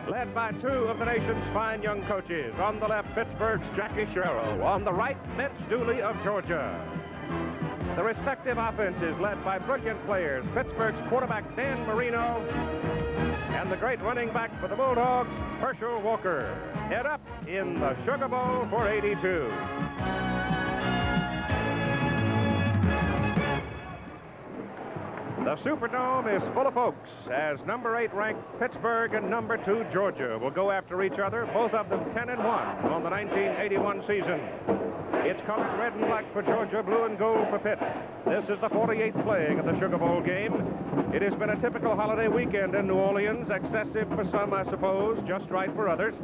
led by two of the nation's fine young coaches. On the left, Pittsburgh's Jackie Sherrill. On the right, Mitch Dooley of Georgia. The respective offenses led by brilliant players, Pittsburgh's quarterback Dan Marino and the great running back for the Bulldogs, Herschel Walker. Head up in the Sugar Bowl for 82. The Superdome is full of folks as number 8 ranked Pittsburgh and number 2 Georgia will go after each other, both of them 10-1 on the 1981 season. It's colored red and black for Georgia, blue and gold for Pitt. This is the 48th playing of the Sugar Bowl game. It has been a typical holiday weekend in New Orleans, excessive for some, I suppose, just right for others.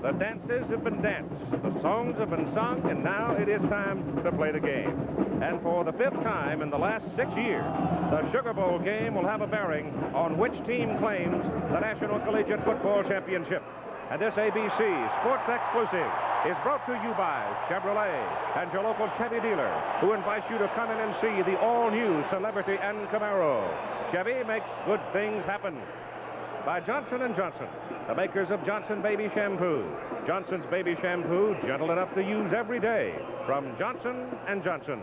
The dances have been danced, the songs have been sung, and now it is time to play the game. And for the 5th time in the last 6 years, the Sugar Bowl game will have a bearing on which team claims the National Collegiate Football Championship. And this ABC Sports Exclusive is brought to you by Chevrolet and your local Chevy dealer, who invites you to come in and see the all-new Celebrity and Camaro. Chevy makes good things happen. By Johnson & Johnson, the makers of Johnson Baby Shampoo. Johnson's Baby Shampoo, gentle enough to use every day, from Johnson & Johnson.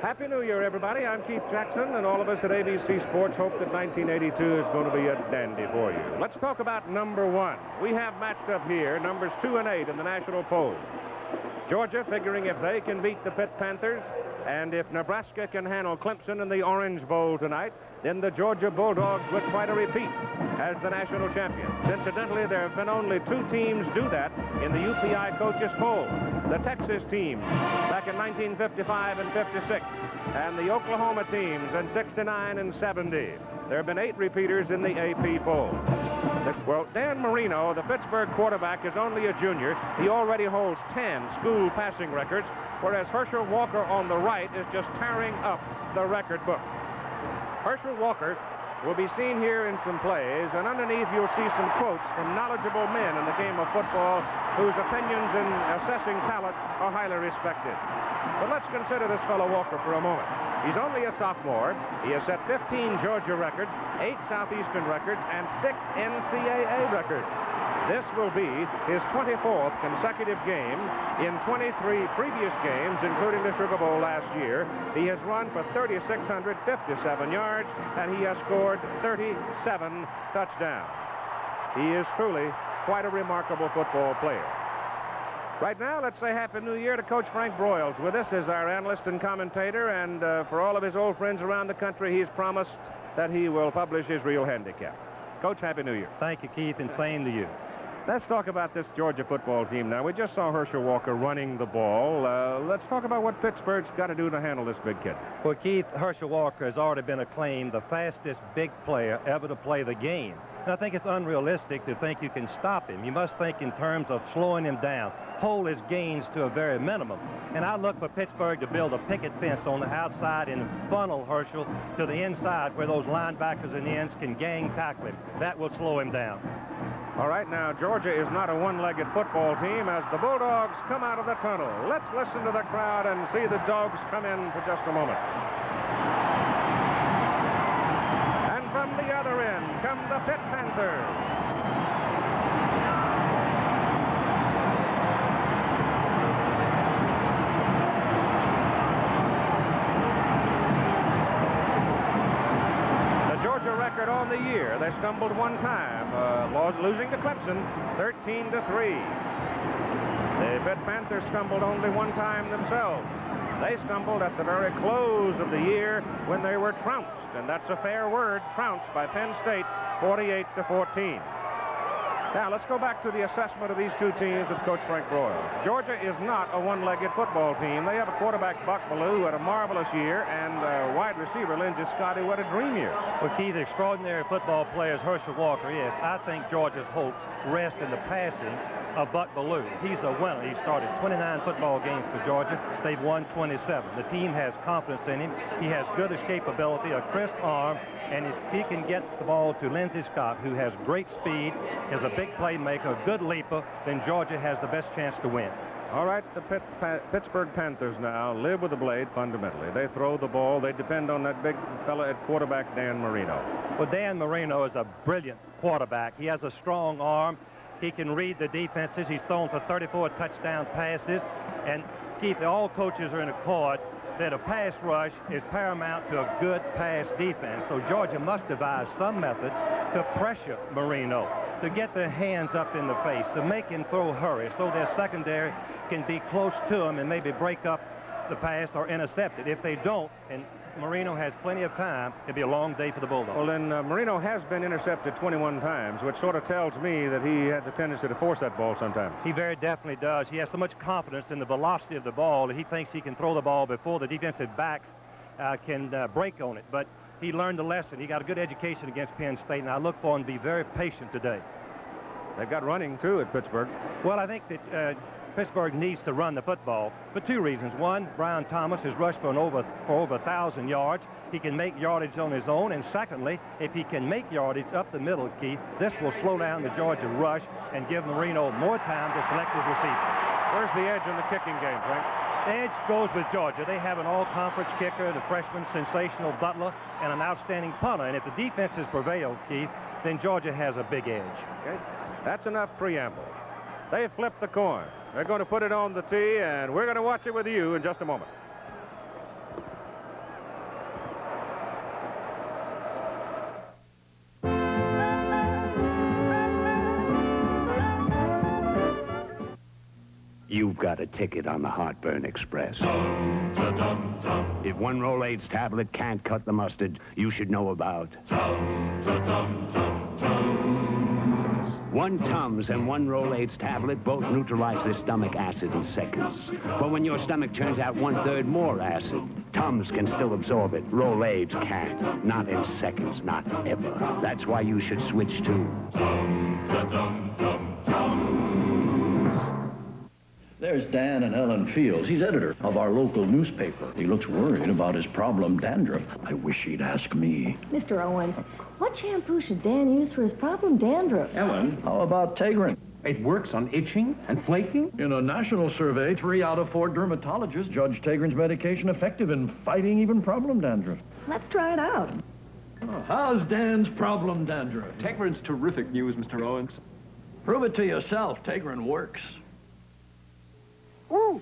Happy New Year, everybody. I'm Keith Jackson, and all of us at ABC Sports hope that 1982 is going to be a dandy for you. Let's talk about number 1. We have matched up here numbers 2 and 8 in the national poll. Georgia figuring if they can beat the Pitt Panthers, and if Nebraska can handle Clemson in the Orange Bowl tonight, then the Georgia Bulldogs would try to repeat as the national champions. Incidentally, there have been only 2 teams do that in the UPI coaches poll. The Texas team back in 1955 and 56, and the Oklahoma teams in 69 and 70. There have been 8 repeaters in the AP poll. Well, Dan Marino, the Pittsburgh quarterback, is only a junior. He already holds 10 school passing records, whereas Herschel Walker on the right is just tearing up the record book. Herschel Walker will be seen here in some plays, and underneath you'll see some quotes from knowledgeable men in the game of football whose opinions in assessing talent are highly respected. But let's consider this fellow Walker for a moment. He's only a sophomore. He has set 15 Georgia records, 8 Southeastern records, and 6 NCAA records. This will be his 24th consecutive game. In 23 previous games, including the Sugar Bowl last year, he has run for 3,657 yards, and he has scored 37 touchdowns. He is truly quite a remarkable football player. Right now, let's say Happy New Year to Coach Frank Broyles with us as our analyst and commentator, and for all of his old friends around the country, he's promised that he will publish his real handicap. Coach, Happy New Year. Thank you, Keith, and same to you. Let's talk about this Georgia football team now. We just saw Herschel Walker running the ball. Let's talk about what Pittsburgh's got to do to handle this big kid. Well, Keith, Herschel Walker has already been acclaimed the fastest big player ever to play the game. And I think it's unrealistic to think you can stop him. You must think in terms of slowing him down, hold his gains to a very minimum. And I look for Pittsburgh to build a picket fence on the outside and funnel Herschel to the inside where those linebackers and ends can gang tackle him. That will slow him down. All right, now, Georgia is not a one-legged football team as the Bulldogs come out of the tunnel. Let's listen to the crowd and see the Dogs come in for just a moment. And from the other end come the Pitt Panthers. Record on the year. They stumbled one time, losing to Clemson 13-3. The Pitt Panthers stumbled only one time themselves. They stumbled at the very close of the year when they were trounced, and that's a fair word, trounced by Penn State 48-14. Now, let's go back to the assessment of these two teams with Coach Frank Broyles. Georgia is not a one-legged football team. They have a quarterback, Buck Bellew, who had a marvelous year, and wide receiver, Lindsey Scott, who had a dream year. Well, Keith, extraordinary football players Herschel Walker is. I think Georgia's hopes rest in the passing of Buck Bellew. He's a winner. He started 29 football games for Georgia. They've won 27. The team has confidence in him. He has good escapability, a crisp arm, and if he can get the ball to Lindsey Scott, who has great speed, is a big playmaker, a good leaper, then Georgia has the best chance to win. All right, the Pittsburgh Panthers now live with the blade fundamentally. They throw the ball. They depend on that big fella at quarterback, Dan Marino. Well, Dan Marino is a brilliant quarterback. He has a strong arm. He can read the defenses. He's thrown for 34 touchdown passes. And, Keith, all coaches are in accord that a pass rush is paramount to a good pass defense. So Georgia must devise some method to pressure Marino, to get their hands up in the face, to make him throw hurry so their secondary can be close to him and maybe break up the pass or intercept it. If they don't, and Marino has plenty of time, it'll be a long day for the Bulldogs. Well, then Marino has been intercepted 21 times, which sort of tells me that he has a tendency to force that ball sometimes. He very definitely does. He has so much confidence in the velocity of the ball that he thinks he can throw the ball before the defensive backs can break on it. But he learned the lesson. He got a good education against Penn State, and I look for him to be very patient today. They've got running, too, at Pittsburgh. Well, I think that Pittsburgh needs to run the football for two reasons. One, Brian Thomas has rushed for over 1,000 yards. He can make yardage on his own. And secondly, if he can make yardage up the middle, Keith, this will slow down the Georgia rush and give Marino more time to select his receiver. Where's the edge in the kicking game, Frank? The edge goes with Georgia. They have an all-conference kicker, the freshman sensational Butler, and an outstanding punter. And if the defenses prevail, Keith, then Georgia has a big edge. Okay, that's enough preamble. They flipped the coin. They're going to put it on the tee, and we're going to watch it with you in just a moment. You've got a ticket on the Heartburn Express. If one Rolaids tablet can't cut the mustard, you should know about one Tums and one Rolaids tablet both neutralize the stomach acid in seconds. But when your stomach turns out 1/3 more acid, Tums can still absorb it. Rolaids can't. Not in seconds, not ever. That's why you should switch to There's Dan and Ellen Fields. He's editor of our local newspaper. He looks worried about his problem dandruff. I wish he'd ask me. Mr. Owens, what shampoo should Dan use for his problem dandruff? Ellen, how about Tegrin? It works on itching and flaking? In a national survey, 3 out of 4 dermatologists judged Tegrin's medication effective in fighting even problem dandruff. Let's try it out. Oh, how's Dan's problem dandruff? Tegrin's terrific news, Mr. Owens. Prove it to yourself. Tegrin works. Ooh.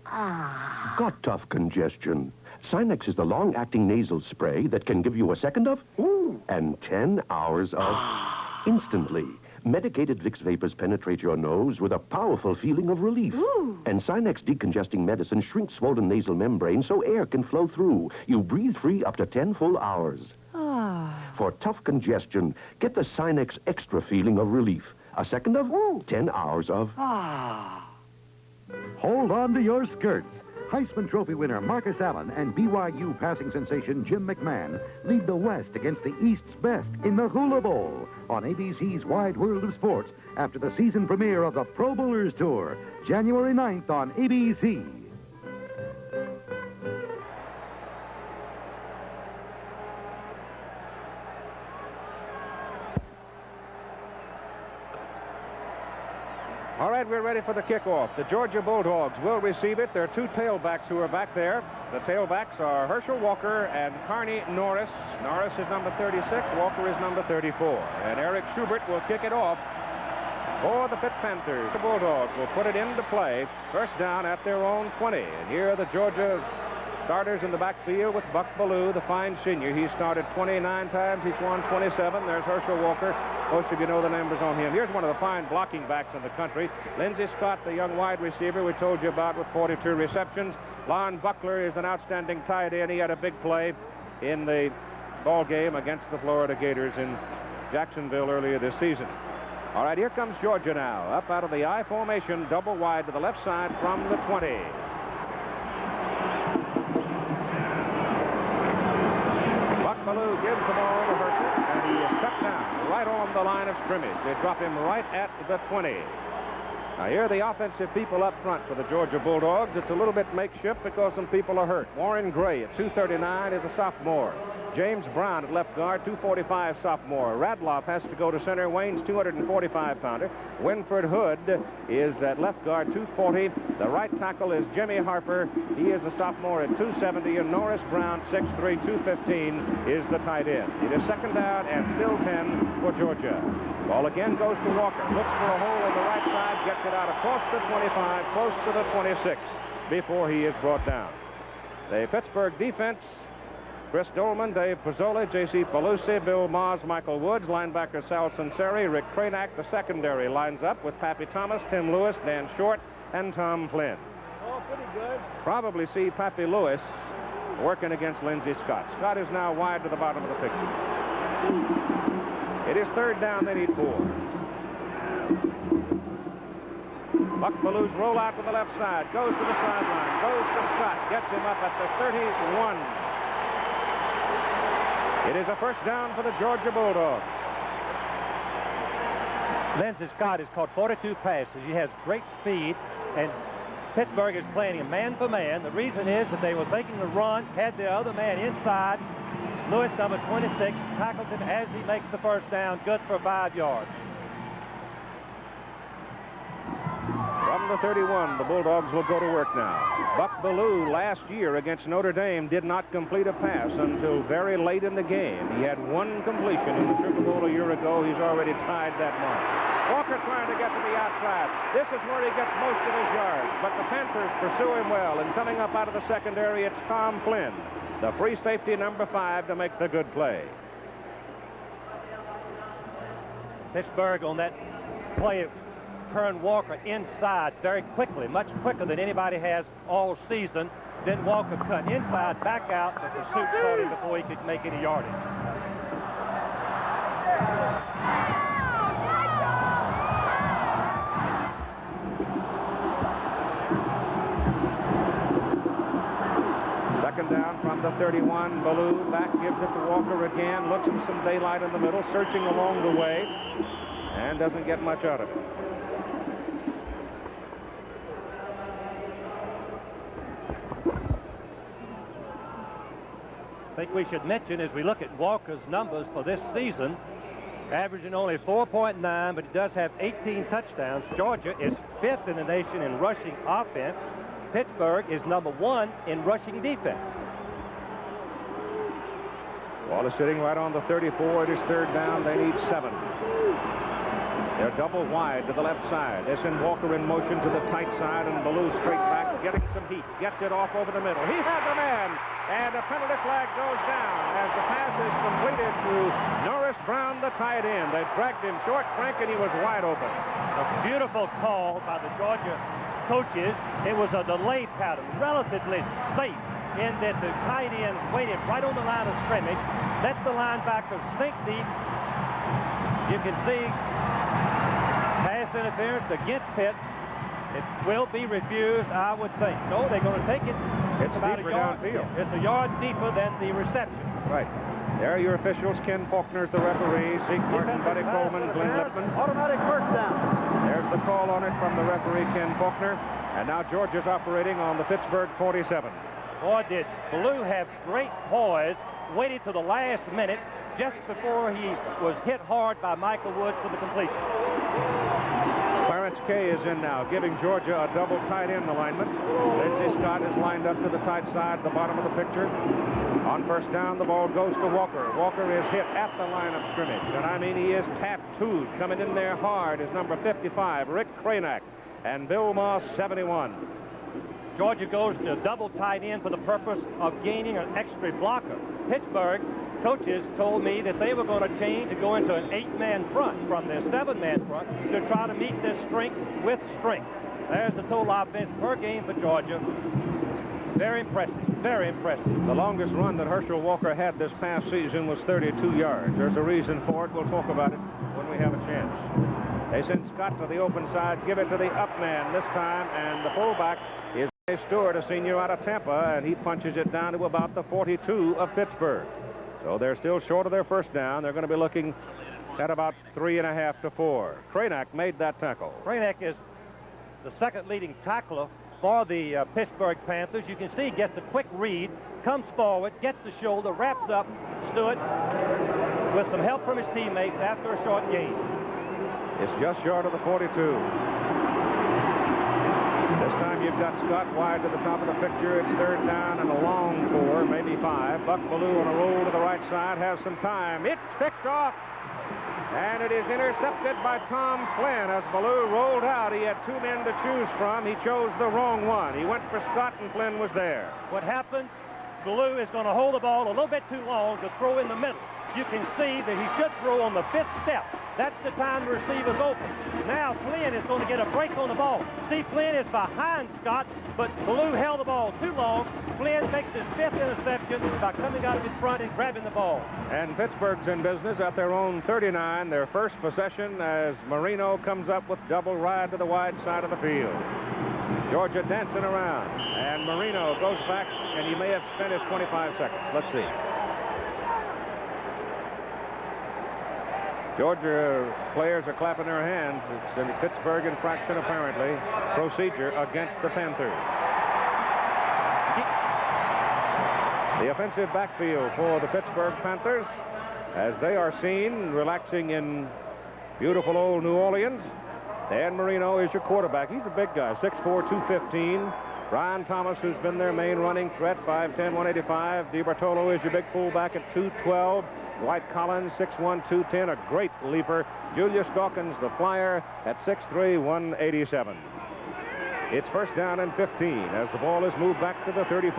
Ah. Got tough congestion? Sinex is the long-acting nasal spray that can give you a second of and 10 hours of instantly. Medicated Vicks vapors penetrate your nose with a powerful feeling of relief. Ooh. And Sinex decongesting medicine shrinks swollen nasal membrane so air can flow through. You breathe free up to 10 full hours. Ah. For tough congestion, get the Sinex extra feeling of relief. A second of 10 hours of Hold on to your skirts. Heisman Trophy winner Marcus Allen and BYU passing sensation Jim McMahon lead the West against the East's best in the Hula Bowl on ABC's Wide World of Sports after the season premiere of the Pro Bowlers Tour, January 9th on ABC. All right, we're ready for the kickoff. The Georgia Bulldogs will receive it. There are 2 tailbacks who are back there. The tailbacks are Herschel Walker and Carney Norris. Norris is number 36. Walker is number 34. And Eric Schubert will kick it off for the Pitt Panthers. The Bulldogs will put it into play. First down at their own 20. And here are the Georgia starters in the backfield with Buck Ballou, the fine senior. He started 29 times. He's won 27. There's Herschel Walker. Most of you know the numbers on him. Here's one of the fine blocking backs in the country. Lindsey Scott, the young wide receiver we told you about with 42 receptions. Lon Buckler is an outstanding tight end. He had a big play in the ball game against the Florida Gators in Jacksonville earlier this season. All right, here comes Georgia now. Up out of the I formation, double wide to the left side from the 20. Ballou gives the ball to Herschel, and he is cut down right on the line of scrimmage. They drop him right at the 20. Now here are the offensive people up front for the Georgia Bulldogs. It's a little bit makeshift because some people are hurt. Warren Gray at 239 is a sophomore. James Brown at left guard, 245 sophomore. Radloff has to go to center. Wayne's 245-pounder. Winford Hood is at left guard, 240. The right tackle is Jimmy Harper. He is a sophomore at 270. And Norris Brown, 6'3", 215, is the tight end. It is second down and still 10 for Georgia. Ball again goes to Walker. Looks for a hole on the right side. Gets it out across the 25, close to the 26 before he is brought down. The Pittsburgh defense: Chris Dolman, Dave Pizzola, J.C. Pelusi, Bill Maas, Michael Woods, linebacker Sal Sinceri, Rick Cranack. The secondary lines up with Pappy Thomas, Tim Lewis, Dan Short, and Tom Flynn. Oh, pretty good. Probably see Pappy Lewis working against Lindsey Scott. Scott is now wide to the bottom of the picture. It is third down. They need 4. Buck Belew's roll out to the left side. Goes to the sideline. Goes to Scott. Gets him up at the 31. It is a first down for the Georgia Bulldogs. Lindsey Scott has caught 42 passes. He has great speed, and Pittsburgh is playing him man for man. The reason is that they were making the run, had the other man inside. Lewis, number 26, tackles him as he makes the first down. Good for 5 yards. From the 31, the Bulldogs will go to work now. Buck Belew last year against Notre Dame did not complete a pass until very late in the game. He had 1 completion in the Sugar Bowl a year ago. He's already tied that mark. Walker trying to get to the outside. This is where he gets most of his yards, but the Panthers pursue him well, and coming up out of the secondary, it's Tom Flynn, the free safety, number 5, to make the good play. Pittsburgh on that play turned Walker inside very quickly, much quicker than anybody has all season. Then Walker cut inside, back out, but the pursuit caught him before he could make any yardage. Second down from the 31. Belew back, gives it to Walker again, looks for some daylight in the middle, searching along the way, and doesn't get much out of it. I think we should mention, as we look at Walker's numbers for this season, averaging only 4.9, but he does have 18 touchdowns. Georgia is 5th in the nation in rushing offense. Pittsburgh is number 1 in rushing defense. Ball is sitting right on the 34. It is third down. They need 7. They're double wide to the left side. They send Walker in motion to the tight side, and Belew straight back, getting some heat. Gets it off over the middle. He has a man, and a penalty flag goes down as the pass is completed to Norris Brown, the tight end. They dragged him short, Frank, and he was wide open. A beautiful call by the Georgia coaches. It was a delay pattern, relatively safe, in that the tight end waited right on the line of scrimmage, let the linebacker sink deep. You can see pass interference against Pitt. It will be refused, I would think. No, they're going to take it. It's about deeper downfield. It's a yard deeper than the reception. Right. There are your officials. Ken Faulkner's the referee. Zeke Martin, Buddy Coleman, Glenn Lippman. Automatic first down. There's the call on it from the referee, Ken Faulkner. And now Georgia's operating on the Pittsburgh 47. Boy, did Belew have great poise, waited to the last minute, just before he was hit hard by Michael Woods for the completion. Clarence Kay is in now, giving Georgia a double tight end alignment. Lindsey Scott is lined up to the tight side, the bottom of the picture. On first down, the ball goes to Walker. Walker is hit at the line of scrimmage, and I mean he is tattooed. Coming in there hard is number 55, Rick Cranack, and Bill Moss, 71. Georgia goes to double tight end for the purpose of gaining an extra blocker. Pittsburgh coaches told me that they were going to change to go into an 8-man front from their 7-man front to try to meet this strength with strength. There's the total offense per game for Georgia. Very impressive, very impressive. The longest run that Herschel Walker had this past season was 32 yards. There's a reason for it. We'll talk about it when we have a chance. They send Scott to the open side, give it to the up man this time, and the fullback is Stewart, a senior out of Tampa, and he punches it down to about the 42 of Pittsburgh. So they're still short of their first down. They're going to be looking at about 3.5 to 4. Cranack made that tackle. Cranack is the second leading tackler for the Pittsburgh Panthers. You can see he gets a quick read, comes forward, gets the shoulder, wraps up, do it with some help from his teammates after a short gain. It's just short of the 42. This time you've got Scott wide to the top of the picture. It's third down and a long 4, maybe 5. Buck Bellew on a roll to the right side has some time. It's picked off. And it is intercepted by Tom Flynn. As Bellew rolled out, he had 2 men to choose from. He chose the wrong one. He went for Scott, and Flynn was there. What happened, Bellew is going to hold the ball a little bit too long to throw in the middle. You can see that he should throw on the 5th step. That's the time the receiver's open. Now Flynn is going to get a break on the ball. See, Flynn is behind Scott, but Bellew held the ball too long. Flynn makes his 5th interception by coming out of his front and grabbing the ball. And Pittsburgh's in business at their own 39, their first possession, as Marino comes up with double ride to the wide side of the field. Georgia dancing around, and Marino goes back, and he may have spent his 25 seconds. Let's see. Georgia players are clapping their hands. It's a Pittsburgh infraction, apparently. Procedure against the Panthers. The offensive backfield for the Pittsburgh Panthers, as they are seen relaxing in beautiful old New Orleans. Dan Marino is your quarterback. He's a big guy, 6'4", 215. Brian Thomas, who's been their main running threat, 5'10", 185. DiBartolo is your big fullback at 212. Dwight Collins, 6'1", 210, a great leaper. Julius Dawkins, the flyer, at 6'3", 187. It's first down and 15 as the ball is moved back to the 34.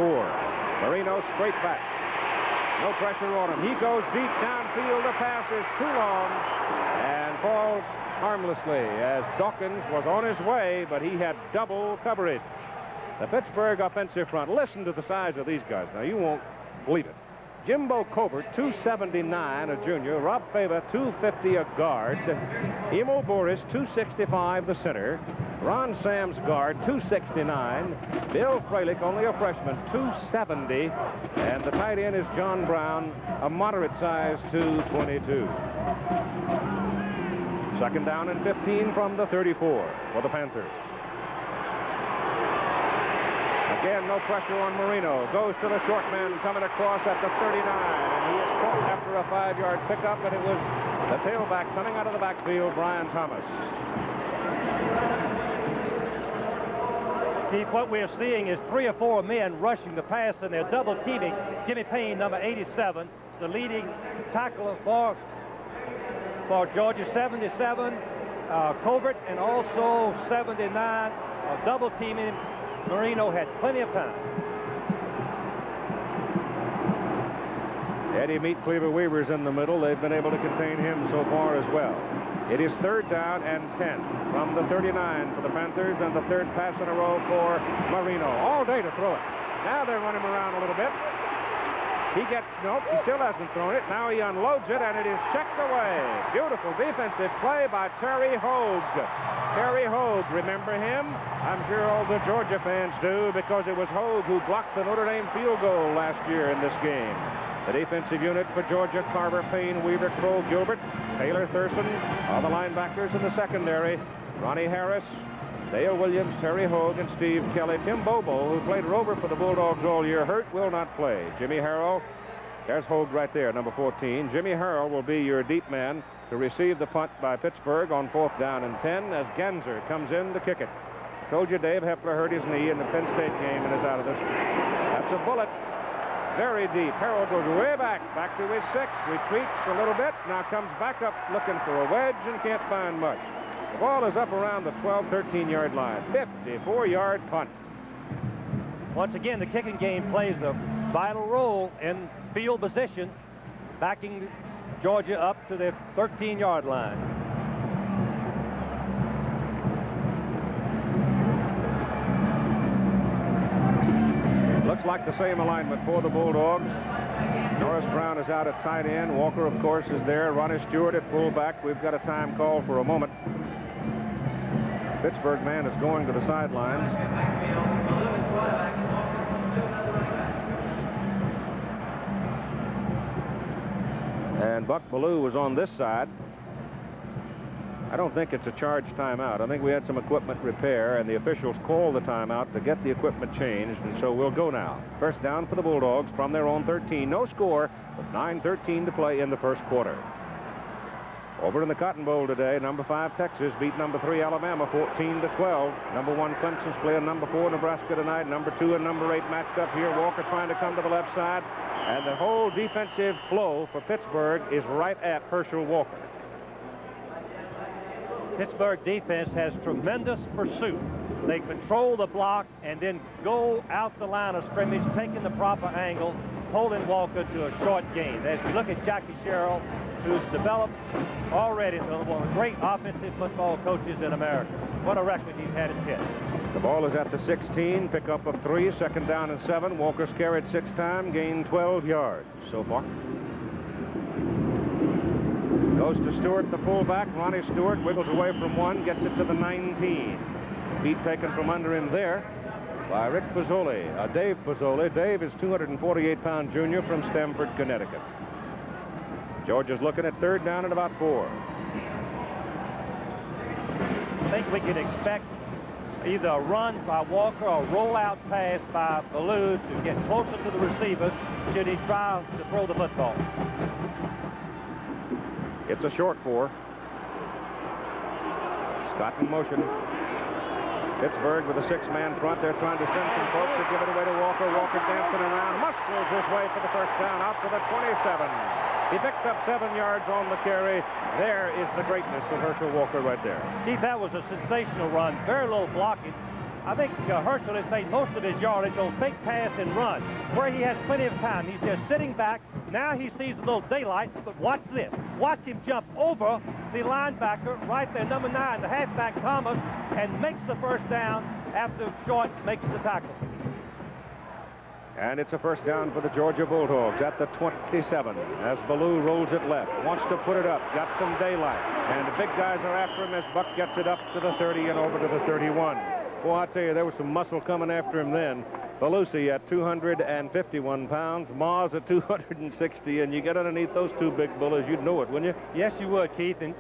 Marino straight back. No pressure on him. He goes deep downfield. The pass is too long and falls harmlessly as Dawkins was on his way, but he had double coverage. The Pittsburgh offensive front. Listen to the size of these guys. Now, you won't believe it. Jimbo Covert, 279, a junior. Rob Fava, 250, a guard. Emo Boris, 265, the center. Ron Sam's guard, 269. Bill Fralick, only a freshman, 270. And the tight end is John Brown, a moderate size, 222. Second down and 15 from the 34 for the Panthers. Again, no pressure on Marino. Goes to the short man coming across at the 39. And he is caught after a 5-yard pickup, and it was the tailback coming out of the backfield, Brian Thomas. Keith, what we're seeing is 3 or 4 men rushing the pass, and they're double teaming Jimmy Payne, number 87, the leading tackler for Georgia, 77, Covert, and also 79, double teaming. Marino had plenty of time. Eddie Meat Cleaver Weaver's in the middle. They've been able to contain him so far as well. It is third down and 10 from the 39 for the Panthers, and the third pass in a row for Marino. All day to throw it. Now they're running him around a little bit. He still hasn't thrown it. Now he unloads it, and it is checked away. Beautiful defensive play by Terry Hogue. Terry Hogue, remember him? I'm sure all the Georgia fans do, because it was Hogue who blocked the Notre Dame field goal last year in this game. The defensive unit for Georgia: Carver, Payne, Weaver, Kroll, Gilbert, Taylor, Thurston are the linebackers in the secondary. Ronnie Harris, Dale Williams, Terry Hogue, and Steve Kelly. Tim Bobo, who played rover for the Bulldogs all year, hurt, will not play. Jimmy Harrell, there's Hogue right there, number 14. Jimmy Harrell will be your deep man to receive the punt by Pittsburgh on 4th down and 10 as Genzer comes in to kick it. Told you Dave Hepler hurt his knee in the Penn State game and is out of this. That's a bullet. Very deep. Harrell goes way back to his 6, retreats a little bit, now comes back up looking for a wedge and can't find much. The ball is up around the 12, 13-yard line. 54-yard punt. Once again, the kicking game plays a vital role in field position, backing Georgia up to the 13-yard line. Looks like the same alignment for the Bulldogs. Norris Brown is out at tight end. Walker, of course, is there. Ronnie Stewart at fullback. We've got a time call for a moment. Pittsburgh man is going to the sidelines. And Buck Bellew was on this side. I don't think it's a charged timeout. I think we had some equipment repair, and the officials called the timeout to get the equipment changed, and so we'll go now. First down for the Bulldogs from their own 13. No score, but 9:13 to play in the first quarter. Over in the Cotton Bowl today, number 5 Texas beat number 3 Alabama 14-12. Number 1 Clemson's playing number 4 Nebraska tonight. Number 2 and number 8 matched up here. Walker trying to come to the left side, and the whole defensive flow for Pittsburgh is right at Herschel Walker. Pittsburgh defense has tremendous pursuit. They control the block and then go out the line of scrimmage, taking the proper angle, holding Walker to a short gain. As you look at Jackie Sherrill, who's developed already into one of the great offensive football coaches in America. What a record he's had at Pitt. The ball is at the 16, pickup of 3, second down and 7. Walker's carried 6 times, gained 12 yards so far. Goes to Stewart, the fullback. Ronnie Stewart wiggles away from 1, gets it to the 19. Feet taken from under him there by Rick Pozzoli, Dave Pozzoli. Dave is 248-pound junior from Stamford, Connecticut. Georgia's looking at third down and about 4. I think we can expect either a run by Walker or a rollout pass by Ballou to get closer to the receivers should he try to throw the football. It's a short 4. Scott in motion. Pittsburgh with a 6-man front. They're trying to send some folks to give it away to Walker. Walker dancing around, muscles his way for the first down out to the 27. He picked up 7 yards on the carry. There is the greatness of Herschel Walker right there. Keith, that was a sensational run. Very low blocking. I think Herschel has made most of his yardage on fake pass and run, where he has plenty of time. He's just sitting back. Now he sees a little daylight, but watch this. Watch him jump over the linebacker right there, number 9, the halfback Thomas, and makes the first down after Short makes the tackle. And it's a first down for the Georgia Bulldogs at the 27 as Ballou rolls it left. Wants to put it up. Got some daylight. And the big guys are after him as Buck gets it up to the 30 and over to the 31. Boy, I tell you, there was some muscle coming after him then. Belusi at 251 pounds, Moss at 260, and you get underneath those two big bullies, you'd know it, wouldn't you? Yes, you would, Keith. And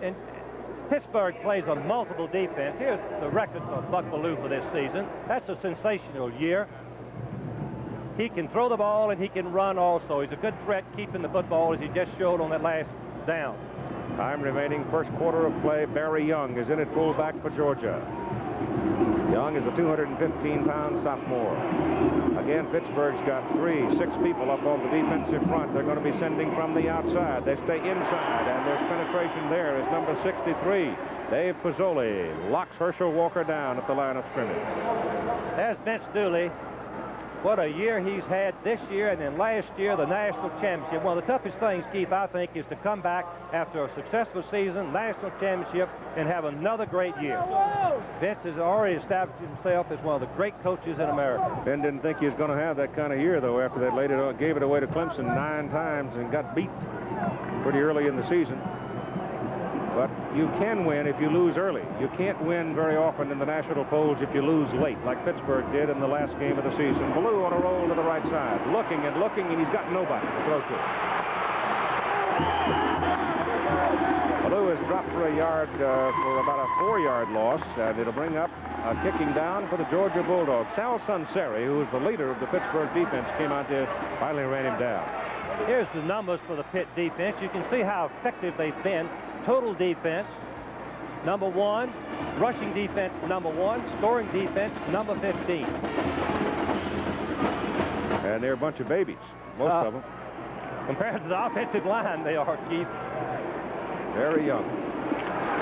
Pittsburgh plays a multiple defense. Here's the record for Buck Ballou for this season. That's a sensational year. He can throw the ball and he can run also. He's a good threat keeping the football, as he just showed on that last down. Time remaining, first quarter of play. Barry Young is in at fullback for Georgia. Young is a 215-pound sophomore. Again, Pittsburgh's got 6 people up on the defensive front. They're going to be sending from the outside. They stay inside, and there's penetration there as number 63, Dave Pozzoli, locks Herschel Walker down at the line of scrimmage. There's Vince Dooley. What a year he's had this year, and then last year, the national championship. One of the toughest things, Keith, I think, is to come back after a successful season, national championship, and have another great year. Vince has already established himself as one of the great coaches in America. Ben didn't think he was going to have that kind of year, though, after they gave it away to Clemson 9 times and got beat pretty early in the season. But you can win if you lose early. You can't win very often in the national polls if you lose late, like Pittsburgh did in the last game of the season. Ballou on a roll to the right side, looking, and he's got nobody to throw to. Ballou is dropped for a yard, for about a 4-yard loss, and it'll bring up a kicking down for the Georgia Bulldogs. Sal Sunseri, who is the leader of the Pittsburgh defense, came out there, finally ran him down. Here's the numbers for the Pitt defense. You can see how effective they've been. Total defense, number 1. Rushing defense, number 1. Scoring defense, number 15. And they're a bunch of babies, most of them. Compared to the offensive line, they are, Keith. Very young.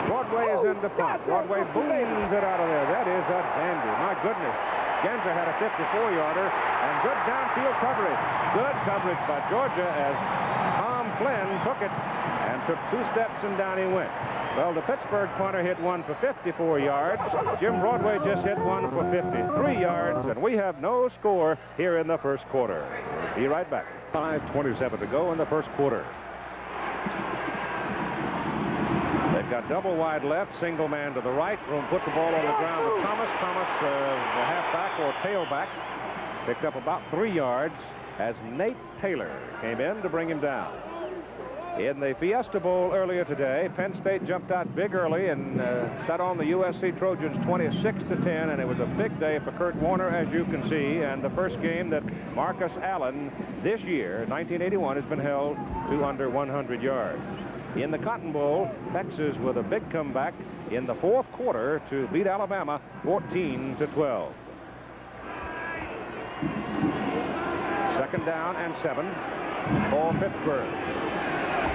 Broadway is in the front. Broadway booms it out of there. That is a dandy. My goodness. Genza had a 54-yarder and good downfield coverage. Good coverage by Georgia as Tom Flynn took it and took 2 steps and down he went. Well, the Pittsburgh punter hit one for 54 yards. Jim Broadway just hit one for 53 yards, and we have no score here in the first quarter. Be right back. 5:27 to go in the first quarter. They've got double wide left, single man to the right. Room put the ball on the ground to Thomas. Thomas, the halfback or tailback, picked up about 3 yards as Nate Taylor came in to bring him down. In the Fiesta Bowl earlier today, Penn State jumped out big early and set on the USC Trojans 26-10, and it was a big day for Kurt Warner, as you can see, and the first game that Marcus Allen this year, 1981, has been held to under 100 yards. In the Cotton Bowl, Texas with a big comeback in the fourth quarter to beat Alabama 14-12. Second down and 7 for Pittsburgh.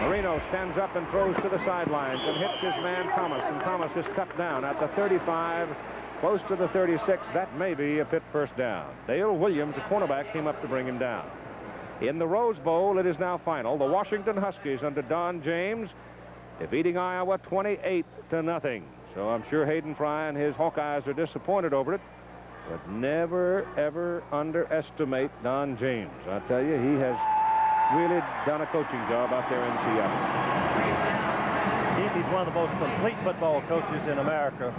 Marino stands up and throws to the sidelines and hits his man Thomas, and Thomas is cut down at the 35, close to the 36. That may be a Pitt first down. Dale Williams, the cornerback, came up to bring him down. In the Rose Bowl, it is now final. The Washington Huskies under Don James defeating Iowa 28-0. So I'm sure Hayden Fry and his Hawkeyes are disappointed over it, but never, ever underestimate Don James. I tell you, he has really done a coaching job out there in Seattle. He's one of the most complete football coaches in America.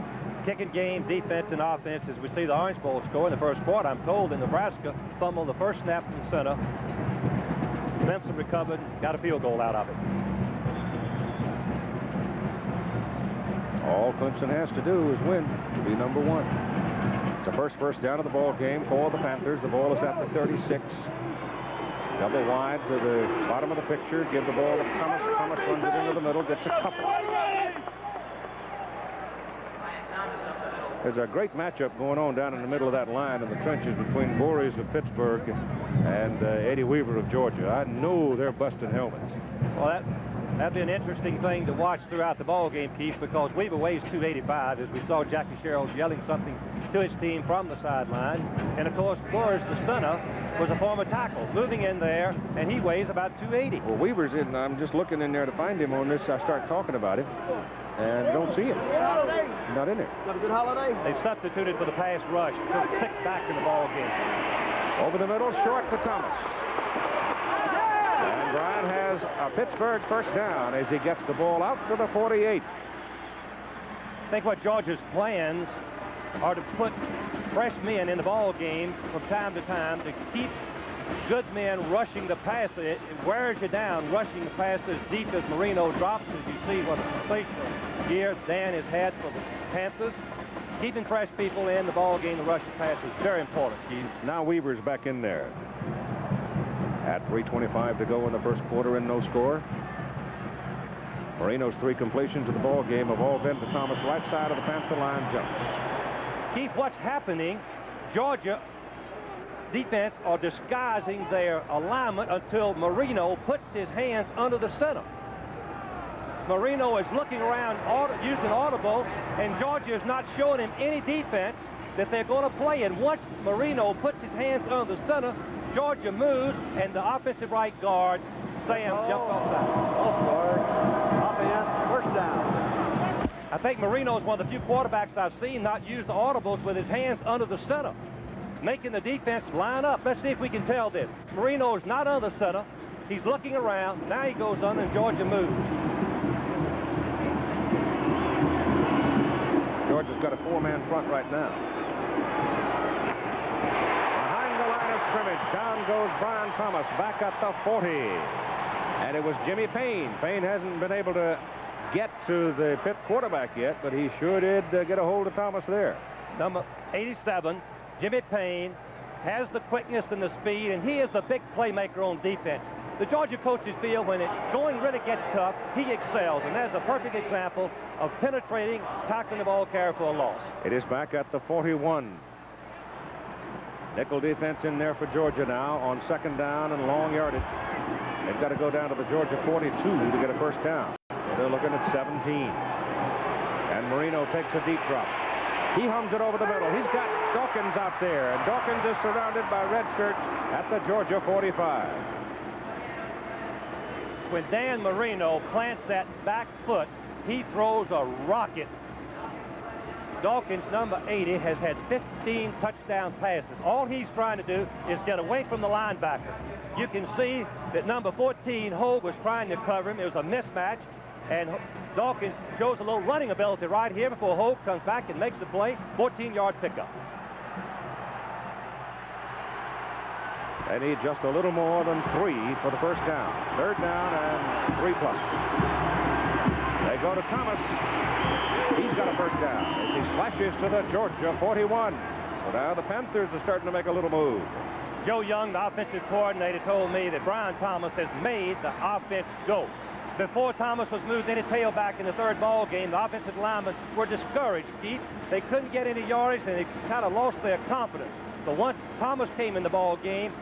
Kicking game, defense, and offense. As we see the Orange Bowl score in the first quarter, I'm told in Nebraska, fumbled the first snap from center. Clemson recovered, got a field goal out of it. All Clemson has to do is win to be number 1. It's the first down of the ball game for the Panthers. The ball is at the 36. Double wide to the bottom of the picture. Give the ball to Thomas. Thomas runs it into the middle, gets a couple. There's a great matchup going on down in the middle of that line in the trenches between Voorhees of Pittsburgh and Eddie Weaver of Georgia. I know they're busting helmets. Well, that'd be an interesting thing to watch throughout the ball game, Keith, because Weaver weighs 285, as we saw Jackie Sherrills yelling something to his team from the sideline. And, of course, Flores, the center, was a former tackle, moving in there, and he weighs about 280. Well, Weaver's in. I'm just looking in there to find him on this. I start talking about him, and don't see him. Not in there. Have a good holiday. They've substituted for the pass rush, took 6 back in the ball game. Over the middle, short to Thomas. And Brian has a Pittsburgh first down as he gets the ball out to the 48. I think what Georgia's plans are to put fresh men in the ball game from time to time to keep good men rushing the pass. It wears you down, rushing the pass as deep as Marino drops, as you see what a sensational year Dan has had for the Panthers. Keeping fresh people in the ball game, the rush the pass is very important, Keith. Now Weaver's back in there. At 3:25 to go in the first quarter and no score. Marino's 3 completions of the ball game have all been to Thomas, right side of the Panther line, jumps. Keith, what's happening, Georgia defense are disguising their alignment until Marino puts his hands under the center. Marino is looking around using audible, and Georgia is not showing him any defense that they're going to play. And once Marino puts his hands under the center, Georgia moves, and the offensive right guard, Sam, jumped offside. Offense, first down. I think Marino is one of the few quarterbacks I've seen not use the audibles with his hands under the center, making the defense line up. Let's see if we can tell this. Marino is not under the center. He's looking around. Now he goes under, and Georgia moves. Georgia's got a 4-man front right now. Behind the line of scrimmage, down goes Brian Thomas, back at the 40. And it was Jimmy Payne. Payne hasn't been able to get to the Pitt quarterback yet, but he sure did get a hold of Thomas there. Number 87, Jimmy Payne, has the quickness and the speed, and he is the big playmaker on defense. The Georgia coaches feel when it going really gets tough, he excels, and that's a perfect example of penetrating, tackling the ball carrier for a loss. It is back at the 41. Nickel defense in there for Georgia now on second down and long yardage. They've got to go down to the Georgia 42 to get a first down. They're looking at 17. And Marino takes a deep drop. He hums it over the middle. He's got Dawkins out there, and Dawkins is surrounded by red shirts at the Georgia 45. When Dan Marino plants that back foot, he throws a rocket. Dawkins, number 80, has had 15 touchdown passes. All he's trying to do is get away from the linebacker. You can see that number 14, Hogue, was trying to cover him. It was a mismatch, and Dawkins shows a little running ability right here before Hogue comes back and makes the play. 14-yard pickup. They need just a little more than 3 for the first down. Third down and 3+. They go to Thomas. He's got a first down as he slashes to the Georgia 41. So now the Panthers are starting to make a little move. Joe Young, the offensive coordinator, told me that Brian Thomas has made the offense go. Before Thomas was moved into tailback in the third ball game, the offensive linemen were discouraged, Keith. They couldn't get any yardage, and they kind of lost their confidence. But once Thomas came in the ball game,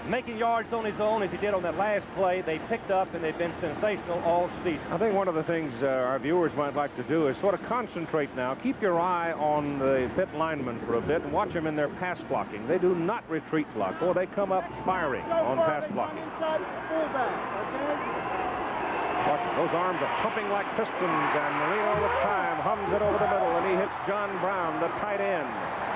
making yards on his own as he did on that last play, they picked up, and they've been sensational all season. I think one of the things our viewers might like to do is sort of concentrate now. Keep your eye on the Pitt linemen for a bit and watch them in their pass blocking. They do not retreat block, or they come up firing on pass blocking. Watch, those arms are pumping like pistons, and Marino with time hums it over the middle, and he hits John Brown, the tight end,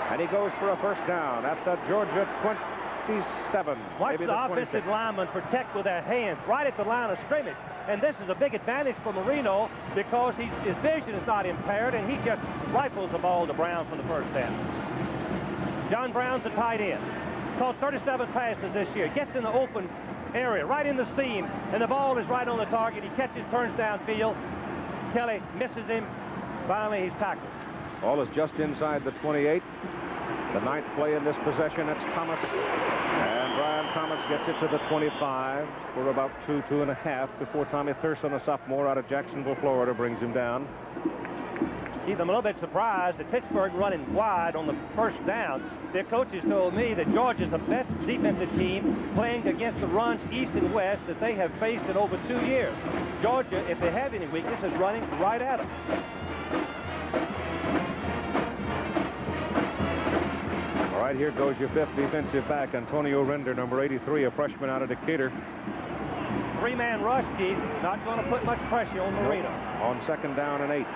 and he goes for a first down at the Georgia 27. Watch maybe the offensive 26. linemen protect with their hands right at the line of scrimmage. And this is a big advantage for Marino because his vision is not impaired, and he just rifles the ball to Brown from the first down. John Brown's a tight end. Caught 37 passes this year. Gets in the open area, right in the seam, and the ball is right on the target. He catches, turns downfield. Kelly misses him. Finally, he's tackled. Ball is just inside the 28. The 9th play in this possession. It's Thomas. And Brian Thomas gets it to the 25 for about 2.5 before Tommy Thurston, a sophomore out of Jacksonville, Florida, brings him down. Keith, I'm a little bit surprised that Pittsburgh running wide on the first down. Their coaches told me that Georgia's the best defensive team playing against the runs east and west that they have faced in over 2 years. Georgia, if they have any weakness, is running right at them. All right, here goes your 5th defensive back, Antonio Render, number 83, a freshman out of Decatur. 3-man rush, Keith. Not going to put much pressure on Marino. On 2nd down and 8.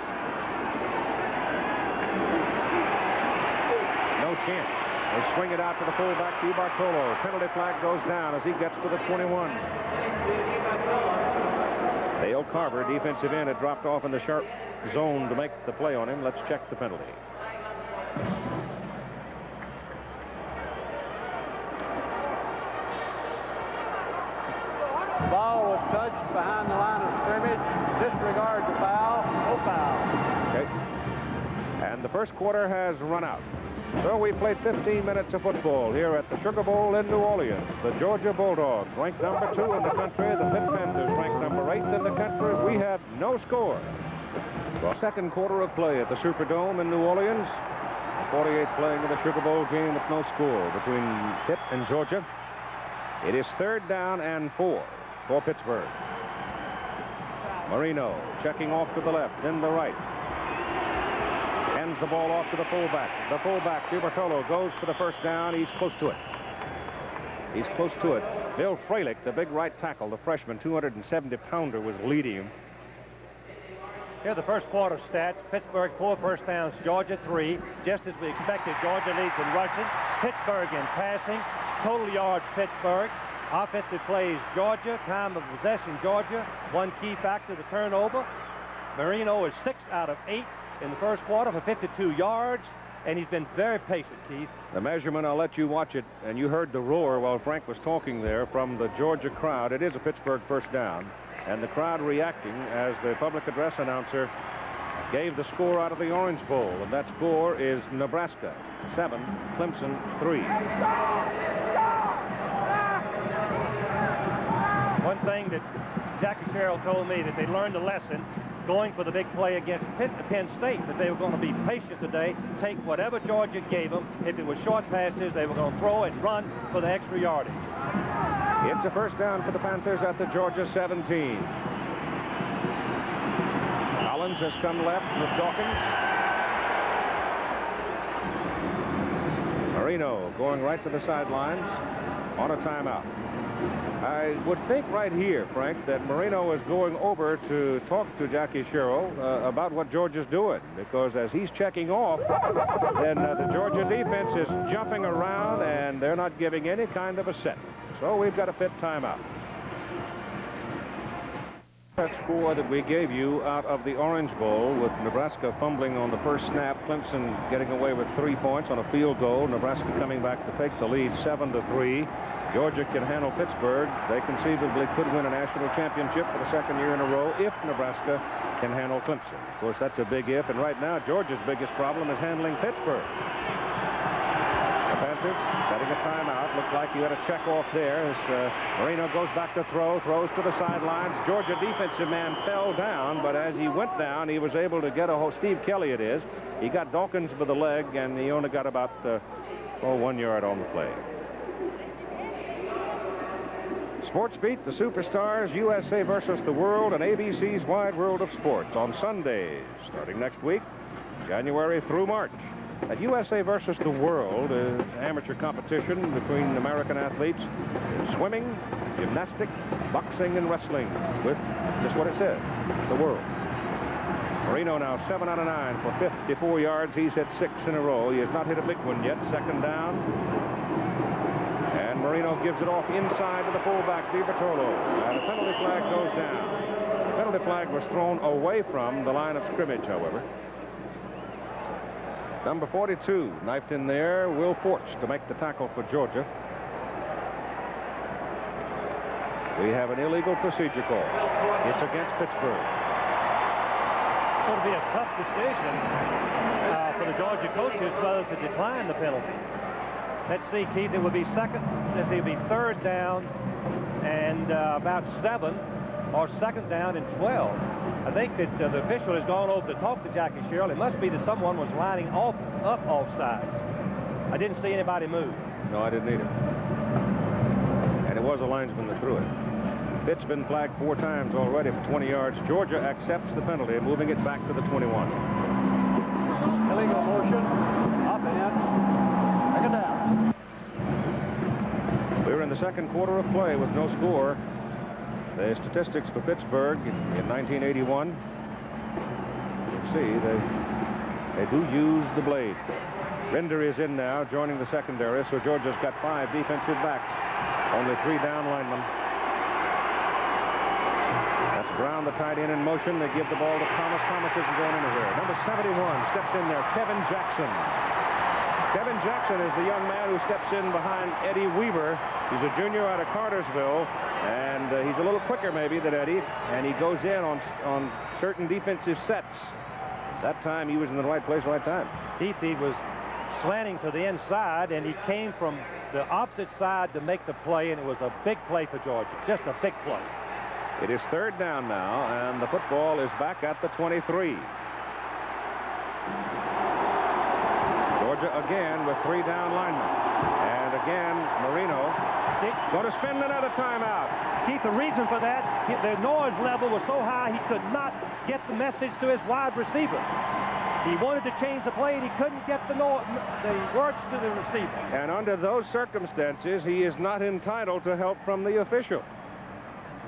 No chance. They swing it out to the fullback, DiBartolo. Penalty flag goes down as he gets to the 21. Dale Carver, defensive end, had dropped off in the sharp zone to make the play on him. Let's check the penalty. Ball was touched behind the line of scrimmage. Disregard the foul. No foul. Okay. And the first quarter has run out. So we played 15 minutes of football here at the Sugar Bowl in New Orleans. The Georgia Bulldogs ranked number 2 in the country. The Pitt Panthers ranked number 8 in the country. We had no score. Well, second quarter of play at the Superdome in New Orleans. 48th playing in the Sugar Bowl game with no score between Pitt and Georgia. It is 3rd down and 4 for Pittsburgh. Marino checking off to the left, then the right. Hands the ball off to the fullback. The fullback, DiBartolo, goes for the first down. He's close to it. He's close to it. Bill Fralick, the big right tackle, the freshman, 270-pounder, was leading him. Here are the first quarter stats. Pittsburgh 4 first downs, Georgia 3. Just as we expected, Georgia leads in rushing. Pittsburgh in passing. Total yards, Pittsburgh. Offensive plays, Georgia. Time of possession, Georgia. One key factor, the turnover. Marino is 6 out of 8 in the first quarter for 52 yards, and he's been very patient, Keith. The measurement, I'll let you watch it, and you heard the roar while Frank was talking there from the Georgia crowd. It is a Pittsburgh first down, and the crowd reacting as the public address announcer gave the score out of the Orange Bowl, and that score is Nebraska 7, Clemson 3. One thing that Jackie Sherrill told me, that they learned a lesson going for the big play against Penn State, that they were going to be patient today, take whatever Georgia gave them. If it was short passes, they were going to throw and run for the extra yardage. It's a first down for the Panthers at the Georgia 17. Collins has come left with Dawkins. Marino going right to the sidelines on a timeout. I would think right here, Frank, that Marino is going over to talk to Jackie Sherrill about what Georgia's doing, because as he's checking off, then the Georgia defense is jumping around, and they're not giving any kind of a set. So we've got a Pitt timeout. That score that we gave you out of the Orange Bowl, with Nebraska fumbling on the first snap, Clemson getting away with 3 points on a field goal, Nebraska coming back to take the lead 7-3. Georgia can handle Pittsburgh, they conceivably could win a national championship for the second year in a row if Nebraska can handle Clemson. Of course, that's a big if, and right now Georgia's biggest problem is handling Pittsburgh. The Panthers setting a timeout. Looked like you had a check off there as Marino goes back to throws to the sidelines. Georgia defensive man fell down, but as he went down, he was able to get a hold. Steve Kelly it is. He got Dawkins by the leg, and he only got about 1 yard on the play. Sports Beat, the Superstars, USA versus the World, and ABC's Wide World of Sports on Sundays, starting next week, January through March. At USA versus the World, an amateur competition between American athletes in swimming, gymnastics, boxing, and wrestling, with just what it says, the world. Marino now 7 out of 9 for 54 yards. He's hit 6 in a row. He has not hit a big one yet. Second down. And Marino gives it off inside to the fullback, DiBertolo. And a penalty flag goes down. The penalty flag was thrown away from the line of scrimmage, however. Number 42 knifed in there, Will Forch, to make the tackle for Georgia. We have an illegal procedure call. It's against Pittsburgh. It's going to be a tough decision for the Georgia coaches whether to decline the penalty. Let's see, Keith, it would be third down and about 7, or second down and 12. I think that the official has gone over to talk to Jackie Sherrill. It must be that someone was lining up offsides. I didn't see anybody move. No, I didn't either. And it was a linesman that threw it. Pitt's been flagged 4 times already for 20 yards. Georgia accepts the penalty, moving it back to the 21. Illegal motion. Offense. Second down. We're in the second quarter of play with no score. The statistics for Pittsburgh in 1981. You can see they do use the blade. Render is in now, joining the secondary, so Georgia's got 5 defensive backs. Only 3 down linemen. That's Brown, the tight end, in motion. They give the ball to Thomas. Thomas isn't going anywhere. Number 71 steps in there, Kevin Jackson. Kevin Jackson is the young man who steps in behind Eddie Weaver. He's a junior out of Cartersville, and he's a little quicker maybe than Eddie, and he goes in on certain defensive sets. That time he was in the right place, right time. Keith, he was slanting to the inside, and he came from the opposite side to make the play, and it was a big play for Georgia. Just a big play. It is third down now, and the football is back at the 23. Georgia again with 3 down linemen. And again, Marino going to spend another timeout. Keith, the reason for that, the noise level was so high he could not get the message to his wide receiver. He wanted to change the play, and he couldn't get the words to the receiver. And under those circumstances, he is not entitled to help from the official,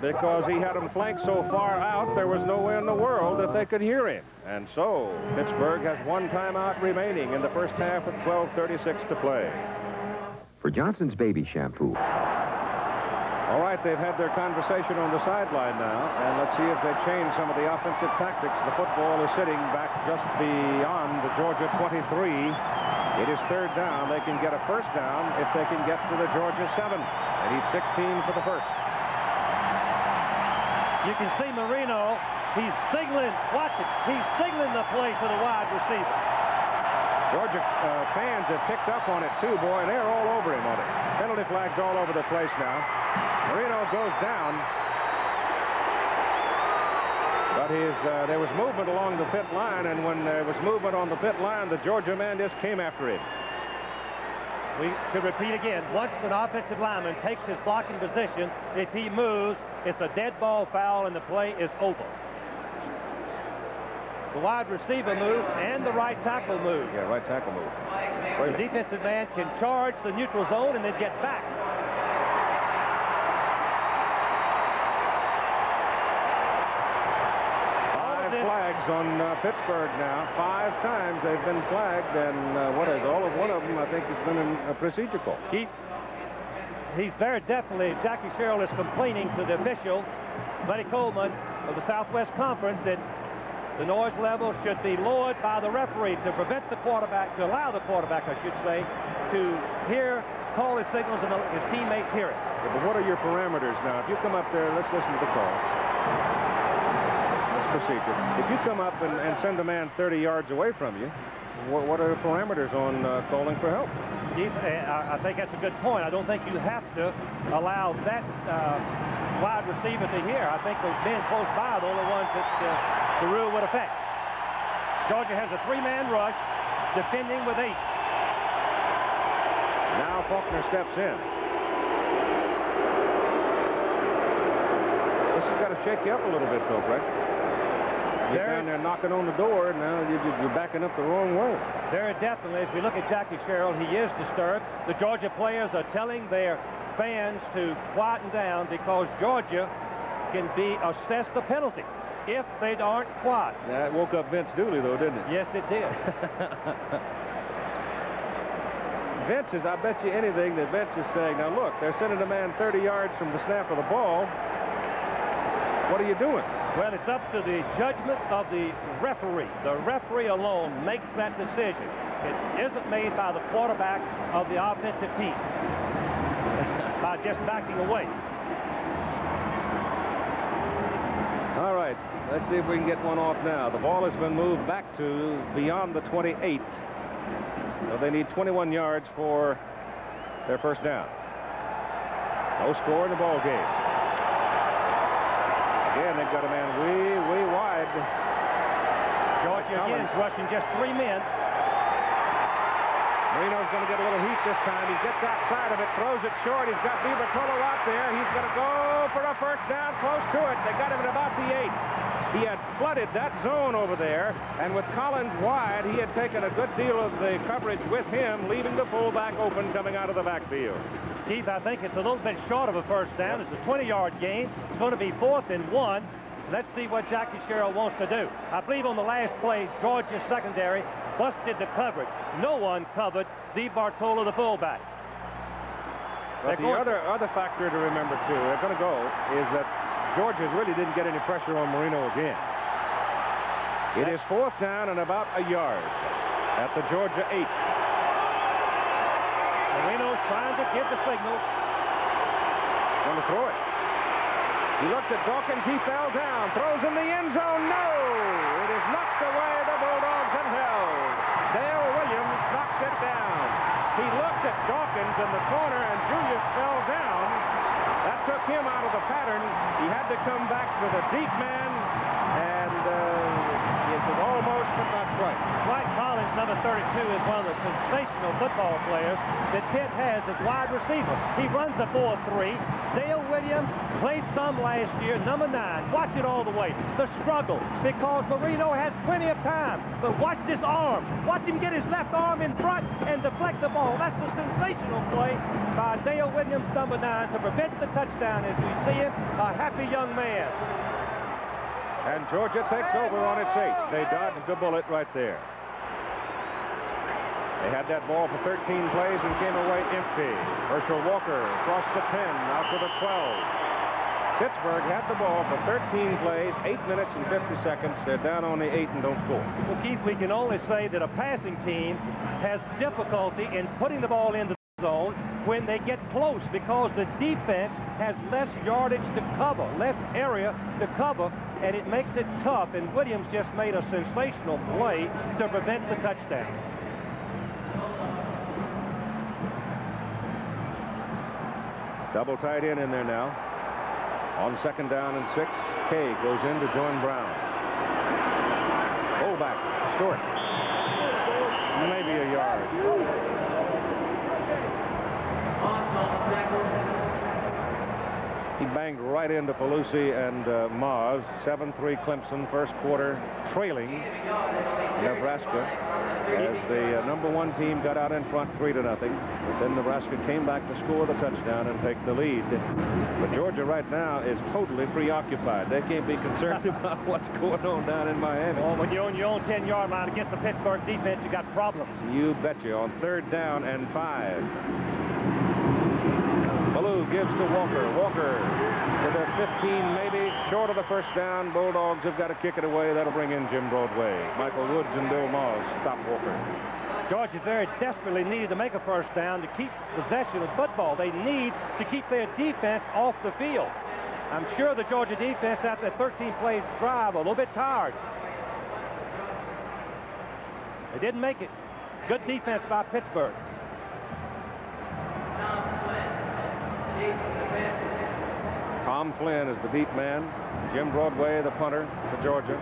because he had him flanked so far out, there was no way in the world that they could hear him. And so, Pittsburgh has 1 timeout remaining in the first half with 12:36 to play. For Johnson's Baby Shampoo. All right, they've had their conversation on the sideline now, and let's see if they change some of the offensive tactics. The football is sitting back just beyond the Georgia 23. It is third down. They can get a first down if they can get to the Georgia 7. They need 16 for the first. You can see Marino, he's signaling, watch it, he's signaling the play to the wide receiver. Georgia fans have picked up on it too, boy, and they're all over him on it. Penalty flags all over the place now. Marino goes down. But there was movement along the pit line, and when there was movement on the pit line, the Georgia man just came after him. We should repeat again, once an offensive lineman takes his blocking position, if he moves, it's a dead ball foul and the play is over. The wide receiver moves and the right tackle moves. Yeah, right tackle moves. The defensive man can charge the neutral zone and then get back. Flags on Pittsburgh now. 5 times they've been flagged, and all of one of them, I think, has been a procedure call. He's very definitely, Jackie Sherrill is complaining to the official, Buddy Coleman of the Southwest Conference, that The noise level should be lowered by the referee to prevent the quarterback, to allow the quarterback, I should say, to call his signals and his teammates hear it. Yeah, but what are your parameters now? If you come up there, let's listen to the call. This procedure. If you come up and send a man 30 yards away from you, what are the parameters on calling for help? I think that's a good point. I don't think you have to allow that wide receiver to hear. I think those men close by are the only ones that the rule would affect. Georgia has a 3-man rush, defending with 8. Now Faulkner steps in. This has got to shake you up a little bit, though, Brett. You're down there knocking on the door, and now you're backing up the wrong way. Very definitely. As we look at Jackie Sherrill, he is disturbed. The Georgia players are telling their fans to quieten down because Georgia can be assessed a penalty if they aren't quiet. That woke up Vince Dooley, though, didn't it? Yes, it did. Vince is, I bet you anything that Vince is saying, now look, they're sending a man 30 yards from the snap of the ball. What are you doing? Well, it's up to the judgment of the referee. The referee alone makes that decision. It isn't made by the quarterback of the offensive team by just backing away. All right, let's see if we can get one off now. The ball has been moved back to beyond the 28. So they need 21 yards for their first down. No score in the ball game. Again, they've got a man way wide. Georgia again is rushing just 3 men. Marino's going to get a little heat this time. He gets outside of it, throws it short. He's got DiBartolo out there. He's going to go for a first down close to it. They got him at about the 8. He had flooded that zone over there, and with Collins wide, he had taken a good deal of the coverage with him, leaving the fullback open coming out of the backfield. Keith, I think it's a little bit short of a first down. It's a 20-yard gain. It's going to be 4th and 1. Let's see what Jackie Sherrill wants to do. I believe on the last play, Georgia's secondary busted the coverage. No one covered DiBartolo, the fullback. But the other factor to remember, too, they're going to go, is that Georgia really didn't get any pressure on Marino again. It is 4th down and about a yard at the Georgia 8. Marino's trying to give the signal. Going to throw it. He looked at Dawkins. He fell down. Throws in the end zone. No! It is knocked away. The Bulldogs and held. Dale Williams knocked it down. He looked at Dawkins in the corner, and Julius fell down. That took him out of the pattern. He had to come back with a deep man, and it was almost, but not quite. Dwight Collins, number 32, is one of the sensational football players that Pitt has as wide receiver. He runs a 4-3. Dale Williams played some last year, number 9. Watch it all the way. The struggle, because Marino has plenty of time. But watch this arm. Watch him get his left arm in front and deflect the ball. That's a sensational play by Dale Williams, number 9, to prevent the touchdown as we see him, a happy young man. And Georgia takes over on its 8. They dodged the bullet right there. They had that ball for 13 plays and came away empty. Herschel Walker across the 10, out to the 12. Pittsburgh had the ball for 13 plays, 8 minutes and 50 seconds. They're down on the 8 and don't score. Well, Keith, we can only say that a passing team has difficulty in putting the ball in the zone when they get close, because the defense has less yardage to cover, less area to cover, and it makes it tough. And Williams just made a sensational play to prevent the touchdown. Double tight end in there now. On 2nd down and 6, Kay goes in to join Brown. Fullback, Stewart. Maybe a yard. He banged right into Pelusi and Maz. 7-3 Clemson, first quarter, trailing Nebraska as the number 1 team got out in front 3-0. But then Nebraska came back to score the touchdown and take the lead. But Georgia right now is totally preoccupied. They can't be concerned about what's going on down in Miami. Well, when you're on your own 10-yard line against the Pittsburgh defense, you got problems. You betcha. On 3rd down and 5. Ballou gives to Walker. Walker to the 15, maybe short of the first down. Bulldogs have got to kick it away. That'll bring in Jim Broadway. Michael Woods and Bill Moss stop Walker. Georgia very desperately needed to make a first down to keep possession of football. They need to keep their defense off the field. I'm sure the Georgia defense after that 13-play drive a little bit tired. They didn't make it. Good defense by Pittsburgh. Tom Flynn is the deep man. Jim Broadway, the punter for Georgia.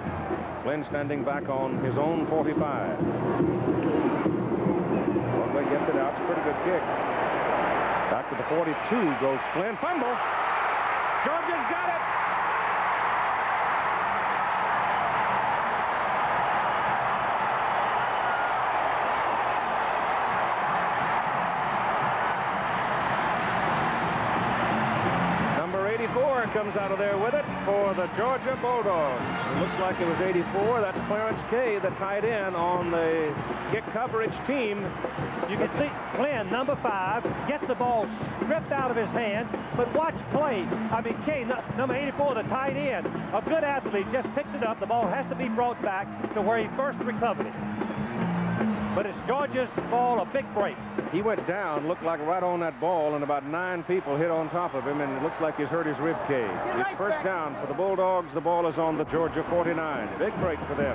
Flynn standing back on his own 45. Broadway gets it out. It's a pretty good kick. Back to the 42 goes Flynn. Fumble. Georgia's got it. Comes out of there with it for the Georgia Bulldogs. It looks like it was 84. That's Clarence Kay, the tight end on the kick coverage team. You can see Flynn, number 5, gets the ball stripped out of his hand, but watch Kay, number 84, the tight end, a good athlete, just picks it up. The ball has to be brought back to where he first recovered it. But it's Georgia's ball, a big break. He went down, looked like right on that ball, and about 9 people hit on top of him, and it looks like he's hurt his rib cage. It's first down for the Bulldogs. The ball is on the Georgia 49. Big break for them.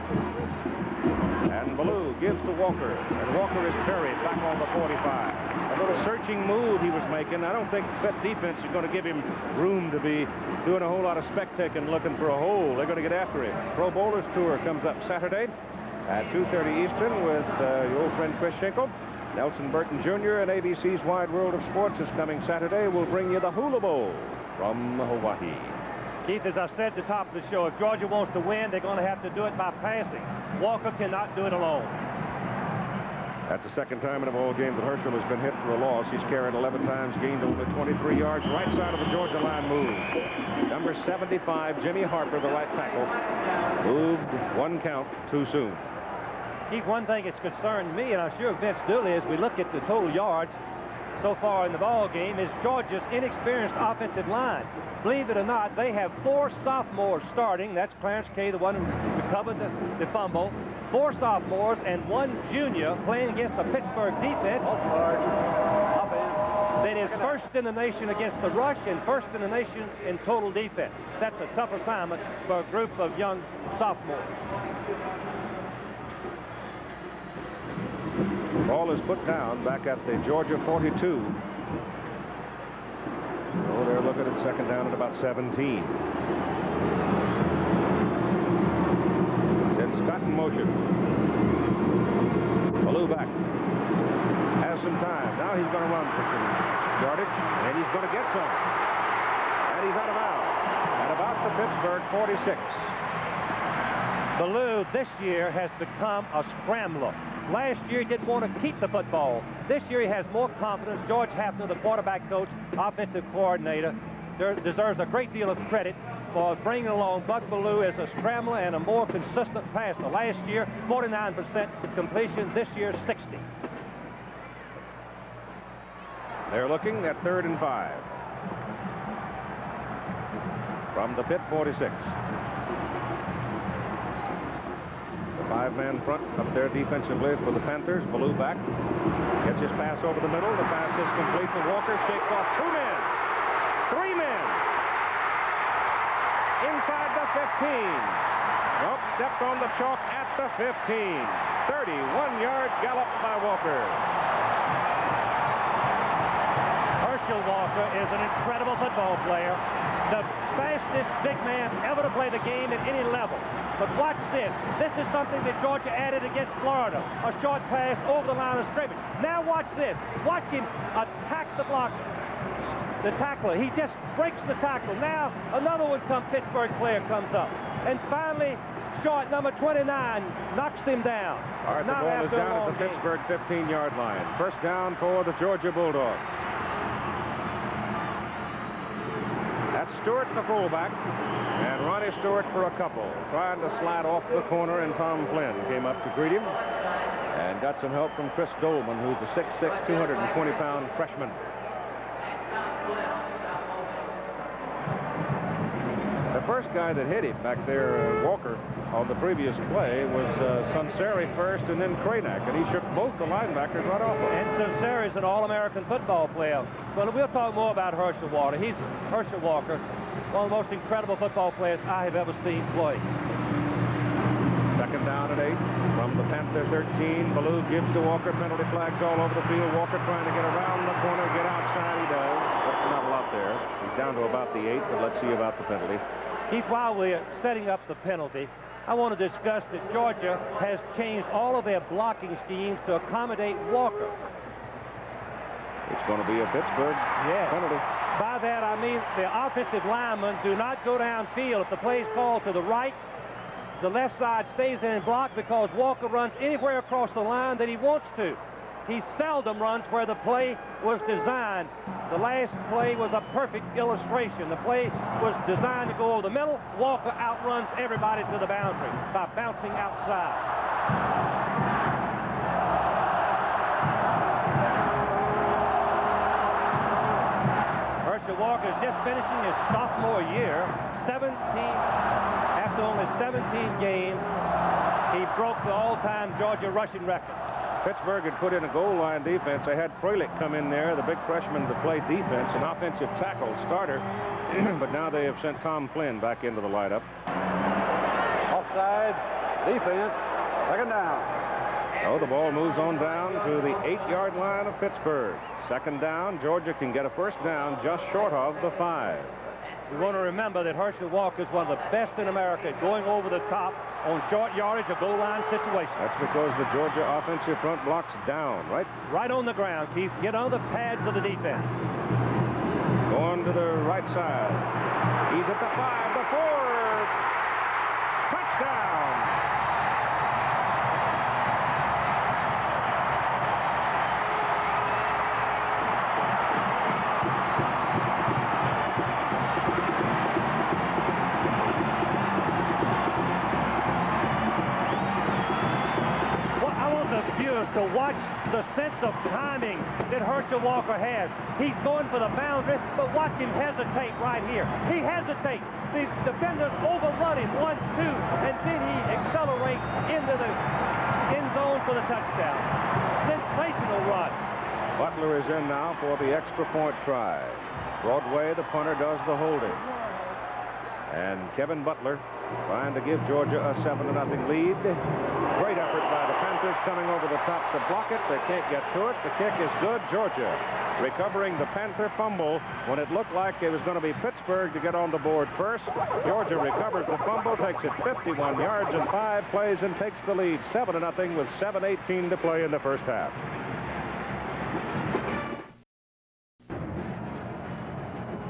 And Ballou gives to Walker, and Walker is buried back on the 45. A little searching move he was making. I don't think Pitt defense is going to give him room to be doing a whole lot of spectating looking for a hole. They're going to get after him. Pro Bowlers Tour comes up Saturday at 2:30 Eastern with your old friend Chris Schenkel. Nelson Burton Jr. and ABC's Wide World of Sports is coming Saturday. We'll bring you the Hula Bowl from Hawaii. Keith, as I said at the top of the show, if Georgia wants to win, they're going to have to do it by passing. Walker cannot do it alone. That's the second time in a ball game that Herschel has been hit for a loss. He's carried 11 times, gained only 23 yards. Right side of the Georgia line moved. Number 75, Jimmy Harper, the right tackle, moved 1 count too soon. Keith, one thing that's concerned me, and I'm sure Vince Dooley, as we look at the total yards so far in the ball game, is Georgia's inexperienced offensive line. Believe it or not, they have 4 sophomores starting. That's Clarence Kay, the one who recovered the fumble. 4 sophomores and 1 junior playing against the Pittsburgh defense that is first in the nation against the rush and first in the nation in total defense. That's a tough assignment for a group of young sophomores. Ball is put down back at the Georgia 42. Oh, they're looking at second down at about 17. Send Scott in motion. Ballou back. Has some time. Now he's going to run for some yardage, and he's going to get some. And he's out of bounds at about the Pittsburgh 46. Ballou this year has become a scrambler. Last year, he didn't want to keep the football. This year, he has more confidence. George Hafner, the quarterback coach, offensive coordinator, deserves a great deal of credit for bringing along Buck Ballou as a scrambler and a more consistent passer. Last year, 49% completion. This year, 60. They're looking at 3rd and 5. From the Pitt 46. 5-man front up there defensively for the Panthers. Ballou back. Gets his pass over the middle. The pass is complete to Walker. Shakes off 2 men. 3 men. Inside the 15. Nope, stepped on the chalk at the 15. 31-yard gallop by Walker. Herschel Walker is an incredible football player. The fastest big man ever to play the game at any level. But watch this. This is something that Georgia added against Florida. A short pass over the line of scrimmage. Now watch this. Watch him attack the blocker. The tackler. He just breaks the tackle. Now another one Pittsburgh player comes up. And finally, short number 29 knocks him down. All right, the ball is down at the Pittsburgh 15-yard line. First down for the Georgia Bulldogs. That's Stewart, the fullback, and Ronnie Stewart for a couple. Trying to slide off the corner, and Tom Flynn came up to greet him and got some help from Chris Dolman, who's a 6'6", 220-pound freshman. The first guy that hit him back there, Walker, on the previous play was Sunseri first and then Cranack, and he shook both the linebackers right off of him. And Sunseri's an All-American football player. Well, we'll talk more about Herschel Walker. He's Herschel Walker, one of the most incredible football players I have ever seen play. Second down and 8 from the Panther 13. Ballou gives to Walker. Penalty flags all over the field. Walker trying to get around the corner, get outside. He does, but not a lot there. He's down to about the 8, but let's see about the penalty. Keith, while we're setting up the penalty, I want to discuss that Georgia has changed all of their blocking schemes to accommodate Walker. It's going to be a Pittsburgh penalty. By that, I mean the offensive linemen do not go downfield. If the play is called to the right, the left side stays in and block because Walker runs anywhere across the line that he wants to. He seldom runs where the play was designed. The last play was a perfect illustration. The play was designed to go over the middle. Walker outruns everybody to the boundary by bouncing outside. Herschel Walker is just finishing his sophomore year. After only 17 games, he broke the all-time Georgia rushing record. Pittsburgh had put in a goal line defense. They had Freilich come in there, the big freshman, to play defense, an offensive tackle starter. But now they have sent Tom Flynn back into the lineup. Offside, defense, second down. So the ball moves on down to the 8-yard line of Pittsburgh. Second down, Georgia can get a first down just short of the 5. We want to remember that Herschel Walker is one of the best in America at going over the top on short yardage or goal line situations. That's because the Georgia offensive front blocks down, right? Right on the ground, Keith. Get on the pads of the defense. Going to the right side. He's at the 5, the 4. Touchdown! To watch the sense of timing that Herschel Walker has. He's going for the boundary, but watch him hesitate right here. He hesitates. The defenders overrun him 1-2, and then he accelerates into the end zone for the touchdown. Sensational run. Butler is in now for the extra point try. Broadway, the punter, does the holding. And Kevin Butler trying to give Georgia a 7-0 lead. Great effort by the Panthers coming over the top to block it. They can't get to it. The kick is good. Georgia recovering the Panther fumble when it looked like it was going to be Pittsburgh to get on the board first. Georgia recovers the fumble, takes it 51 yards in 5 plays, and takes the lead 7-0 with 7:18 to play in the first half.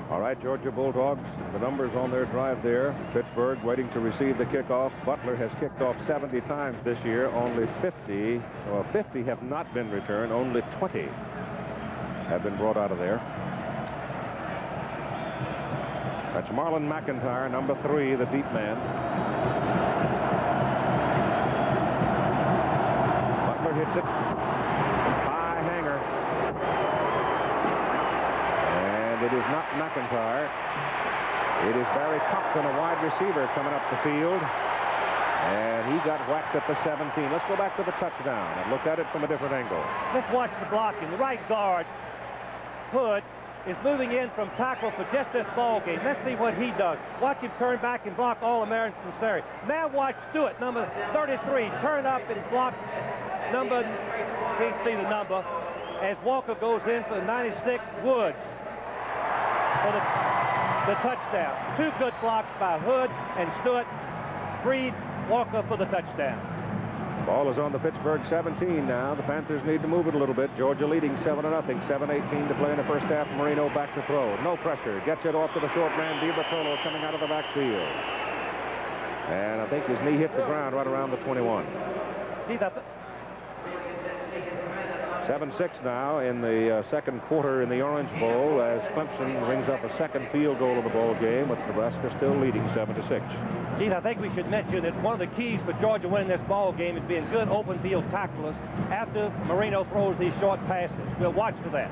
All right, Georgia Bulldogs, the numbers on their drive there. Pittsburgh waiting to receive the kickoff. Butler has kicked off 70 times this year. Only 50 have not been returned. Only 20 have been brought out of there. That's Marlon McIntyre, number 3, the deep man. Butler hits it. High hanger. It is not McIntyre. It is Barry Compton, a wide receiver, coming up the field. And he got whacked at the 17. Let's go back to the touchdown and look at it from a different angle. Let's watch the blocking. The right guard, Hood, is moving in from tackle for just this ball game. Let's see what he does. Watch him turn back and block All-American Sunseri. Now watch Stewart, number 33, turn up and block number, can't see the number, as Walker goes in for 96, Woods. For the touchdown. 2 good blocks by Hood and Stewart. Freed Walker for the touchdown. Ball is on the Pittsburgh 17 now. The Panthers need to move it a little bit. Georgia leading 7-0. 7:18 to play in the first half. Marino back to throw. No pressure. Gets it off to the short man. DiBartolo coming out of the backfield. And I think his knee hit the ground right around the 21. 7-6 now in the second quarter in the Orange Bowl as Clemson rings up a second field goal of the ball game, with Nebraska still leading 7-6. Keith, I think we should mention that one of the keys for Georgia winning this ball game is being good open field tacklers after Marino throws these short passes. We'll watch for that.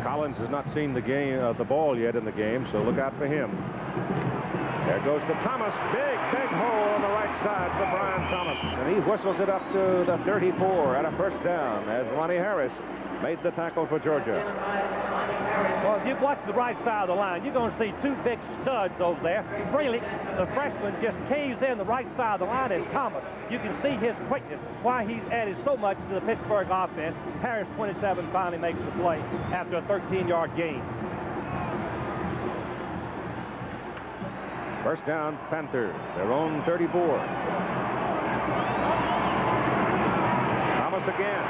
Collins has not seen the ball yet in the game, so look out for him. There goes to Thomas. Big hole on the right side for Brian Thomas. And he whistles it up to the 34 at a first down as Ronnie Harris made the tackle for Georgia. Well, if you watch the right side of the line, you're going to see two big studs over there. Freely, the freshman, just caves in the right side of the line, and Thomas, you can see his quickness, why he's added so much to the Pittsburgh offense. Harris, 27, finally makes the play after a 13-yard gain. First down, Panthers, their own 34. Thomas again.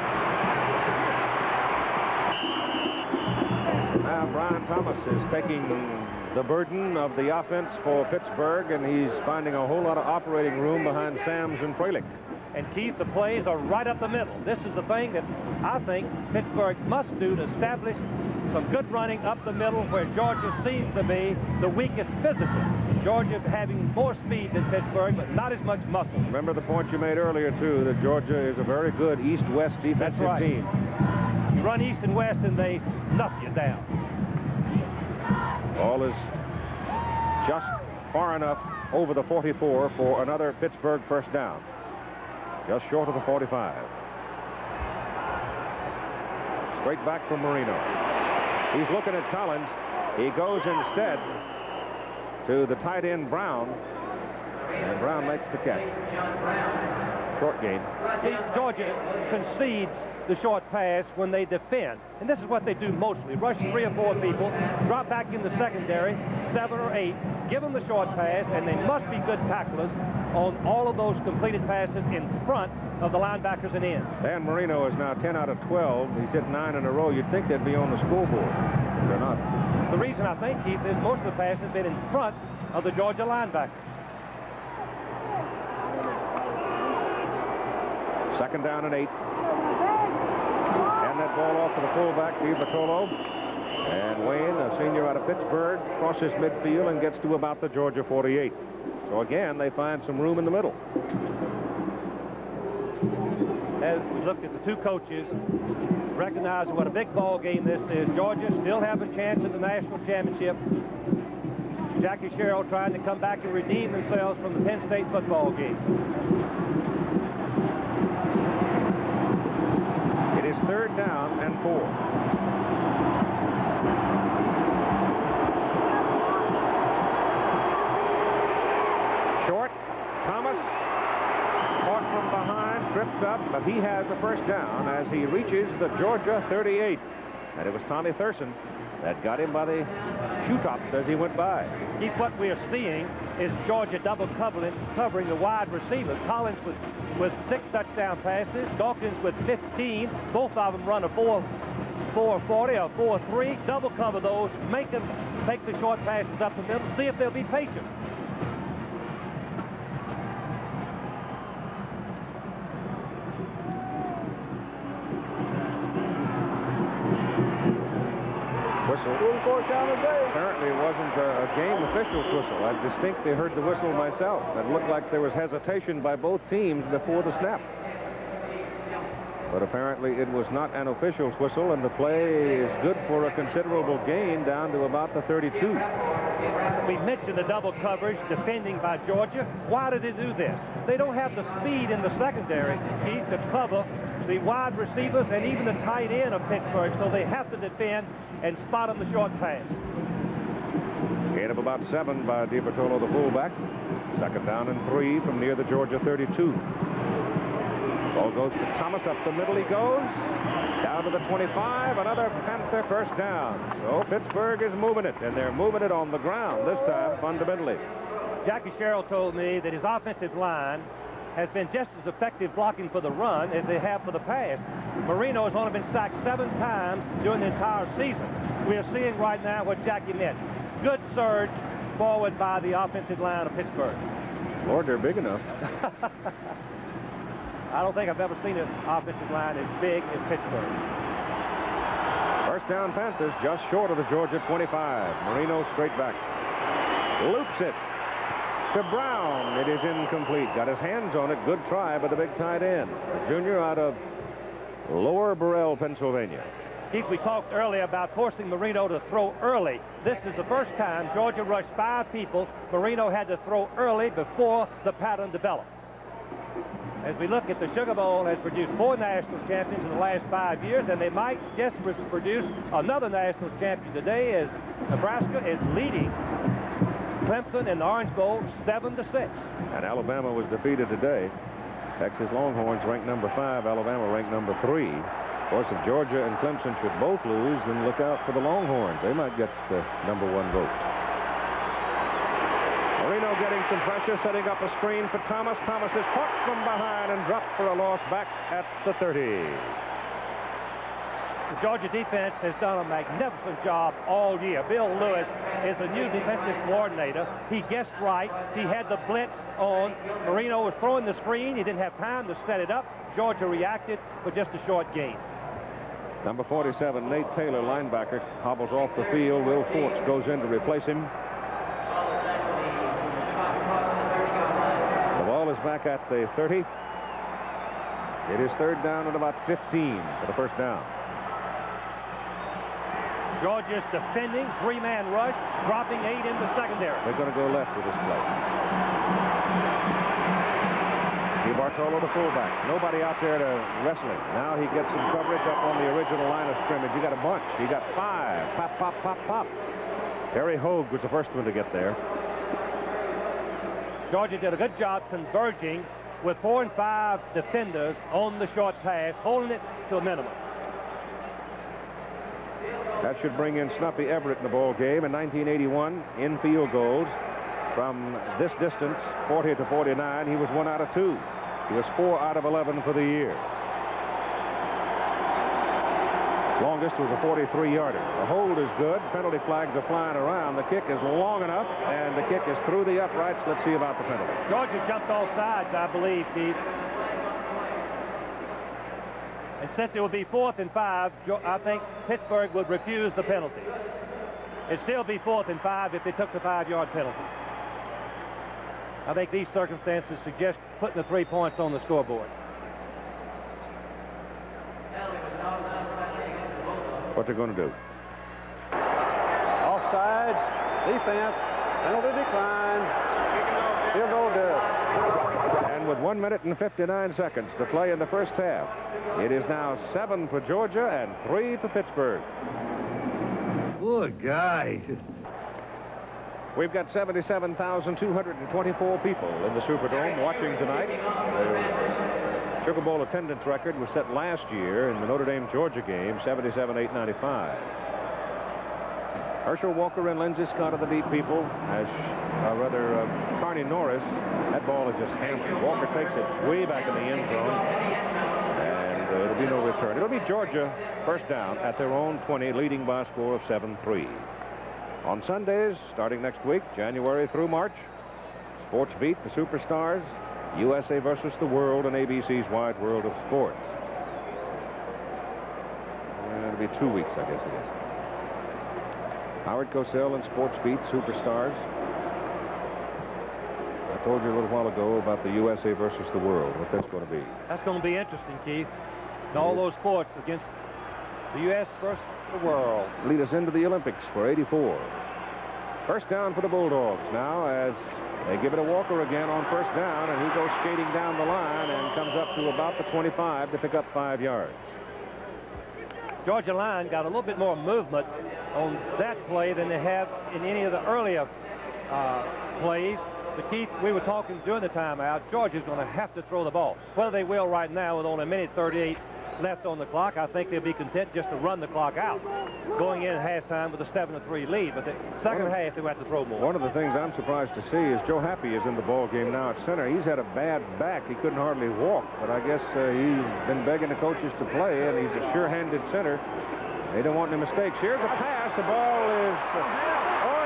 Now Brian Thomas is taking the burden of the offense for Pittsburgh, and he's finding a whole lot of operating room behind Sams and Freilich. And Keith, the plays are right up the middle. This is the thing that I think Pittsburgh must do to establish some good running up the middle where Georgia seems to be the weakest physically. Georgia having more speed than Pittsburgh, but not as much muscle. Remember the point you made earlier, too, that Georgia is a very good east-west defensive team. You run east and west, and they snuff you down. Ball is just far enough over the 44 for another Pittsburgh first down. Just short of the 45. Straight back from Marino. He's looking at Collins. He goes instead to the tight end Brown, and Brown makes the catch. Short gain. Georgia concedes the short pass when they defend, and this is what they do mostly. Rush 3 or 4 people, drop back in the secondary, 7 or 8, give them the short pass, and they must be good tacklers on all of those completed passes in front of the linebackers and ends. Dan Marino is now 10 out of 12. He's hit 9 in a row. You'd think they'd be on the scoreboard. They're not. The reason I think, Keith, is most of the passes have been in front of the Georgia linebackers. Second down and 8. And that ball off to the fullback, DiBartolo. And Wayne, a senior out of Pittsburgh, crosses midfield and gets to about the Georgia 48. So again, they find some room in the middle. As we looked at the two coaches, recognizing what a big ball game this is, Georgia still have a chance at the national championship. Jackie Sherrill trying to come back and redeem themselves from the Penn State football game. It is third down and 4. Short. Thomas caught from behind, tripped up, but he has a first down as he reaches the Georgia 38. And it was Tommy Thurston that got him by the shoe tops as he went by. Keith, what we are seeing is Georgia double covering the wide receivers. Collins with 6 touchdown passes, Dawkins with 15. Both of them run a 4.40 or 4.3. Double cover those, make them take the short passes up the middle, see if they'll be patient. Apparently it wasn't a game official's whistle. I distinctly heard the whistle myself. It looked like there was hesitation by both teams before the snap. But apparently it was not an official's whistle, and the play is good for a considerable gain down to about the 32. We mentioned the double coverage defending by Georgia. Why did they do this? They don't have the speed in the secondary, Keith, to cover the wide receivers and even the tight end of Pittsburgh, so they have to defend and spot on the short pass. Gain of about 7 by DiBartolo, the fullback. Second down and 3 from near the Georgia 32. Ball goes to Thomas. Up the middle he goes. Down to the 25. Another Panther first down. So Pittsburgh is moving it, and they're moving it on the ground this time fundamentally. Jackie Sherrill told me that his offensive line has been just as effective blocking for the run as they have for the pass. Marino has only been sacked 7 times during the entire season. We are seeing right now what Jackie meant. Good surge forward by the offensive line of Pittsburgh. Lord, they're big enough. I don't think I've ever seen an offensive line as big as Pittsburgh. First down Panthers just short of the Georgia 25. Marino straight back. Loops it to Brown. It is incomplete. Got his hands on it. Good try by the big tight end. A junior out of Lower Burrell, Pennsylvania. Keith, we talked earlier about forcing Marino to throw early. This is the first time Georgia rushed 5 people. Marino had to throw early before the pattern developed. As we look at the Sugar Bowl, has produced 4 national champions in the last 5 years, and they might just produce another national champion today, as Nebraska is leading Clemson in the Orange Bowl 7-6. And Alabama was defeated today. Texas Longhorns ranked number 5, Alabama ranked number 3. Of course, if Georgia and Clemson should both lose, then look out for the Longhorns. They might get the number 1 vote. Marino getting some pressure, setting up a screen for Thomas. Thomas is caught from behind and dropped for a loss back at the 30. The Georgia defense has done a magnificent job all year. Bill Lewis is the new defensive coordinator. He guessed right. He had the blitz on. Marino was throwing the screen. He didn't have time to set it up. Georgia reacted for just a short gain. Number 47, Nate Taylor, linebacker, hobbles off the field. Will Forts goes in to replace him. The ball is back at the 30. It is 3rd down and about 15 for the first down. Georgia's defending, 3-man rush, dropping 8 in the secondary. They're going to go left with this play. Bartolo, the fullback. Nobody out there to wrestle him. Now he gets some coverage up on the original line of scrimmage. He got a bunch. He got 5. Pop, pop, pop, pop. Harry Hogue was the first one to get there. Georgia did a good job converging with 4 and 5 defenders on the short pass, holding it to a minimum. That should bring in Snuffy Everett in the ball game in 1981 in field goals. From this distance, 40 to 49, he was 1 out of 2. He was 4 out of 11 for the year. Longest was a 43-yarder. The hold is good. Penalty flags are flying around. The kick is long enough, and the kick is through the uprights. Let's see about the penalty. Georgia jumped all sides, I believe, Keith. And since it would be 4th and 5, I think Pittsburgh would refuse the penalty. It'd still be 4th and 5 if they took the 5-yard penalty. I think these circumstances suggest putting the 3 points on the scoreboard. What they're going to do. Offsides, defense, penalty decline. Field goal good. And with 1 minute and 59 seconds to play in the first half, it is now 7 for Georgia and 3 for Pittsburgh. Good guy. We've got 77,224 people in the Superdome watching tonight. The Sugar Bowl attendance record was set last year in the Notre Dame-Georgia game, 77,895. Herschel Walker and Lindsey Scott are the deep people, as Carney Norris. That ball is just hammered. Walker takes it way back in the end zone, and it'll be no return. It'll be Georgia first down at their own 20, leading by a score of 7-3. On Sundays, starting next week, January through March, Sports Beat, the Superstars, USA versus the World, and ABC's Wide World of Sports. It'll be 2 weeks, I guess it is. Howard Cosell and Sports Beat, Superstars. I told you a little while ago about the USA versus the World, what that's going to be. That's going to be interesting, Keith. And all those sports against the U.S. versus the world. Lead us into the Olympics for 84. First down for the Bulldogs now as they give it to Walker again on first down, and he goes skating down the line and comes up to about the 25 to pick up 5 yards. Georgia line got a little bit more movement on that play than they have in any of the earlier plays. But Keith, we were talking during the timeout, Georgia's going to have to throw the ball. Whether they will right now with only a minute 38 left on the clock, I think they'll be content just to run the clock out, going in at halftime with a 7-3 lead. But the second half, they will have to throw more. One of the things I'm surprised to see is Joe Happy is in the ball game now at center. He's had a bad back. He couldn't hardly walk, but I guess he's been begging the coaches to play, and he's a sure-handed center. They don't want any mistakes. Here's a pass. The ball is...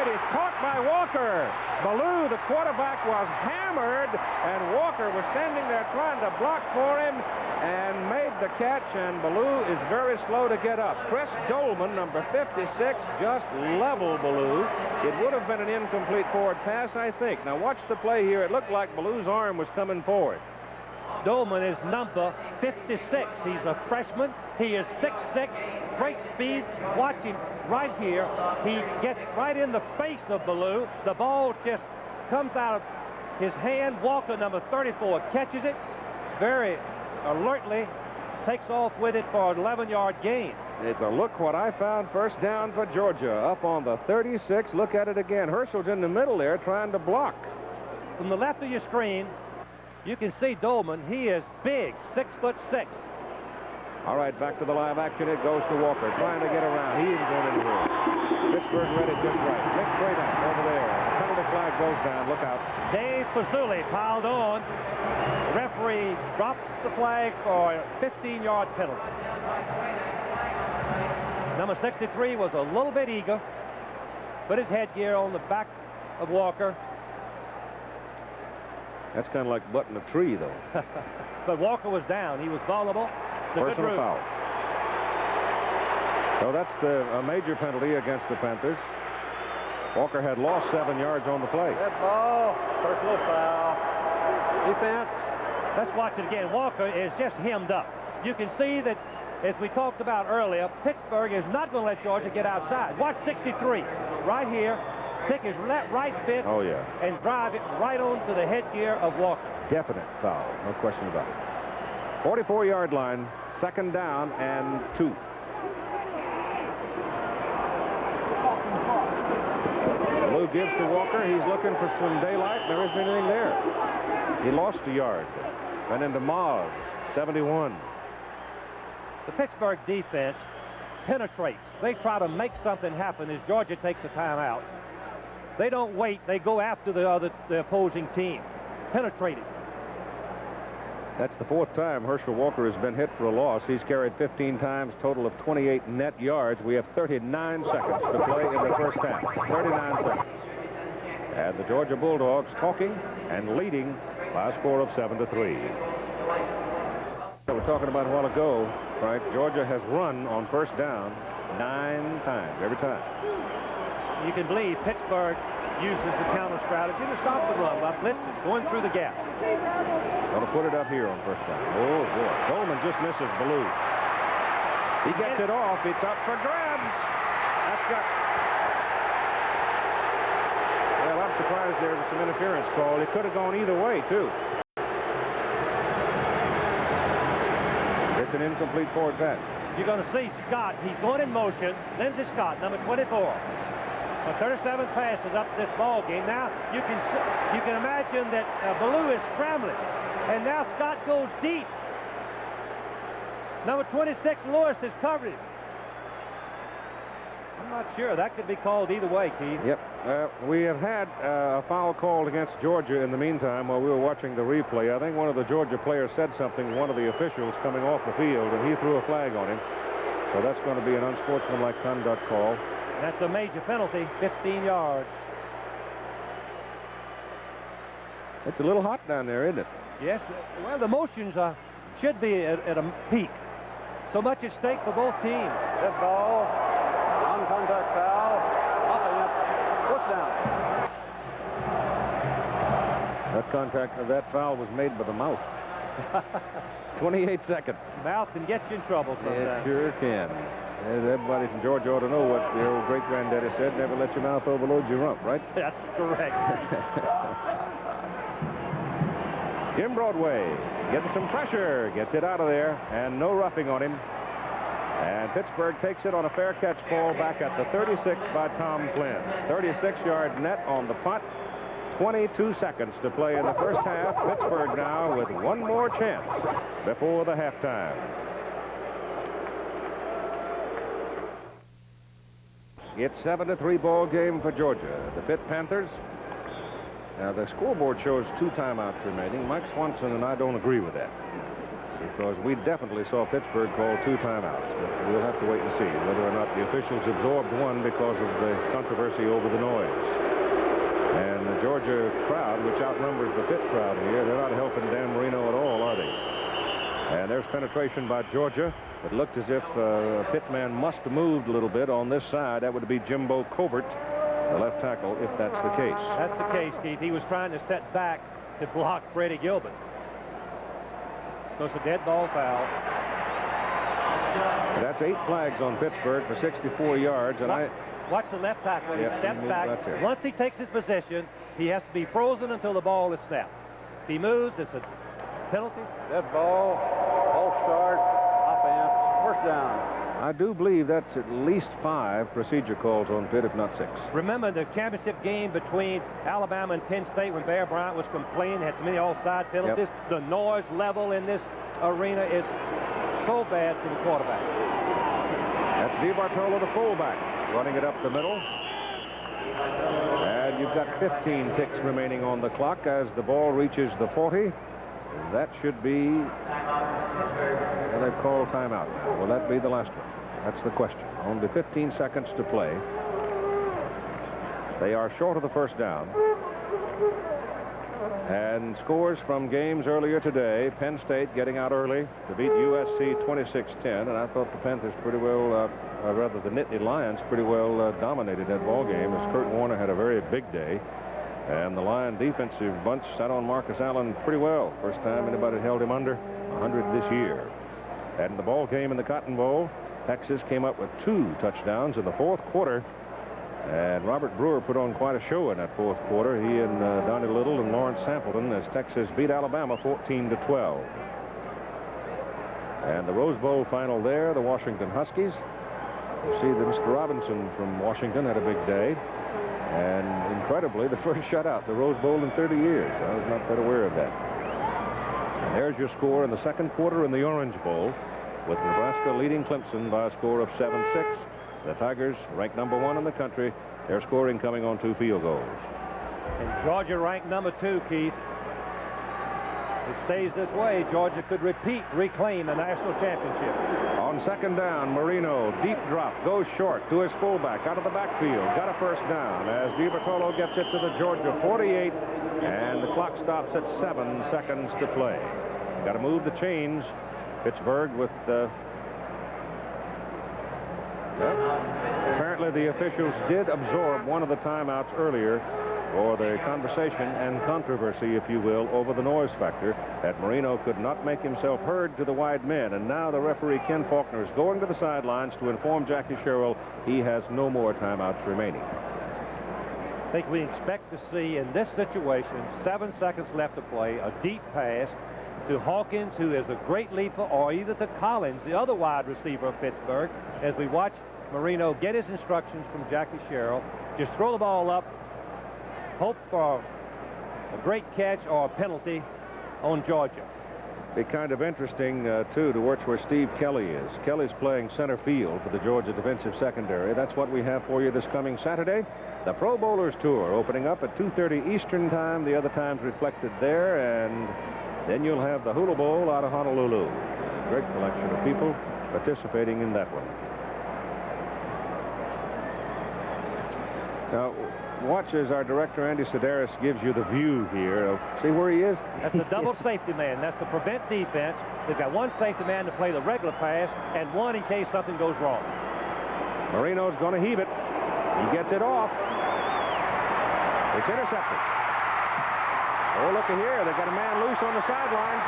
it is caught by Walker. Ballou, the quarterback, was hammered, and Walker was standing there trying to block for him and made the catch, and Ballou is very slow to get up. Chris Dolman, number 56, just leveled Ballou. It would have been an incomplete forward pass, I think. Now watch the play here. It looked like Ballou's arm was coming forward. Dolman is number 56. He's a freshman. He is 6'6", great speed. Watch him right here. He gets right in the face of Ballou. The ball just comes out of his hand. Walker, number 34, catches it very alertly, takes off with it for an 11-yard gain. It's a look what I found, first down for Georgia, up on the 36. Look at it again. Herschel's in the middle there trying to block. From the left of your screen, you can see Dolman. He is big, 6'6". All right, back to the live action. It goes to Walker, trying to get around. He isn't going anywhere. Pittsburgh read it just right. Nick Craddock over there. The penalty flag goes down. Look out. Dave Fazuli piled on. The referee dropped the flag for a 15-yard penalty. Number 63 was a little bit eager. Put his headgear on the back of Walker. That's kind of like butting a tree, though. But Walker was down. He was vulnerable. Personal foul. So that's a major penalty against the Panthers. Walker had lost 7 yards on the play. That ball, personal foul. Defense. Let's watch it again. Walker is just hemmed up. You can see that, as we talked about earlier, Pittsburgh is not going to let Georgia get outside. Watch 63 right here. Pick his right fist. Oh, yeah. And drive it right onto the headgear of Walker. Definite foul. No question about it. 44-yard line, second down and 2. Ballou gives to Walker. He's looking for some daylight. There isn't anything there. He lost a yard. Went into Maz, 71. The Pittsburgh defense penetrates. They try to make something happen as Georgia takes a timeout. They don't wait. They go after the opposing team. Penetrating. That's the 4th time Herschel Walker has been hit for a loss. He's carried 15 times, total of 28 net yards. We have 39 seconds to play in the first half. 39 seconds. And the Georgia Bulldogs talking and leading by a score of 7-3. So we're talking about a while ago, right? Georgia has run on first down 9 times, every time. You can believe Pittsburgh uses the counter strategy to stop the run by blitzing, going through the gap. Going to put it up here on first down. Oh, boy. Dolman just misses Ballou. He gets it off. It's up for grabs. That's got... Well, I'm surprised there was some interference call. It could have gone either way, too. It's an incomplete forward pass. You're going to see Scott. He's going in motion. Lindsey Scott, number 24. 37 passes up this ball game. Now you can imagine that Ballou is scrambling, and now Scott goes deep. Number 26 Lewis is covering. I'm not sure. That could be called either way, Keith. Yep. We have had a foul called against Georgia in the meantime while we were watching the replay. I think one of the Georgia players said something to one of the officials coming off the field, and he threw a flag on him. So that's going to be an unsportsmanlike conduct call. That's a major penalty, 15 yards. It's a little hot down there, isn't it? Yes. Well, the motions should be at a peak. So much at stake for both teams. That ball, non-contact foul, nothing up, push down. That foul was made by the mouth. 28 seconds. Mouth can get you in trouble sometimes. It sure can. Everybody from Georgia ought to know what the old great-granddaddy said, never let your mouth overload your rump, right? That's correct. Jim Broadway getting some pressure, gets it out of there, and no roughing on him. And Pittsburgh takes it on a fair catch call back at the 36 by Tom Flynn. 36-yard net on the punt. 22 seconds to play in the first half. Pittsburgh now with one more chance before the halftime. It's 7-3 ball game for Georgia. The Pitt Panthers. Now the scoreboard shows 2 timeouts remaining. Mike Swanson and I don't agree with that, because we definitely saw Pittsburgh call 2 timeouts. But we'll have to wait and see whether or not the officials absorbed one because of the controversy over the noise. And the Georgia crowd, which outnumbers the Pitt crowd here, they're not helping Dan Marino at all, are they? And there's penetration by Georgia. It looked as if Pitt man must have moved a little bit on this side. That would be Jimbo Covert, the left tackle, if that's the case. That's the case, Keith. He was trying to set back to block Freddie Gilbert. So it's a dead ball foul. That's 8 flags on Pittsburgh for 64 yards, and Watch the left tackle. He steps back. Once he takes his position, he has to be frozen until the ball is snapped. If he moves, it's a penalty. Dead ball, false start, offense, first down. I do believe that's at least 5 procedure calls on Pitt, if not 6. Remember the championship game between Alabama and Penn State when Bear Bryant was complaining, had so many offside penalties? Yep. The noise level in this arena is so bad for the quarterback. That's DiBartolo, the fullback, running it up the middle. And you've got 15 ticks remaining on the clock as the ball reaches the 40. That should be... they've called timeout. Will that be the last one? That's the question. Only 15 seconds to play. They are short of the first down. And scores from games earlier today. Penn State getting out early to beat USC 26-10. And I thought the Panthers pretty well, rather the Nittany Lions pretty well dominated that ball game as Kurt Warner had a very big day. And the Lion defensive bunch sat on Marcus Allen pretty well. First time anybody held him under 100 this year. And the ball game in the Cotton Bowl, Texas came up with 2 touchdowns in the fourth quarter. And Robert Brewer put on quite a show in that fourth quarter. He and Donnie Little and Lawrence Sampleton as Texas beat Alabama 14-12. And the Rose Bowl final there, the Washington Huskies. You see that Mr. Robinson from Washington had a big day. And incredibly, the first shutout, the Rose Bowl in 30 years. I was not that aware of that. And there's your score in the second quarter in the Orange Bowl, with Nebraska leading Clemson by a score of 7-6. The Tigers, ranked number 1 in the country, their scoring coming on 2 field goals. And Georgia ranked number 2, Keith. If it stays this way, Georgia could reclaim the national championship. On second down, Marino, deep drop, goes short to his fullback, out of the backfield, got a first down as DiBartolo gets it to the Georgia 48, and the clock stops at 7 seconds to play. Got to move the chains. Pittsburgh with... apparently the officials did absorb one of the timeouts earlier for the conversation and controversy, if you will, over the noise factor, that Marino could not make himself heard to the wide men. And now the referee, Ken Faulkner, is going to the sidelines to inform Jackie Sherrill he has no more timeouts remaining. I think we expect to see in this situation, 7 seconds left to play, a deep pass to Hawkins, who is a great leaper, or either to Collins, the other wide receiver of Pittsburgh, as we watch Marino get his instructions from Jackie Sherrill. Just throw the ball up, hope for a great catch or a penalty on Georgia. Be kind of interesting, too, to watch where Steve Kelly is. Kelly's playing center field for the Georgia defensive secondary. That's what we have for you this coming Saturday. The Pro Bowlers Tour opening up at 2:30 Eastern Time. The other times reflected there. And then you'll have the Hula Bowl out of Honolulu. Great collection of people participating in that one. Now, watch as our director, Andy Sedaris, gives you the view here. See where he is? That's the double safety man. That's the prevent defense. They've got one safety man to play the regular pass and one in case something goes wrong. Marino's going to heave it. He gets it off. It's intercepted. Oh, looky here. They've got a man loose on the sidelines.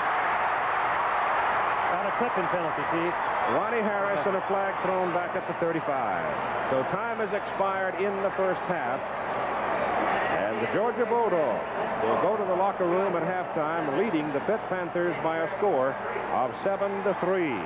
Not a clipping penalty, Keith. Ronnie Harris and a flag thrown back at the 35. So time has expired in the first half. And the Georgia Bulldogs will go to the locker room at halftime, leading the Pitt Panthers by a score of 7-3.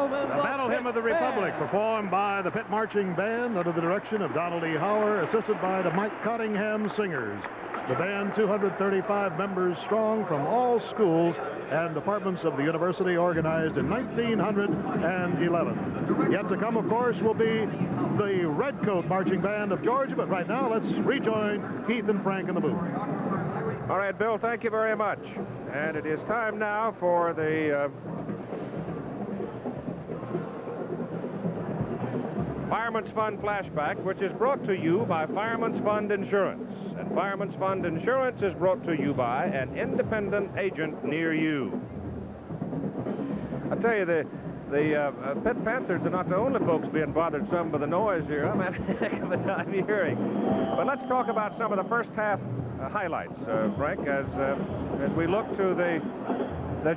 The Battle Hymn of the Republic, performed by the Pitt Marching Band under the direction of Donald E. Hauer, assisted by the Mike Cottingham Singers. The band, 235 members strong from all schools and departments of the university, organized in 1911. Yet to come, of course, will be the Redcoat Marching Band of Georgia. But right now, let's rejoin Keith and Frank in the booth. All right, Bill, thank you very much. And it is time now for the Fireman's Fund Flashback, which is brought to you by Fireman's Fund Insurance. And Fireman's Fund Insurance is brought to you by an independent agent near you. I tell you, the Pitt Panthers are not the only folks being bothered some by the noise here. I'm having a heck of a time hearing. But let's talk about some of the first half highlights, Frank, as we look to the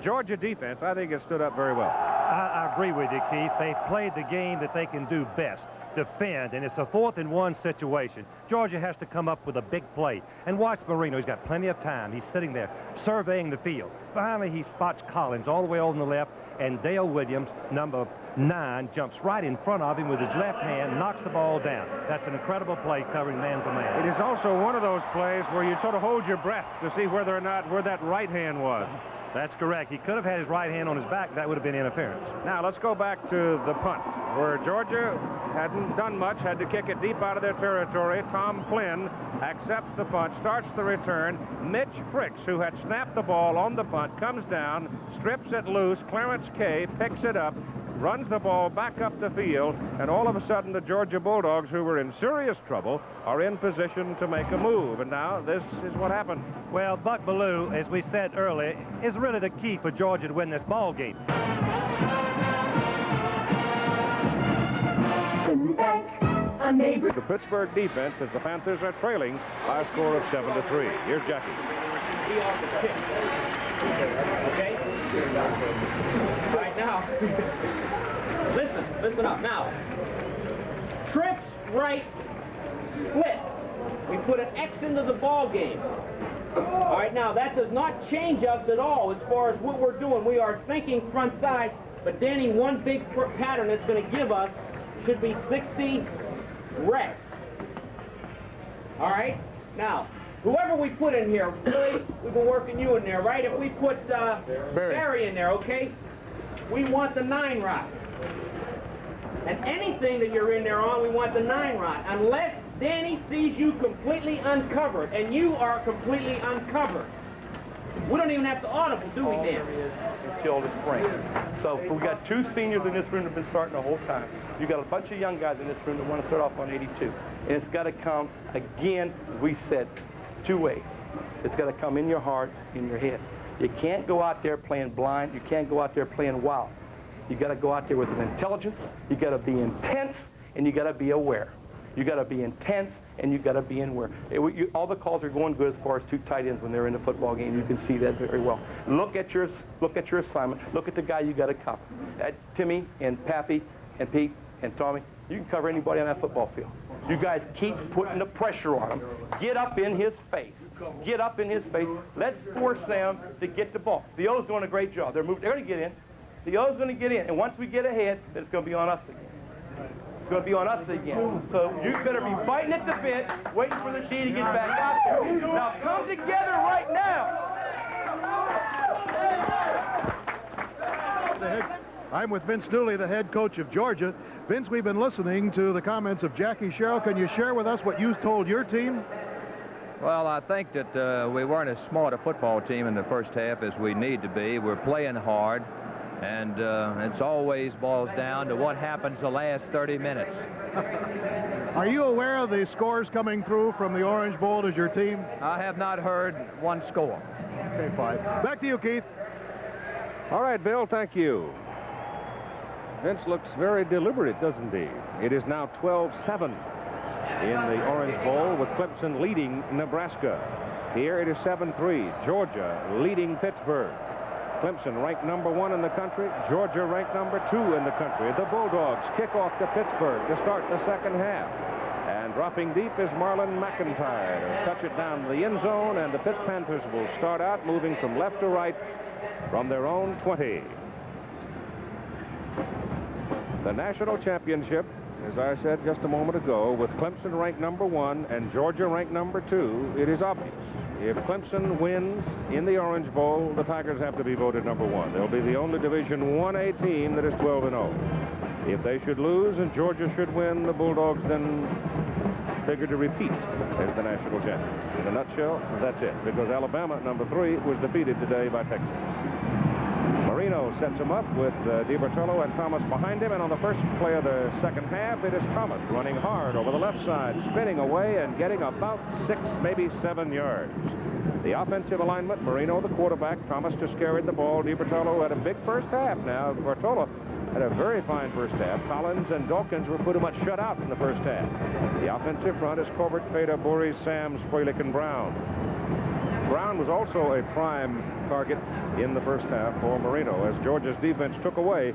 Georgia defense. I think it stood up very well. I agree with you, Keith. They played the game that they can do best, defend, and it's a 4th-and-1 situation. Georgia has to come up with a big play. And watch Marino. He's got plenty of time. He's sitting there surveying the field. Finally, he spots Collins all the way over on the left, and Dale Williams, number 9, jumps right in front of him with his left hand, knocks the ball down. That's an incredible play covering man for man. It is also one of those plays where you sort of hold your breath to see whether or not where that right hand was. That's correct. He could have had his right hand on his back. That would have been interference. Now, let's go back to the punt, where Georgia hadn't done much, had to kick it deep out of their territory. Tom Flynn accepts the punt, starts the return. Mitch Fricks, who had snapped the ball on the punt, comes down, strips it loose. Clarence Kay picks it up, runs the ball back up the field, and all of a sudden the Georgia Bulldogs, who were in serious trouble, are in position to make a move. And now this is what happened. Well, Buck Bellew, as we said earlier, is really the key for Georgia to win this ball game. The Pittsburgh defense, as the Panthers are trailing by a score of 7-3. Here's Jackie. Okay? All right, now, listen up. Now, trips right, split. We put an X into the ball game. All right, now, that does not change us at all as far as what we're doing. We are thinking front side, but Danny, one big pattern that's going to give us should be 60 reps. All right? Now, whoever we put in here, Billy, we've been working you in there, right? If we put Barry in there, okay? We want the 9 rod. And anything that you're in there on, we want the 9 rod. Unless Danny sees you completely uncovered, and you are completely uncovered. We don't even have to audible, do we, Dan? Until the spring. So we got 2 seniors in this room that have been starting the whole time. You got a bunch of young guys in this room that want to start off on 82. And it's got to come, again, as we said, 2 ways. It's got to come in your heart, in your head. You can't go out there playing blind. You can't go out there playing wild. You got to go out there with an intelligence. You got to be intense, and you got to be aware. You got to be intense, and you got to be aware. All the calls are going good as far as 2 tight ends when they're in the football game. You can see that very well. Look at your assignment. Look at the guy you got to cover. Timmy and Pappy and Pete and Tommy, you can cover anybody on that football field. You guys keep putting the pressure on him. Get up in his face. Get up in his face. Let's force them to get the ball. The O's doing a great job. They're moving. They're going to get in. The O's going to get in. And once we get ahead, then it's going to be on us again. It's going to be on us again. So you better be biting at the bit, waiting for the D to get back out there. Now come together right now. I'm with Vince Dooley, the head coach of Georgia. Vince, we've been listening to the comments of Jackie Sherrill. Can you share with us what you told your team? Well, I think that we weren't as smart a football team in the first half as we need to be. We're playing hard, and it's always boils down to what happens the last 30 minutes. Are you aware of the scores coming through from the Orange Bowl as your team? I have not heard one score. Okay, fine. Back to you, Keith. All right, Bill, thank you. Vince looks very deliberate, doesn't he? It is now 12-7 in the Orange Bowl, with Clemson leading Nebraska. Here it is 7-3. Georgia leading Pittsburgh. Clemson ranked number 1 in the country. Georgia ranked number 2 in the country. The Bulldogs kick off to Pittsburgh to start the second half. And dropping deep is Marlon McIntyre to touch it down the end zone, and the Pitt Panthers will start out moving from left to right from their own 20. The national championship, as I said just a moment ago, with Clemson ranked number 1 and Georgia ranked number 2, it is obvious. If Clemson wins in the Orange Bowl, the Tigers have to be voted number 1. They'll be the only Division 1A team that is 12-0. If they should lose and Georgia should win, the Bulldogs then figure to repeat as the national champions. In a nutshell, that's it, because Alabama, number 3, was defeated today by Texas. Marino sets him up with DiBertolo and Thomas behind him, and on the first play of the second half, it is Thomas running hard over the left side, spinning away and getting about 6, maybe 7 yards. The offensive alignment, Marino the quarterback, Thomas just carried the ball. DiBertolo had a big first half. Now, Bertolo had a very fine first half. Collins and Dawkins were pretty much shut out in the first half. The offensive front is Corbett, Feda, Boris, Sam, Spoilik, and Brown. Brown was also a prime target in the first half for Marino as Georgia's defense took away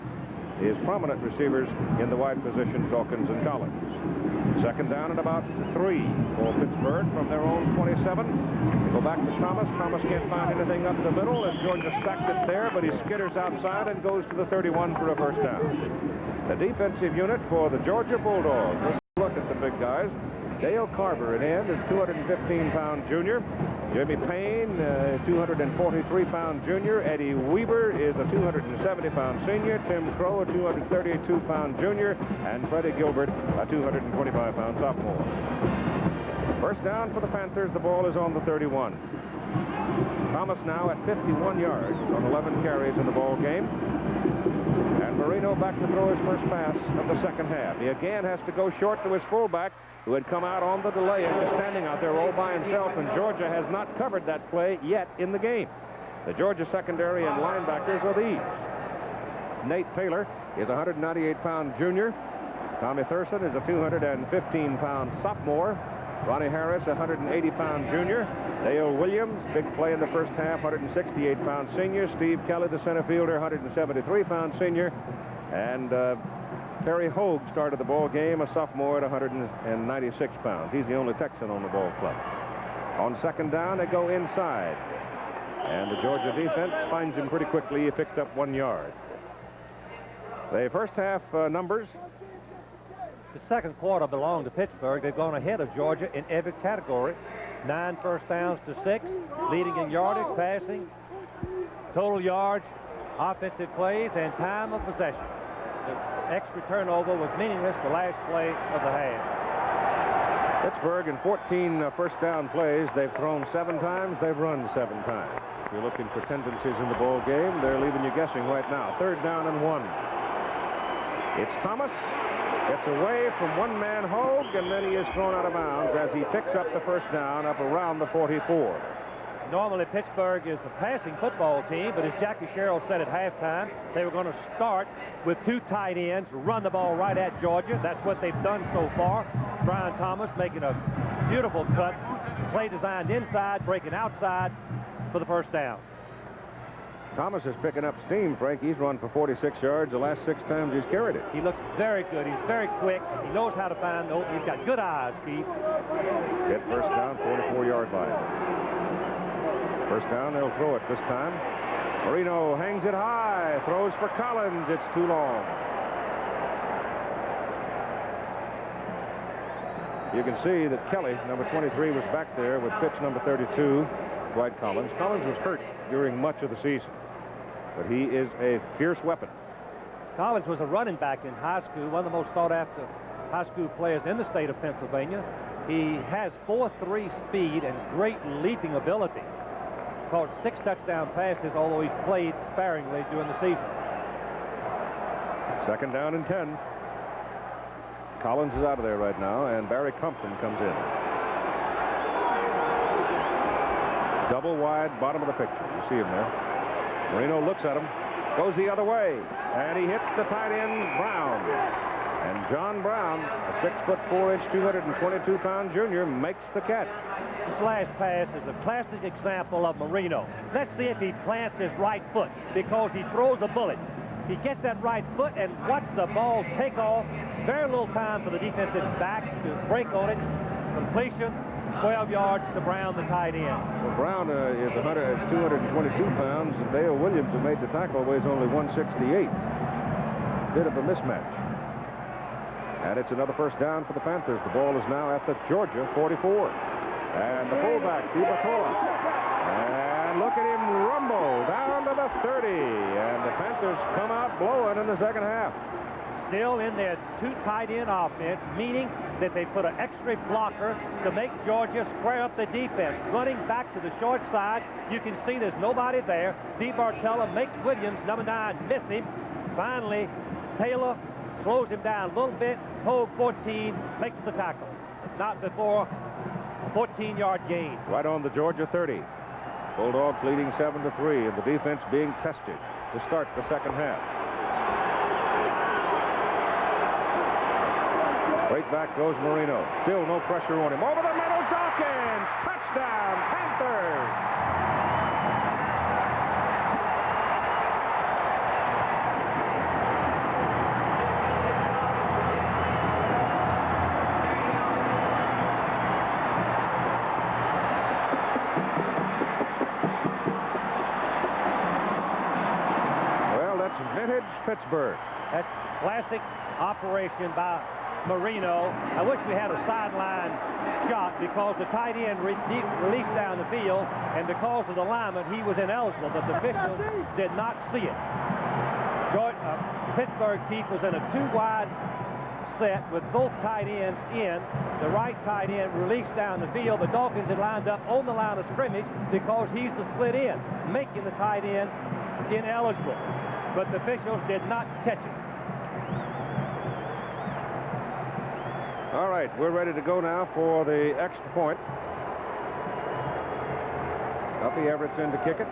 his prominent receivers in the wide positions, Dawkins and Collins. Second down and about 3 for Pittsburgh from their own 27. They go back to Thomas. Thomas can't find anything up the middle as Georgia stacked it there, but he skitters outside and goes to the 31 for a first down. The defensive unit for the Georgia Bulldogs. Let's look at the big guys. Dale Carver at end is 215-pound junior. Jimmy Payne, 243-pound junior. Eddie Weaver is a 270-pound senior. Tim Crow, a 232-pound junior. And Freddie Gilbert, a 225-pound sophomore. First down for the Panthers. The ball is on the 31. Thomas now at 51 yards on 11 carries in the ball game. And Marino back to throw his first pass of the second half. He again has to go short to his fullback, who had come out on the delay and was standing out there all by himself, and Georgia has not covered that play yet in the game. The Georgia secondary and linebackers are these. Nate Taylor is a 198-pound junior. Tommy Thurston is a 215-pound sophomore. Ronnie Harris, a 180-pound junior. Dale Williams, big play in the first half, 168-pound senior. Steve Kelly, the center fielder, 173-pound senior. And Terry Hogue started the ball game, a sophomore at 196 pounds. He's the only Texan on the ball club. On second down, they go inside. And the Georgia defense finds him pretty quickly. He picked up 1 yard. The first half numbers. The second quarter belonged to Pittsburgh. They've gone ahead of Georgia in every category. 9 first downs to 6, leading in yardage, passing, total yards, offensive plays, and time of possession. The extra turnover was meaningless the last play of the half. Pittsburgh in 14 first down plays. They've thrown 7 times. They've run 7 times. If you're looking for tendencies in the ball game, they're leaving you guessing right now. Third down and 1. It's Thomas. Gets away from one-man Hogue, and then he is thrown out of bounds as he picks up the first down up around the 44. Normally, Pittsburgh is a passing football team, but as Jackie Sherrill said at halftime, they were going to start with 2 tight ends, run the ball right at Georgia. That's what they've done so far. Brian Thomas making a beautiful cut, play designed inside, breaking outside for the first down. Thomas is picking up steam, Frank. He's run for 46 yards the last 6 times he's carried it. He looks very good. He's very quick. He knows how to find the open. He's got good eyes, Keith. Get first down, 44-yard line. First down, they'll throw it this time. Marino hangs it high, throws for Collins. It's too long. You can see that Kelly, number 23, was back there with Pitt's number 32, Dwight Collins. Collins was hurt during much of the season, but he is a fierce weapon. Collins was a running back in high school, one of the most sought-after high school players in the state of Pennsylvania. He has 4.3 speed and great leaping ability. Caught 6 touchdown passes, although he's played sparingly during the season. Second down and 10. Collins is out of there right now, and Barry Compton comes in. Double wide, bottom of the picture. You see him there. Marino looks at him, goes the other way, and he hits the tight end, Brown. And John Brown, a 6'4", 222-pound junior, makes the catch. This last pass is a classic example of Marino. Let's see if he plants his right foot, because he throws a bullet. He gets that right foot and watch the ball take off. Very little time for the defensive backs to break on it. Completion, 12 yards to Brown, the tight end. Well, Brown is 222 pounds, and Dale Williams, who made the tackle, weighs only 168. Bit of a mismatch. And it's another first down for the Panthers. The ball is now at the Georgia 44. And the fullback, DiBartola. And look at him rumble down to the 30. And the Panthers come out blowing in the second half. Still in their two tight end offense, meaning that they put an extra blocker to make Georgia square up the defense. Running back to the short side, you can see there's nobody there. DiBartola makes Williams, number 9, miss him. Finally, Taylor slows him down a little bit. Pogue 14 makes the tackle. Not before a 14-yard gain. Right on the Georgia 30. Bulldogs leading 7-3, and the defense being tested to start the second half. Right back goes Marino. Still no pressure on him. Over the middle, Dawkins! Touchdown, Panthers! Well, that's vintage Pittsburgh. That's classic operation by Marino. I wish we had a sideline shot because the tight end released down the field, and because of the lineman, he was ineligible, but the officials did not see it. Pittsburgh Keith was in a two-wide set with both tight ends in. The right tight end released down the field, but Dawkins had lined up on the line of scrimmage because he's the split end, making the tight end ineligible. But the officials did not catch it. All right, we're ready to go now for the extra point. Uppy Everett's in to kick it.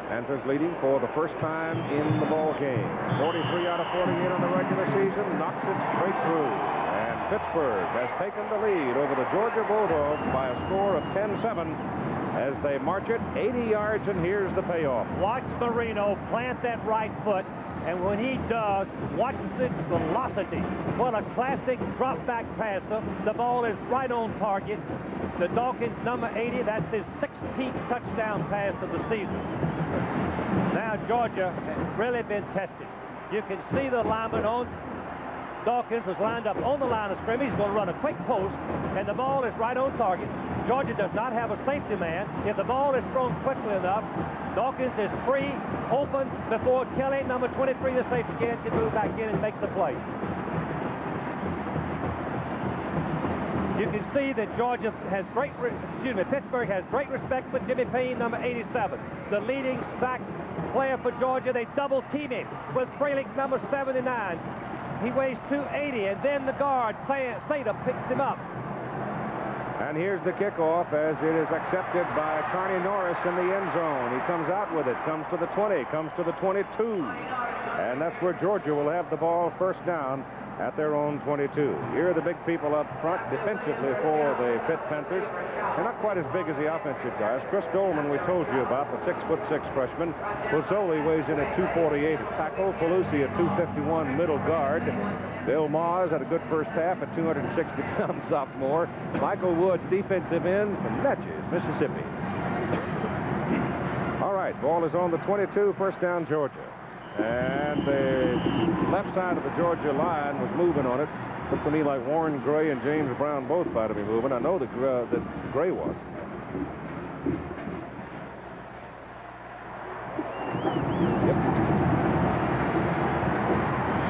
Panthers leading for the first time in the ball game. 43 out of 48 on the regular season, knocks it straight through. And Pittsburgh has taken the lead over the Georgia Bulldogs by a score of 10-7. As they march it 80 yards, and here's the payoff. Watch Marino plant that right foot, and when he does, watch the velocity. What a classic drop-back passer. The ball is right on target. The Dawkins, number 80, that's his 16th touchdown pass of the season. Now Georgia has really been tested. You can see the lineman on Dawkins was lined up on the line of scrimmage. He's going to run a quick post, and the ball is right on target. Georgia does not have a safety man. If the ball is thrown quickly enough, Dawkins is free, open, before Kelly, number 23, the safety end, can move back in and make the play. You can see that Georgia has Pittsburgh has great respect for Jimmy Payne, number 87. The leading sack player for Georgia. They double team him with Fralick, number 79. He weighs 280, and then the guard, Sada, picks him up. And here's the kickoff as it is accepted by Carney Norris in the end zone. He comes out with it, comes to the 20, comes to the 22. And that's where Georgia will have the ball first down at their own 22. Here are the big people up front defensively for the Pitt Panthers. They're not quite as big as the offensive guys. Chris Dolman, we told you about, the 6'6" freshman. Pozzoli weighs in at 248 at tackle. Pelusi at 251 middle guard. Bill Maws had a good first half at 260-pound sophomore. Michael Woods, defensive end from Natchez, Mississippi. All right, ball is on the 22, first down, Georgia. And the left side of the Georgia line was moving on it. Looked to me like Warren Gray and James Brown both might have been moving. I know that Gray was. Yep.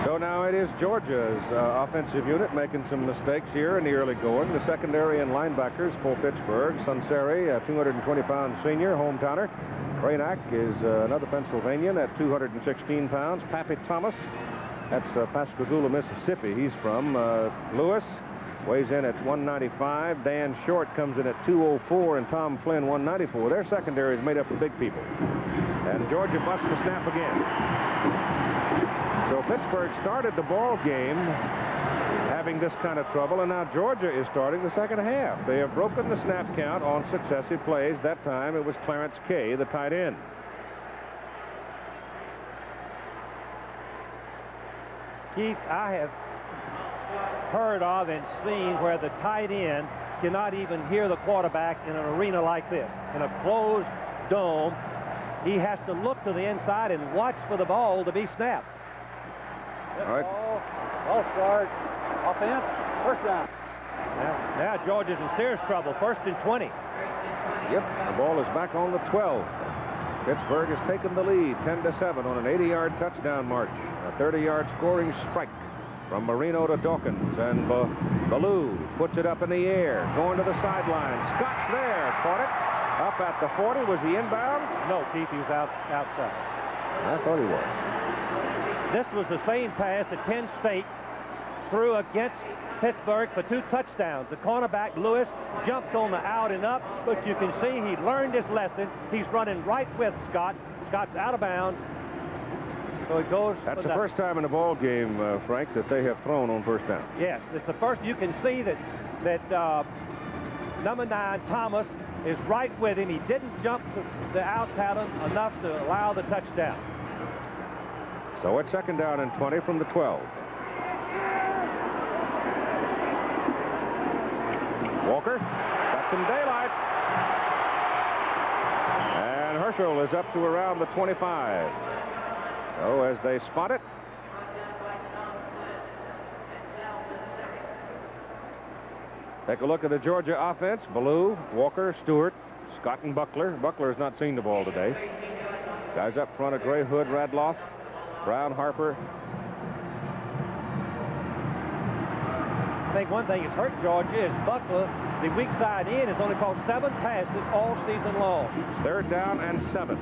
So now it is Georgia's offensive unit making some mistakes here in the early going. The secondary and linebackers for Pittsburgh. Sunseri, a 220-pound senior, hometowner. Cranack is another Pennsylvanian at 216 pounds. Pappy Thomas, that's Pascagoula, Mississippi. He's from Lewis, weighs in at 195. Dan Short comes in at 204, and Tom Flynn 194. Their secondary is made up of big people. And Georgia busts the snap again. So Pittsburgh started the ball game having this kind of trouble, and now Georgia is starting the second half. They have broken the snap count on successive plays. That time it was Clarence Kay, the tight end. Keith, I have heard of and seen where the tight end cannot even hear the quarterback in an arena like this. In a closed dome, he has to look to the inside and watch for the ball to be snapped. All right. Ball start. Offense. First down. Now Georgia's in serious trouble. 1st and 20. Yep, the ball is back on the 12. Pittsburgh has taken the lead 10-7 on an 80-yard touchdown march. A 30-yard scoring strike from Marino to Dawkins, and Ballou puts it up in the air, going to the sideline. Scott's there, caught it up at the 40. Was he inbound? No, Keith, he was outside. I thought he was. This was the same pass that Penn State threw against Pittsburgh for 2 touchdowns. The cornerback, Lewis, jumped on the out and up, but you can see he learned his lesson. He's running right with Scott. Scott's out of bounds. So it goes. That's the first time in the ball game, Frank, that they have thrown on first down. Yes, it's the first. You can see that number 9, Thomas, is right with him. He didn't jump the out pattern enough to allow the touchdown. So it's 2nd down and 20 from the 12. Walker, got some daylight. And Herschel is up to around the 25. So as they spot it, take a look at the Georgia offense. Ballou, Walker, Stewart, Scott, and Buckler. Buckler has not seen the ball today. Guys up front are Gray, Hood, Radloff, Brown, Harper. I think one thing that's hurt Georgia is Buckler, the weak side in, has only caught 7 passes all season long. 3rd down and 7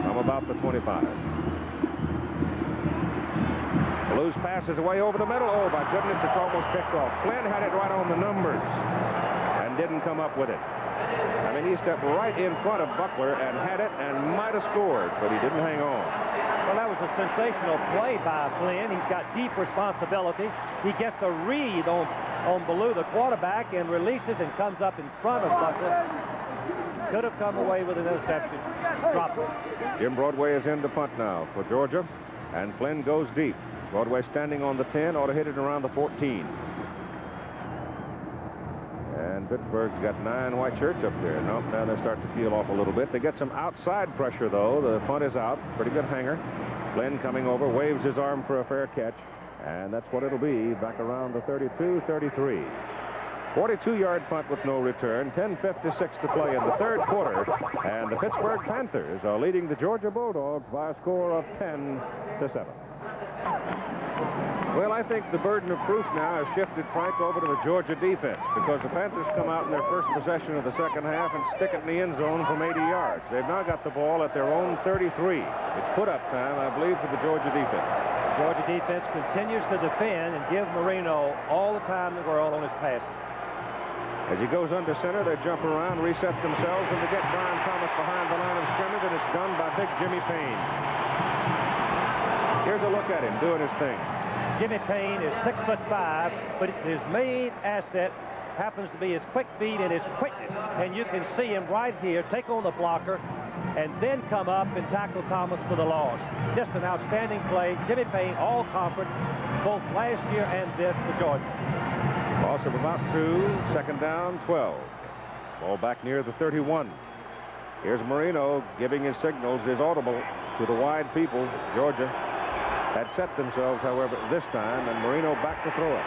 from about the 25. Blues passes away over the middle. Oh, my goodness, it's almost picked off. Flynn had it right on the numbers and didn't come up with it. I mean, he stepped right in front of Buckler and had it and might have scored, but he didn't hang on. Well, that was a sensational play by Flynn. He's got deep responsibility. He gets a read on Ballou, the quarterback, and releases and comes up in front of Buckler. Could have come away with an interception. Dropped it. Jim Broadway is in to punt now for Georgia, and Flynn goes deep. Broadway standing on the 10, ought to hit it around the 14. And Pittsburgh's got 9 white shirts up there. Nope, now they're starting to peel off a little bit. They get some outside pressure, though. The punt is out. Pretty good hanger. Flynn coming over, waves his arm for a fair catch. And that's what it'll be, back around the 32-33. 42-yard punt with no return. 10:56 to play in the 3rd quarter. And the Pittsburgh Panthers are leading the Georgia Bulldogs by a score of 10-7. Well, I think the burden of proof now has shifted, Frank, over to the Georgia defense, because the Panthers come out in their first possession of the 2nd half and stick it in the end zone from 80 yards. They've now got the ball at their own 33. It's put-up time, I believe, for the Georgia defense. Georgia defense continues to defend and give Marino all the time in the world on his passing. As he goes under center, they jump around, reset themselves, and they get Brian Thomas behind the line of scrimmage, and it's done by big Jimmy Payne. Here's a look at him doing his thing. Jimmy Payne is 6'5", but his main asset happens to be his quick feet and his quickness. And you can see him right here take on the blocker and then come up and tackle Thomas for the loss. Just an outstanding play. Jimmy Payne, all conference, both last year and this for Georgia. Loss of about 2, 2nd down, 12. Ball back near the 31. Here's Marino giving his signals, his audible to the wide people. Georgia had set themselves, however, this time, and Marino back to throw it.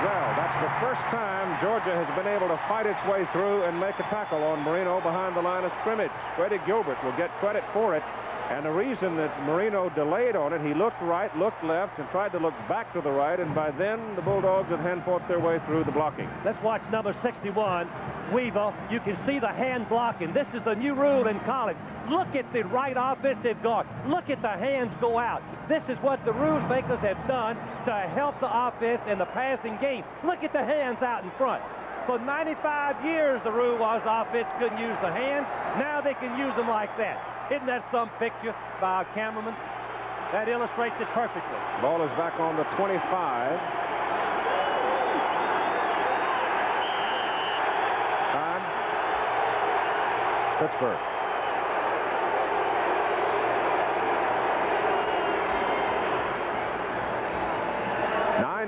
Well, that's the first time Georgia has been able to fight its way through and make a tackle on Marino behind the line of scrimmage. Freddie Gilbert will get credit for it. And the reason that Marino delayed on it, he looked right, looked left, and tried to look back to the right, and by then the Bulldogs had hand-fought their way through the blocking. Let's watch number 61, Weaver. You can see the hand blocking. This is the new rule in college. Look at the right offensive guard. Look at the hands go out. This is what the rules makers have done to help the offense in the passing game. Look at the hands out in front. For 95 years, the rule was offense couldn't use the hands. Now they can use them like that. Isn't that some picture by a cameraman? That illustrates it perfectly. Ball is back on the 25. Time. Pittsburgh.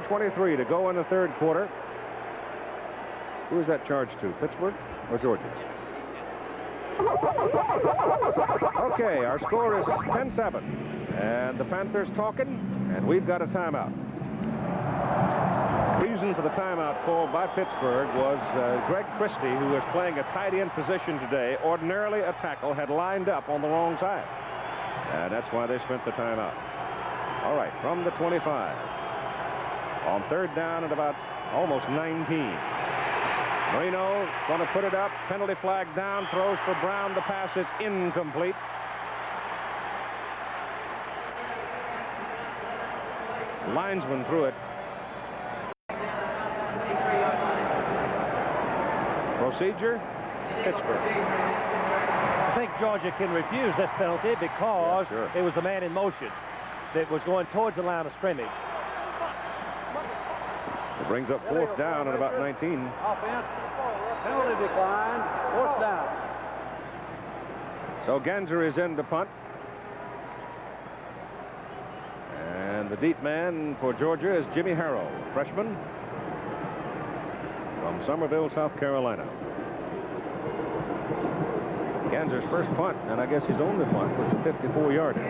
.23 to go in the 3rd quarter. Who is that charged to, Pittsburgh or Georgia? Okay, our score is 10-7. And the Panthers talking, and we've got a timeout. Reason for the timeout called by Pittsburgh was Greg Christie, who was playing a tight end position today, ordinarily a tackle, had lined up on the wrong side. And that's why they spent the timeout. All right, from the 25. On third down at about almost 19. Marino going to put it up. Penalty flag down. Throws for Brown. The pass is incomplete. Linesman threw it. Procedure, Pittsburgh. I think Georgia can refuse this penalty because it was the man in motion that was going towards the line of scrimmage. It brings up fourth down at about 19. Offense, penalty decline, fourth down. So Ganser is in to punt. And the deep man for Georgia is Jimmy Harrell, freshman from Summerville, South Carolina. Ganser's first punt, and I guess his only punt, was a 54-yarder.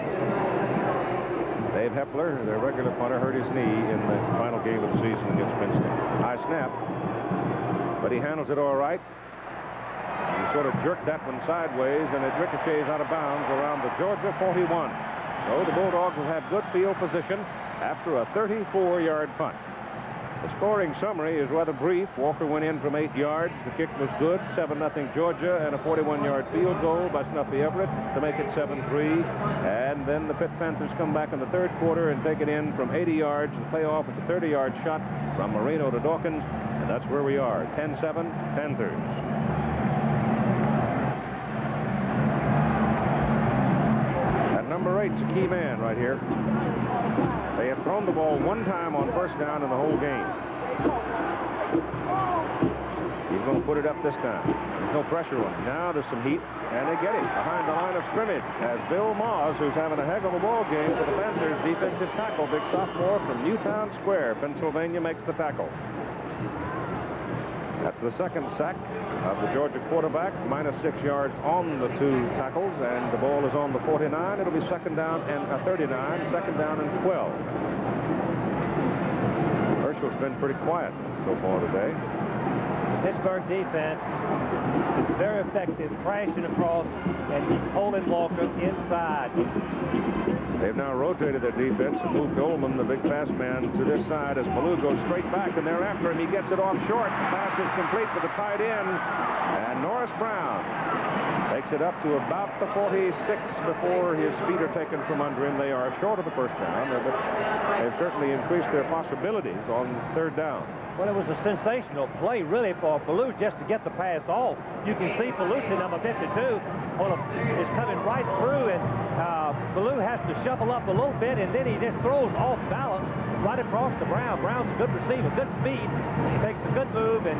Dave Hepler, their regular punter, hurt his knee in the final game of the season against Penn State. High snap, but he handles it all right. He sort of jerked that one sideways, and it ricochets out of bounds around the Georgia 41. So the Bulldogs will have good field position after a 34-yard punt. The scoring summary is rather brief. Walker went in from 8 yards. The kick was good, 7-0 Georgia, and a 41-yard field goal by Snuffy Everett to make it 7-3. And then the Pitt Panthers come back in the third quarter and take it in from 80 yards and play off with a 30-yard shot from Marino to Dawkins. And that's where we are, 10-7 Panthers. Number 8's a key man right here. They have thrown the ball one time on first down in the whole game. He's going to put it up this time. There's no pressure on him. Now there's some heat, and they get him behind the line of scrimmage as Bill Moss, who's having a heck of a ball game for the Panthers, defensive tackle, big sophomore from Newtown Square, Pennsylvania, makes the tackle. That's the second sack of the Georgia quarterback, minus 6 yards on the 2 tackles, and the ball is on the 49. It'll be second down and 39, second down and 12. Herschel's been pretty quiet so far today. Pittsburgh defense is very effective, crashing across and holding Walker inside. They've now rotated their defense and moved Goldman, the big pass man, to this side as Ballou goes straight back, and they're after him. He gets it off short. The pass is complete for the tight end, and Norris Brown takes it up to about the 46 before his feet are taken from under him. They are short of the first down, but they've certainly increased their possibilities on third down. Well, it was a sensational play, really, for Ballou just to get the pass off. You can see Pelusi, number 52, is coming right through, and Ballou has to shuffle up a little bit, and then he just throws off balance right across to Brown. Brown's a good receiver, good speed, makes a good move, and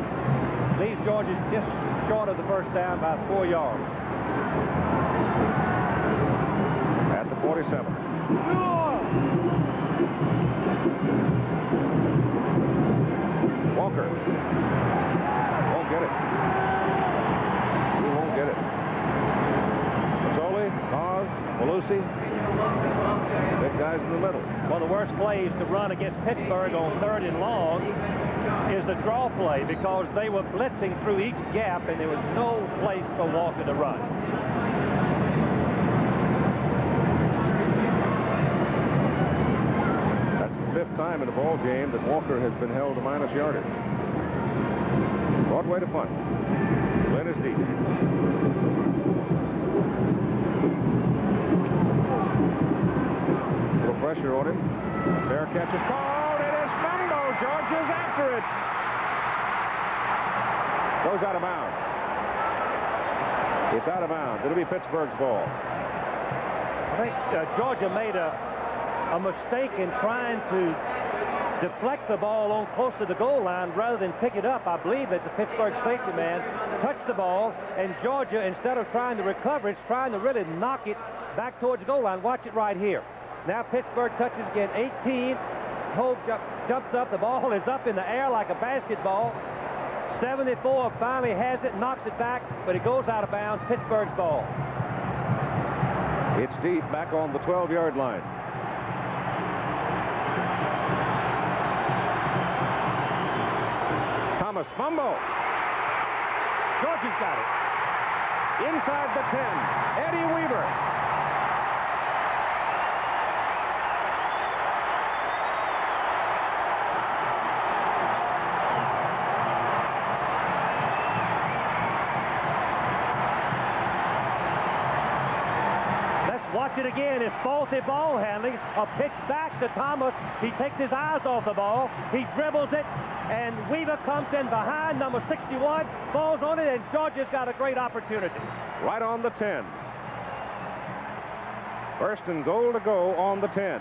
leaves Georgia just short of the first down by 4 yards. At the 47. Walker won't get it. He won't get it. Mazzoli, Haas, Pelusi, big guys in the middle. One of the worst plays to run against Pittsburgh on third and long is the draw play, because they were blitzing through each gap and there was no place for Walker to run. Fifth time in a ball game that Walker has been held to minus yardage. Broadway to punt. Glenn is deep. A little pressure on him. Fair catch is called. It is fumble. Georgia's after it. Goes out of bounds. It's out of bounds. It'll be Pittsburgh's ball. I think Georgia made a mistake in trying to deflect the ball on close to the goal line rather than pick it up. I believe that the Pittsburgh safety man touched the ball, and Georgia, instead of trying to recover, it's trying to really knock it back towards the goal line. Watch it right here. Now Pittsburgh touches again. 18. Hope jumps up. The ball is up in the air like a basketball. 74 finally has it, knocks it back, but it goes out of bounds. Pittsburgh's ball. It's deep, back on the 12-yard line. Thomas, fumble. Georgia's got it. Inside the 10, Eddie Weaver. Watch it again. It's faulty ball handling. A pitch back to Thomas. He takes his eyes off the ball. He dribbles it, and Weaver comes in behind, number 61, falls on it, and Georgia's got a great opportunity. Right on the 10. First and goal to go on the 10.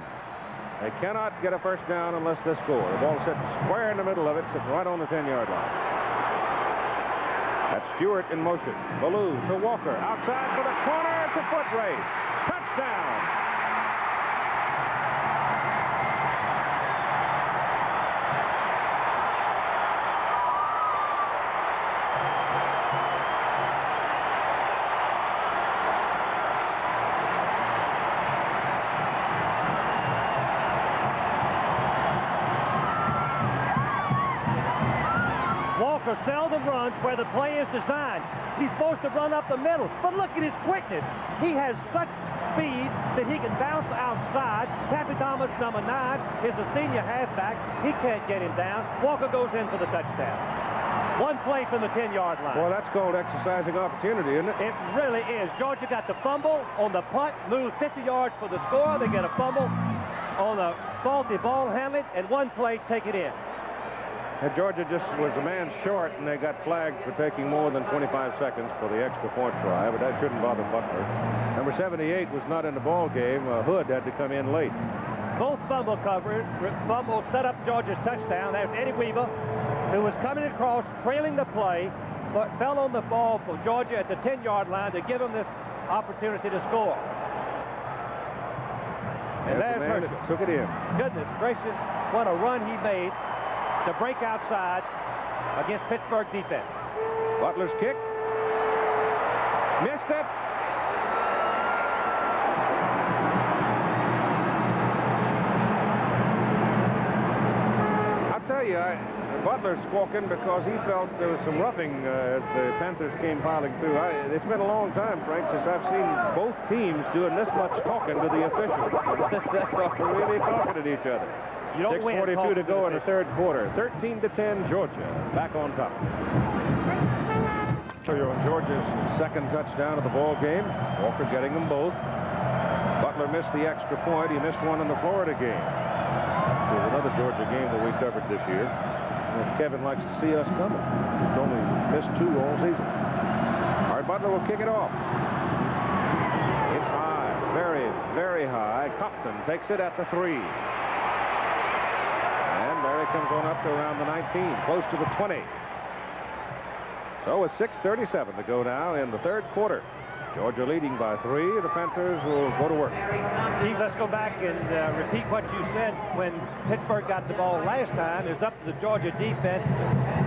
They cannot get a first down unless they score. The ball sitting square in the middle of it, sitting right on the 10-yard line. That's Stewart in motion. Ballou to Walker. Outside for the corner. It's a foot race. Touchdown. Walker seldom runs where the play is designed. He's supposed to run up the middle, but look at his quickness. He has such speed that he can bounce outside. Pappy Thomas, number 9, is a senior halfback. He can't get him down. Walker goes in for the touchdown. One play from the 10-yard line. Well, that's called exercising opportunity, isn't it? It really is. Georgia got the fumble on the punt, moved 50 yards for the score. They get a fumble on the faulty ball handling, and one play, take it in. And Georgia just was a man short, and they got flagged for taking more than 25 seconds for the extra point try, but that shouldn't bother Butler. Number 78 was not in the ball game. Hood had to come in late. Both fumble coverage, fumble set up Georgia's touchdown. There's Eddie Weaver, who was coming across, trailing the play, but fell on the ball for Georgia at the 10-yard line to give him this opportunity to score. And there's Herschel. Took it in. Goodness gracious, what a run he made to break outside against Pittsburgh defense. Butler's kick. Missed it. I'll tell you, Butler's squawking because he felt there was some roughing as the Panthers came piling through. It's been a long time, Frank, since I've seen both teams doing this much talking to the officials. They're really talking at each other. 6:42 to go in the third quarter. 13-10, Georgia back on top. So you're on Georgia's second touchdown of the ball game. Walker getting them both. Butler missed the extra point. He missed one in the Florida game. There's another Georgia game that we covered this year. And Kevin likes to see us coming. He's only missed 2 all season. All right, Butler will kick it off. It's high, very, very high. Compton takes it at the 3. There he comes on up to around the 19, close to the 20. So with 6:37 to go now in the third quarter. Georgia leading by 3. The Panthers will go to work. Steve, let's go back and repeat what you said when Pittsburgh got the ball last time. It was up to the Georgia defense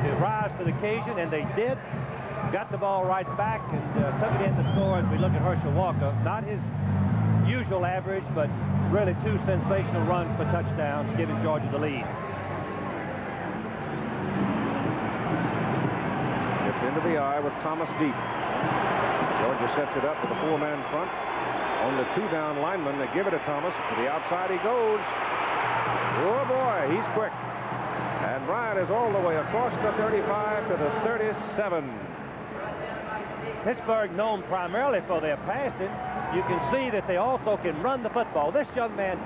to rise to the occasion, and they did. Got the ball right back and took it in to score as we look at Herschel Walker. Not his usual average, but really 2 sensational runs for touchdowns, giving Georgia the lead. Into the eye with Thomas deep. Georgia sets it up with a 4-man front. Only 2 down linemen. They give it to Thomas. To the outside he goes. Oh, boy, he's quick. And Bryant is all the way across the 35 to the 37. Pittsburgh known primarily for their passing. You can see that they also can run the football. This young man,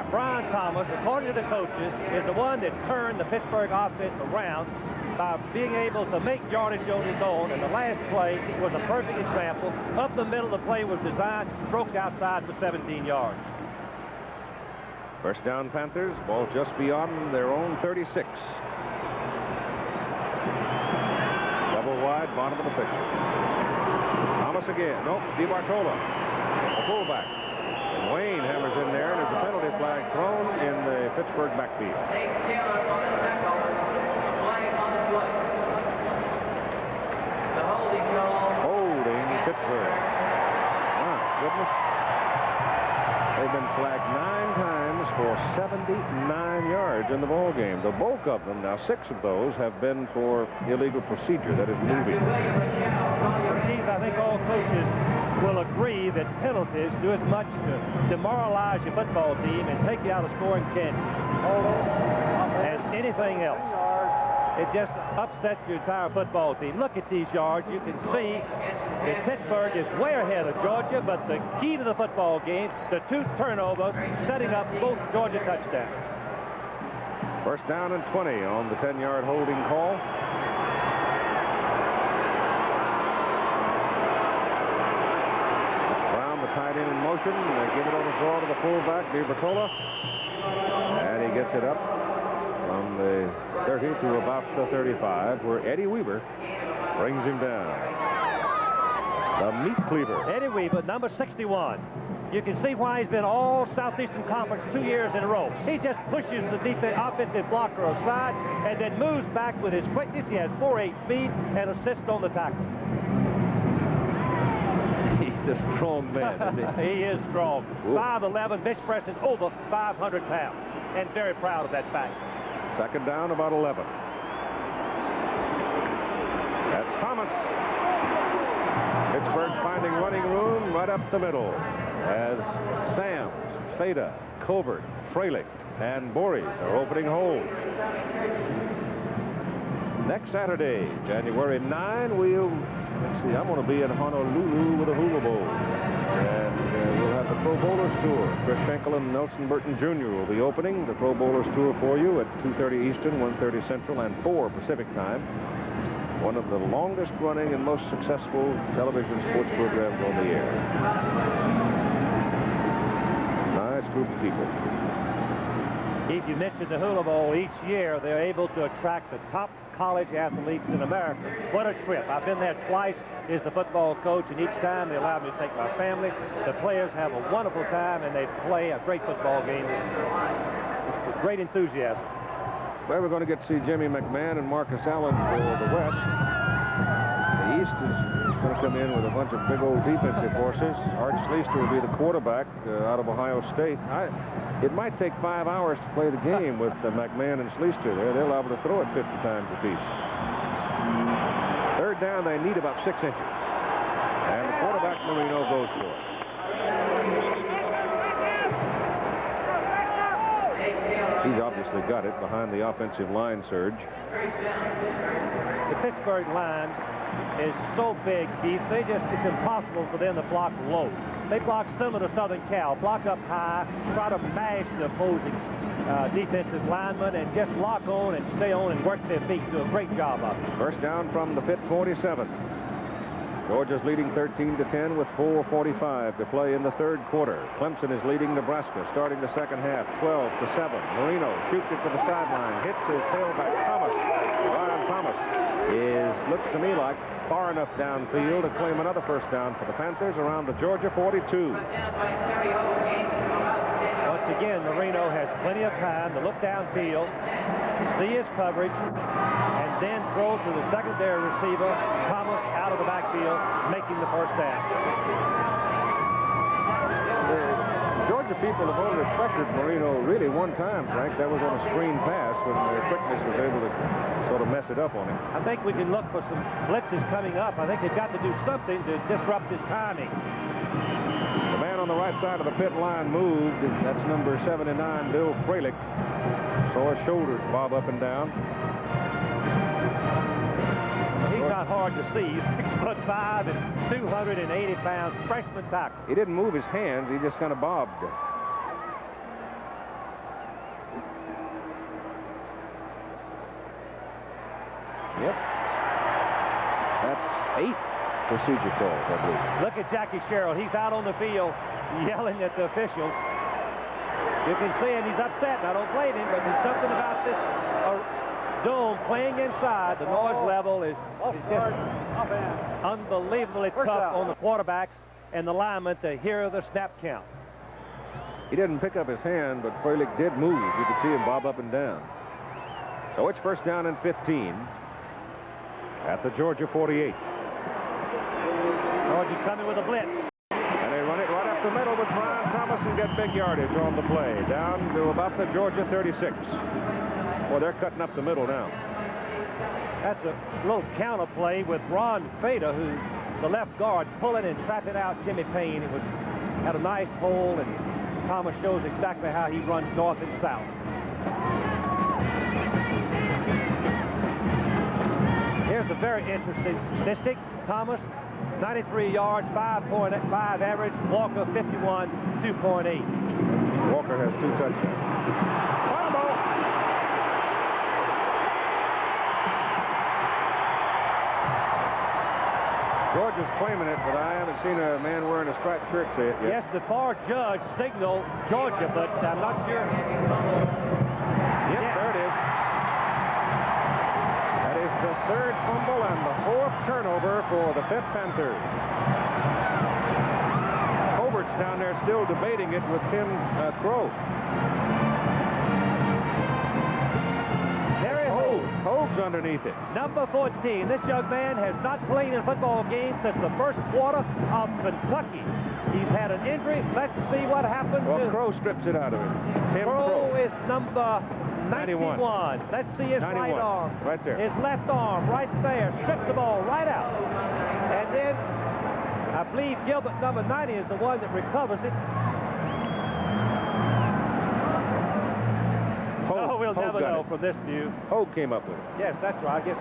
Brian Thomas, according to the coaches, is the one that turned the Pittsburgh offense around by being able to make yardage on his own, and the last play was a perfect example. Up the middle, the play was designed, stroked outside for 17 yards. First down, Panthers. Ball just beyond their own 36. Double wide, bottom of the picture. Thomas again. Nope, DeBartolo, a fullback. And Wayne hammers in there, and there's a penalty flag thrown in the Pittsburgh backfield. Holding Pittsburgh. My goodness. They've been flagged 9 times for 79 yards in the ball game. The bulk of them, now 6 of those, have been for illegal procedure, that is moving. Steve, I think all coaches will agree that penalties do as much to demoralize your football team and take you out of scoring chances as anything else. It just upsets your entire football team. Look at these yards. You can see that Pittsburgh is way ahead of Georgia, but the key to the football game, the 2 turnovers, setting up both Georgia touchdowns. First down and 20 on the 10-yard holding call. Brown, the tight end in motion. They give it on the draw to the fullback, DiBertola. And he gets it up from the 30 to about the 35, where Eddie Weaver brings him down. The meat cleaver. Eddie Weaver, number 61. You can see why he's been all Southeastern Conference 2 years in a row. He just pushes the offensive blocker aside and then moves back with his quickness. He has 4.8 speed and assists on the tackle. He's a strong man, isn't he? He is strong. 5'11", bench pressing over 500 pounds. And very proud of that fact. Second down, about 11. That's Thomas. Pittsburgh's finding running room right up the middle as Sams, Fada, Colbert, Freilich, and Boris are opening holes. Next Saturday, January 9, let's see, I'm going to be in Honolulu with a Hula Bowl. And we'll have the Pro Bowlers Tour. Chris Schenkel and Nelson Burton Jr. will be opening the Pro Bowlers Tour for you at 2:30 Eastern, 1:30 Central, and 4 Pacific time. One of the longest running and most successful television sports programs on the air. Nice group of people. Keith, you mentioned the Hula Bowl. Each year they're able to attract the top college athletes in America. What a trip. I've been there twice as the football coach, and each time they allow me to take my family. The players have a wonderful time, and they play a great football game with great enthusiasm. Well, we're going to get to see Jimmy McMahon and Marcus Allen for the West. The East is going to come in with a bunch of big old defensive horses. Art Schleister will be the quarterback out of Ohio State. It might take 5 hours to play the game with McMahon and Schleister there. They're liable to throw it 50 times apiece. Third down, they need about 6 inches. And the quarterback, Marino, goes for it. He's obviously got it behind the offensive line surge. The Pittsburgh line is so big, Keith, it's impossible for them to block low. They block similar to Southern Cal, block up high, try to mash the opposing defensive linemen and just lock on and stay on and work their feet. Do a great job of it. First down from the Pitt 47. Georgia's leading 13-10 with 4:45 to play in the third quarter. Clemson is leading Nebraska starting the second half 12-7. Marino shoots it to the sideline, hits his tailback Thomas. Brian Thomas looks to me like far enough downfield to claim another first down for the Panthers around the Georgia 42. Once again, Marino has plenty of time to look downfield, see his coverage, and then throw to the secondary receiver, Thomas, out of the backfield, making the first down. The Georgia people have only pressured Marino really one time, Frank. That was on a screen pass when their quickness was able to sort of mess it up on him. I think we can look for some blitzes coming up. I think they've got to do something to disrupt his timing. The man on the right side of the pit line moved. That's number 79, Bill Freilich. Saw his shoulders bob up and down. He's not hard to see. He's 6'5" and 280 pounds, freshman tackle. He didn't move his hands. He just kind of bobbed. Yep. That's 8 procedure calls, I believe. Look at Jackie Sherrill. He's out on the field yelling at the officials. You can see him. He's upset. I don't blame him, but there's something about this dome playing inside. The noise level is just unbelievably tough on the quarterbacks and the linemen to hear the snap count. He didn't pick up his hand, but Freilich did move. You could see him bob up and down. So it's first down and 15 at the Georgia 48. Georgia's coming with a blitz. And they run it right up the middle with Brian Thomas and get big yardage on the play. Down to about the Georgia 36. Well, they're cutting up the middle now. That's a little counter play with Ron Feder, who's the left guard, pulling and trapping out Jimmy Payne. It had a nice hole, and Thomas shows exactly how he runs north and south. Here's a very interesting statistic. Thomas, 93 yards, 5.5 average. Walker, 51, 2.8. Walker has 2 touchdowns. Georgia's claiming it, but I haven't seen a man wearing a striped shirt say it yet. Yes, the far judge signaled Georgia, but I'm not sure. Yep, yeah. There it is. That is the 3rd fumble and the 4th turnover for the Pitt Panthers. Hobart's down there still debating it with Tim Crow. Hogue's underneath it. Number 14. This young man has not played in a football game since the 1st quarter of Kentucky. He's had an injury. Let's see what happens. Well, Crow strips it out of him. Tim Crow is number 91. Let's see his 91. Right arm. Right there. His left arm right there. Strips the ball right out. And then I believe Gilbert, number 90, is the one that recovers it. We'll never know from this view. Hogue came up with it. Yes, that's right. I guess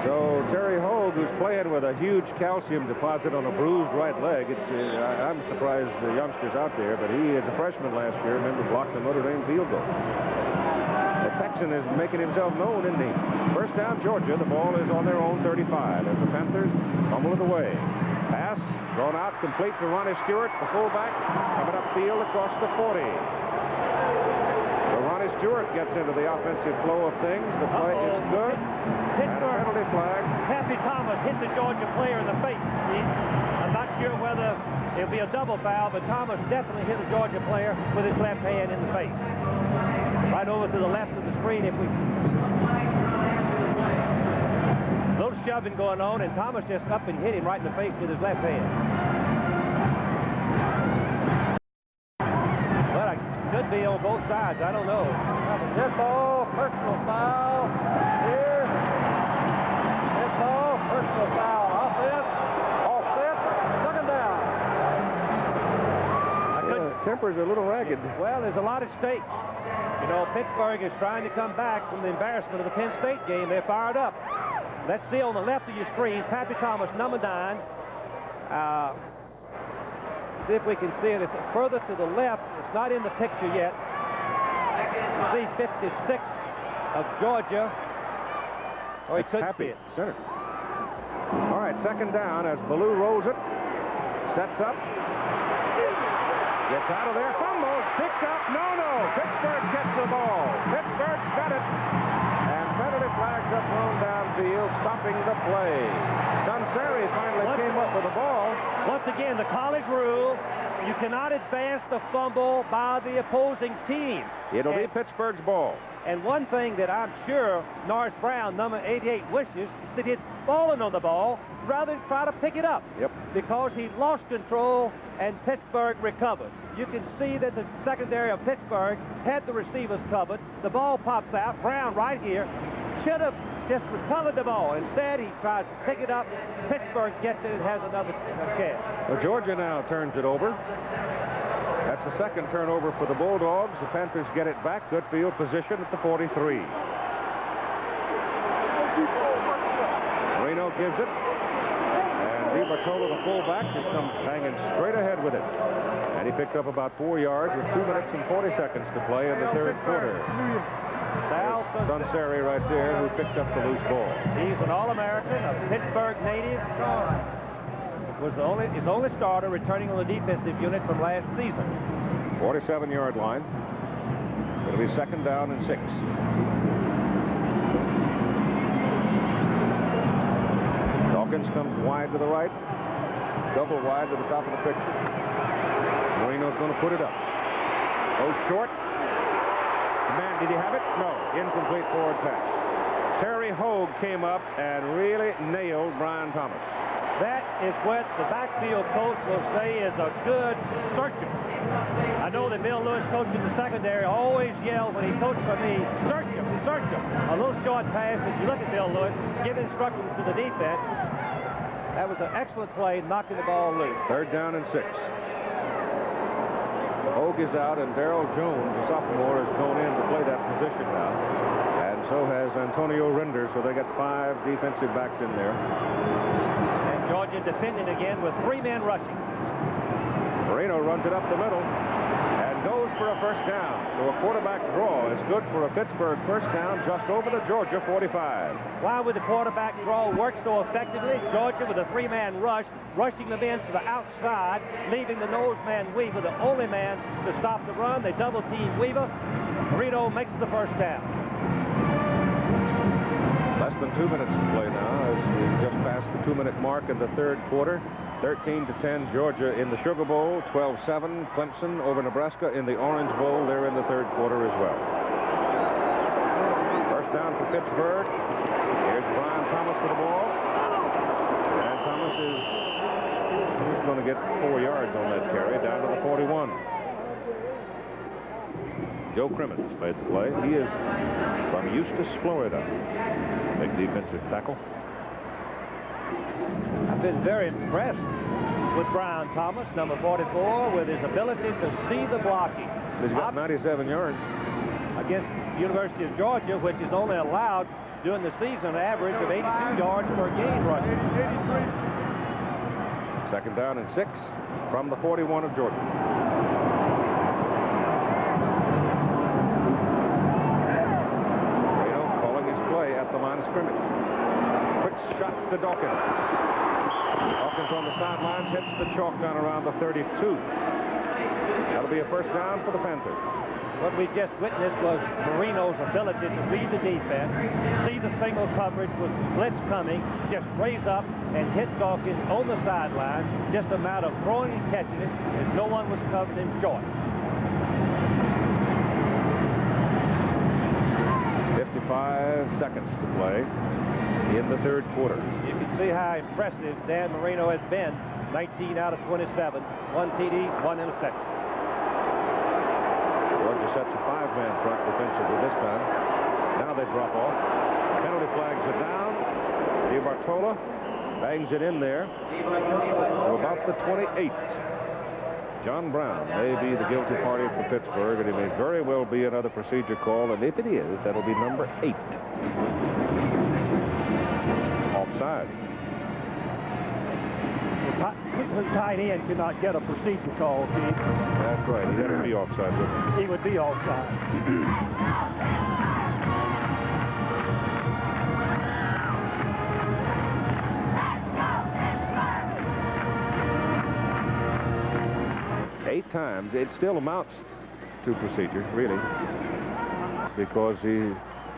so. Terry Hogue, who's playing with a huge calcium deposit on a bruised right leg. I'm surprised the youngster's out there, but he, as a freshman last year, remember, blocked the Notre Dame field goal. The Texan is making himself known, isn't he? First down, Georgia. The ball is on their own 35 as the Panthers fumble it away. Pass thrown out, complete to Ronnie Stewart, the fullback, coming upfield across the 40. Ronnie Stewart gets into the offensive flow of things. The play is good. And a penalty flag. Happy Thomas hit the Georgia player in the face. I'm not sure whether it'll be a double foul, but Thomas definitely hit the Georgia player with his left hand in the face. Right over to the left of the screen. If we little shoving going on, and Thomas just up and hit him right in the face with his left hand. Could be on both sides. I don't know. This ball, personal foul. Here. This ball, personal foul. Offset, took him down. Temper's a little ragged. Well, there's a lot at stake. You know, Pittsburgh is trying to come back from the embarrassment of the Penn State game. They're fired up. Let's see on the left of your screen, Pappy Thomas, number 9. See if we can see it. It's further to the left. It's not in the picture yet. You see 56 of Georgia. Oh, he couldn't see it. Center. All right, second down as Ballou rolls it. Sets up. Gets out of there. Fumble. Picked up. No. Pittsburgh gets the ball. Pittsburgh's got it. And penalty flags are thrown downfield, stopping the play. Sunseri finally came up with the ball. Once again, the college rule, you cannot advance the fumble by the opposing team. It'll be Pittsburgh's ball. And one thing that I'm sure Norris Brown, number 88, wishes that he'd fallen on the ball rather than try to pick it up. Yep. Because he lost control and Pittsburgh recovered. You can see that the secondary of Pittsburgh had the receivers covered. The ball pops out. Brown right here should have just recovered the ball. Instead, he tries to pick it up. Pittsburgh gets it and has another chance. Well, Georgia now turns it over. That's the second turnover for the Bulldogs. The Panthers get it back. Good field position at the 43. Marino gives it. And DiBartolo, the fullback, just comes hanging straight ahead with it. And he picks up about 4 yards with 2 minutes and 40 seconds to play in the third quarter. Sunseri right there, who picked up the loose ball. He's an All-American, a Pittsburgh native. Was his only starter returning on the defensive unit from last season. 47-yard line. It'll be second down and 6. Dawkins comes wide to the right. Double wide to the top of the picture. Marino's going to put it up. Goes short. Man, did he have it? No. Incomplete forward pass. Terry Hogue came up and really nailed Brian Thomas. That is what the backfield coach will say is a good searcher. I know that Bill Lewis, coach in the secondary, always yelled when he coached for me, search him, search him. A little short pass, if you look at Bill Lewis, give instructions to the defense. That was an excellent play, knocking the ball loose. 3rd down and 6. Hogue is out, and Darrell Jones, the sophomore, has gone in to play that position now. And so has Antonio Render, so they got 5 defensive backs in there. And Georgia defending again with 3 men rushing. Marino runs it up the middle and goes for a first down. So a quarterback draw is good for a Pittsburgh first down just over the Georgia 45. Why would the quarterback draw work so effectively? Georgia with a 3-man rush, rushing them in to the outside, leaving the nose man Weaver, the only man to stop the run. They double team Weaver. Marino makes the first down. Less than 2 minutes to play now as we just passed the 2-minute mark in the 3rd quarter. 13-10 Georgia in the Sugar Bowl, 12-7 Clemson over Nebraska in the Orange Bowl. They're in the 3rd quarter as well. First down for Pittsburgh. Here's Brian Thomas for the ball. And Thomas is going to get 4 yards on that carry down to the 41. Joe Crimmins made the play. He is from Eustis, Florida. Big defensive tackle. I've been very impressed with Brian Thomas, number 44, with his ability to see the blocking. He's got 97 yards. Against the University of Georgia, which is only allowed during the season an average of 82 yards per game rushing. 2nd down and 6 from the 41 of Georgia. Marino calling his play at the line of scrimmage. Quick shot to Dawkins. Dawkins on the sidelines hits the chalk down around the 32. That'll be a first down for the Panthers. What we just witnessed was Marino's ability to read the defense, see the single coverage with blitz coming, just raise up and hit Dawkins on the sideline. Just a matter of throwing and catching it as no one was covered in short. 55 seconds to play in the 3rd quarter. You can see how impressive Dan Marino has been. 19 out of 27, 1 TD, 1 interception. Georgia sets a 5-man front defensively this time. Now they drop off. Penalty flags are down. DiBartola bangs it in there to about the 28. John Brown may be the guilty party for Pittsburgh, and it may very well be another procedure call, and if it is, that'll be number 8. Offside. The tight end cannot get a procedure call, Pete. That's right. He had to be offside, wouldn't he? He would be offside. Eight times. It still amounts to procedure, really, because he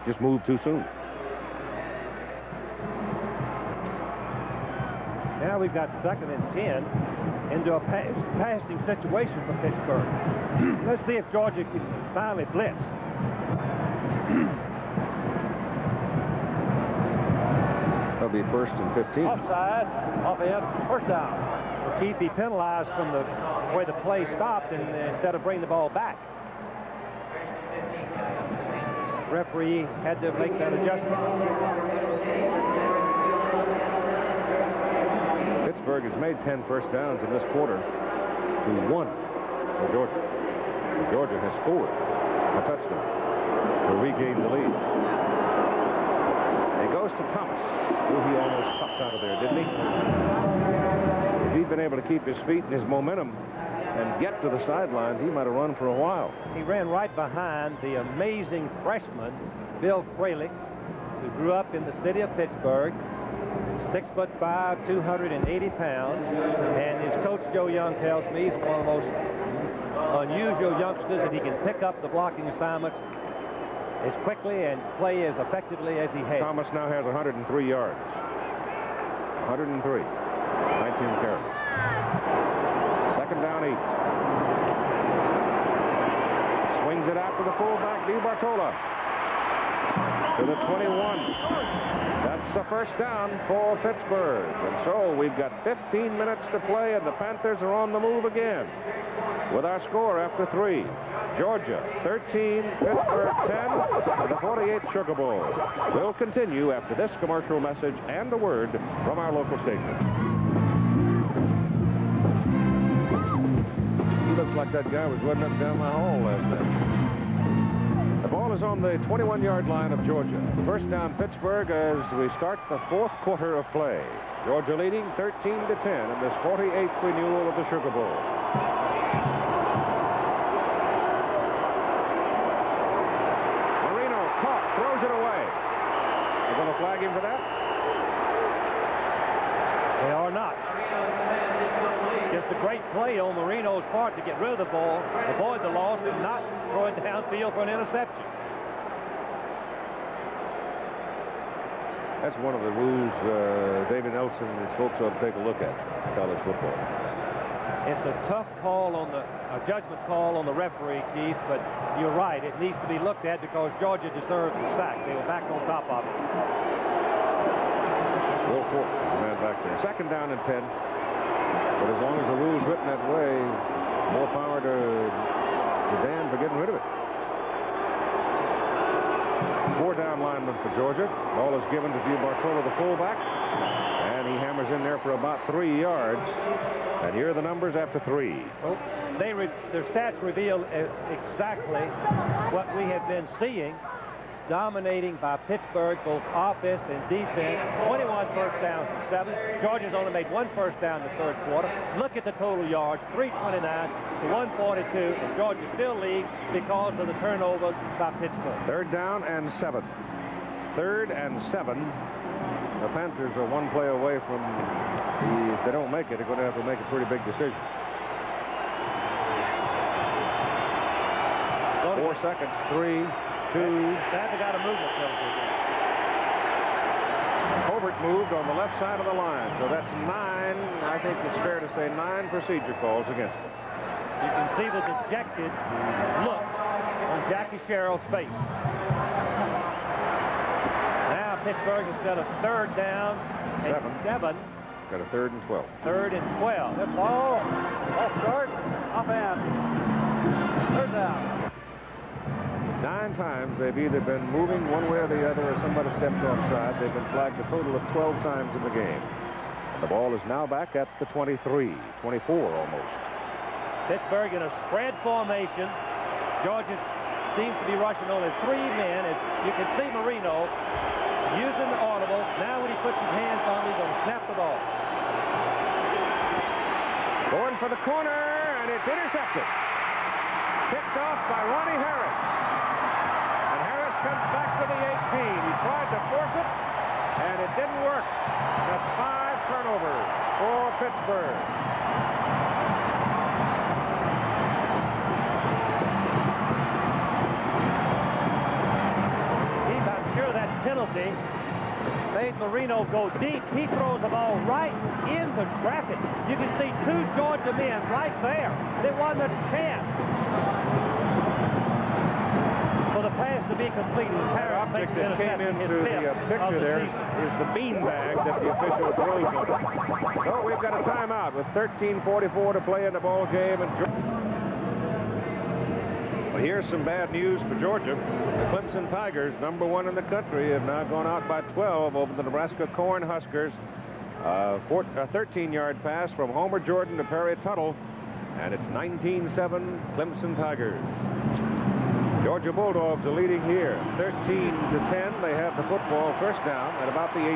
just moved too soon. Now we've got 2nd and 10 into a passing situation for Pittsburgh. Let's see if Georgia can finally blitz. That'll be 1st and 15. Offside, offense, first down. Keith be penalized from the where the play stopped and instead of bringing the ball back. Referee had to make that adjustment. Pittsburgh has made 10 first downs in this quarter to 1 for Georgia. Georgia has scored a touchdown to regain the lead. It goes to Thomas, who he almost popped out of there, didn't he? If he'd been able to keep his feet and his momentum and get to the sidelines, he might have run for a while. He ran right behind the amazing freshman, Bill Fralick, who grew up in the city of Pittsburgh. 6'5", 280 pounds, and his coach Joe Young tells me he's one of the most unusual youngsters, and he can pick up the blocking assignments as quickly and play as effectively as he has. Thomas now has 103 yards. 103. 19 carries. 2nd down, 8. Swings it out to the fullback, DiBartola. to the 21. That's the first down for Pittsburgh. And so we've got 15 minutes to play, and the Panthers are on the move again. With our score after 3. Georgia 13, Pittsburgh 10, in the 48th Sugar Bowl. We'll continue after this commercial message and a word from our local station. He looks like that guy was running up and down my hall last night. The ball is on the 21-yard line of Georgia. First down Pittsburgh as we start the 4th quarter of play. Georgia leading 13-10 in this 48th renewal of the Sugar Bowl. Marino caught, throws it away. They're going to flag him for that? They are not. Just a great play on Marino's part to get rid of the ball, avoid the loss, and not throw it downfield for an interception. That's one of the rules David Nelson and his folks ought to take a look at college football. It's a tough call on a judgment call on the referee, Keith, but you're right. It needs to be looked at because Georgia deserves the sack. They were back on top of it. Will Forks is the man back there. Second down and 10. But as long as the rule's written that way, more power to Dan for getting rid of it. 4-down lineman for Georgia. Ball is given to Bartola, the fullback. And he hammers in there for about 3 yards. And here are the numbers after 3. Well, their stats reveal exactly what we have been seeing. Dominating by Pittsburgh, both offense and defense. 21 first downs to 7. Georgia's only made 1 first down in the 3rd quarter. Look at the total yards, 329 to 142, and Georgia still leads because of the turnovers by Pittsburgh. 3rd down and 7. 3rd and 7. The Panthers are 1 play away from if they don't make it, they're going to have to make a pretty big decision. 4 seconds, 3, 2. They haven't got a movement penalty. Hobart moved on the left side of the line, so that's 9. I think it's fair to say 9 procedure calls against him. You can see the dejected look on Jackie Sherrill's face. Now Pittsburgh has got a 3rd down and 7. Got a 3rd and 12. 3rd and 12. That ball off start, off end. 3rd down. 9 times they've either been moving one way or the other or somebody stepped offside. They've been flagged a total of 12 times in the game. The ball is now back at the 23, 24 almost. Pittsburgh in a spread formation. Georgia seems to be rushing only 3 men. As you can see Marino using the audible. Now when he puts his hands on it, he's going to snap the ball. Going for the corner, and it's intercepted. Picked off by Ronnie Harris. Comes back to the 18. He tried to force it, and it didn't work. That's 5 turnovers for Pittsburgh. Keith, I'm sure that penalty made Marino go deep. He throws the ball right into traffic. You can see 2 Georgia men right there. There wasn't a chance for the pass to be completed. The object that came into the picture there is the beanbag that the official throws on. So we've got a timeout with 13:44 to play in the ball game. And well, here's some bad news for Georgia. The Clemson Tigers, number 1 in the country, have now gone out by 12 over the Nebraska Cornhuskers. A 13-yard pass from Homer Jordan to Perry Tuttle, and it's 19-7 Clemson Tigers. Georgia Bulldogs are leading here, 13-10. They have the football, first down at about the 18.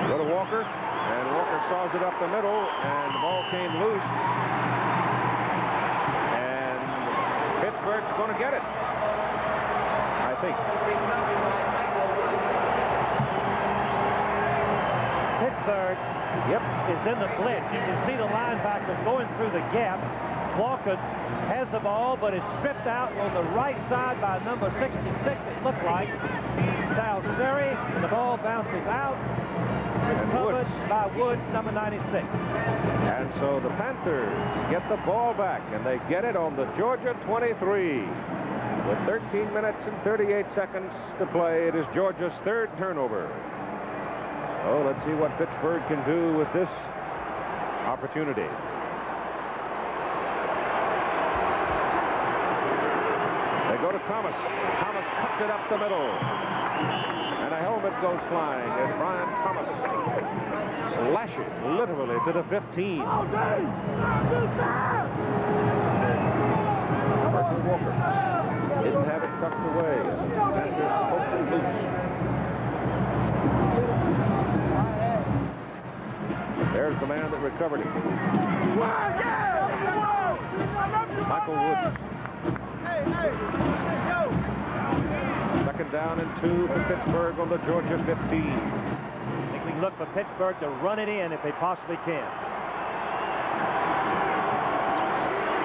Go to Walker, and Walker saws it up the middle, and the ball came loose. And Pittsburgh's going to get it, I think. Pittsburgh is in the blitz. You can see the linebacker going through the gap. Walker has the ball, but is stripped out on the right side by number 66, it looked like. Salseri, the ball bounces out. Covered by Woods, number 96. And so the Panthers get the ball back, and they get it on the Georgia 23. With 13 minutes and 38 seconds to play, it is Georgia's third turnover. Oh, let's see what Pittsburgh can do with this opportunity. They go to Thomas. Thomas cuts it up the middle. And a helmet goes flying as Brian Thomas slashes literally to the 15. Herschel Walker didn't have it tucked away. Panthers poked it loose. There's the man that recovered it. Michael Woods. Second down and 2 for Pittsburgh on the Georgia 15. I think we can look for Pittsburgh to run it in if they possibly can.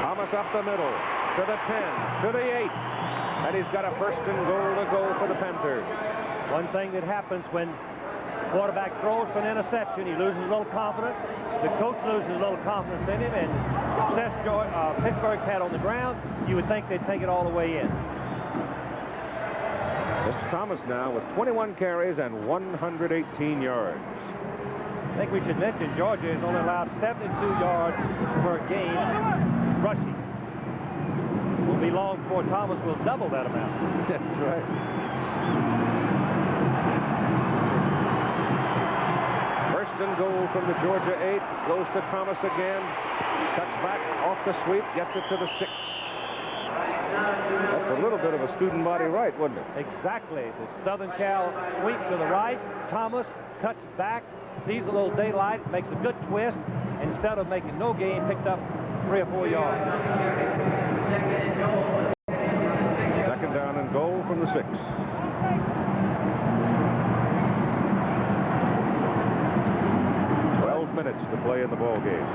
Thomas up the middle to the 10, to the 8. And he's got a first and goal to go for the Panthers. One thing that happens when quarterback throws for an interception, he loses a little confidence. The coach loses a little confidence in him, and success Pittsburgh had on the ground, you would think they'd take it all the way in. Mr. Thomas now with 21 carries and 118 yards. I think we should mention Georgia has only allowed 72 yards per game rushing. It won't be long before Thomas will double that amount. That's right. First and goal from the Georgia 8. Goes to Thomas again. Cuts back off the sweep. Gets it to the 6. That's a little bit of a student body right, wouldn't it? Exactly. The Southern Cal sweep to the right. Thomas cuts back, sees a little daylight, makes a good twist. Instead of making no gain, picked up 3 or 4 yards. Second down and goal from the 6. Minutes to play in the ball game.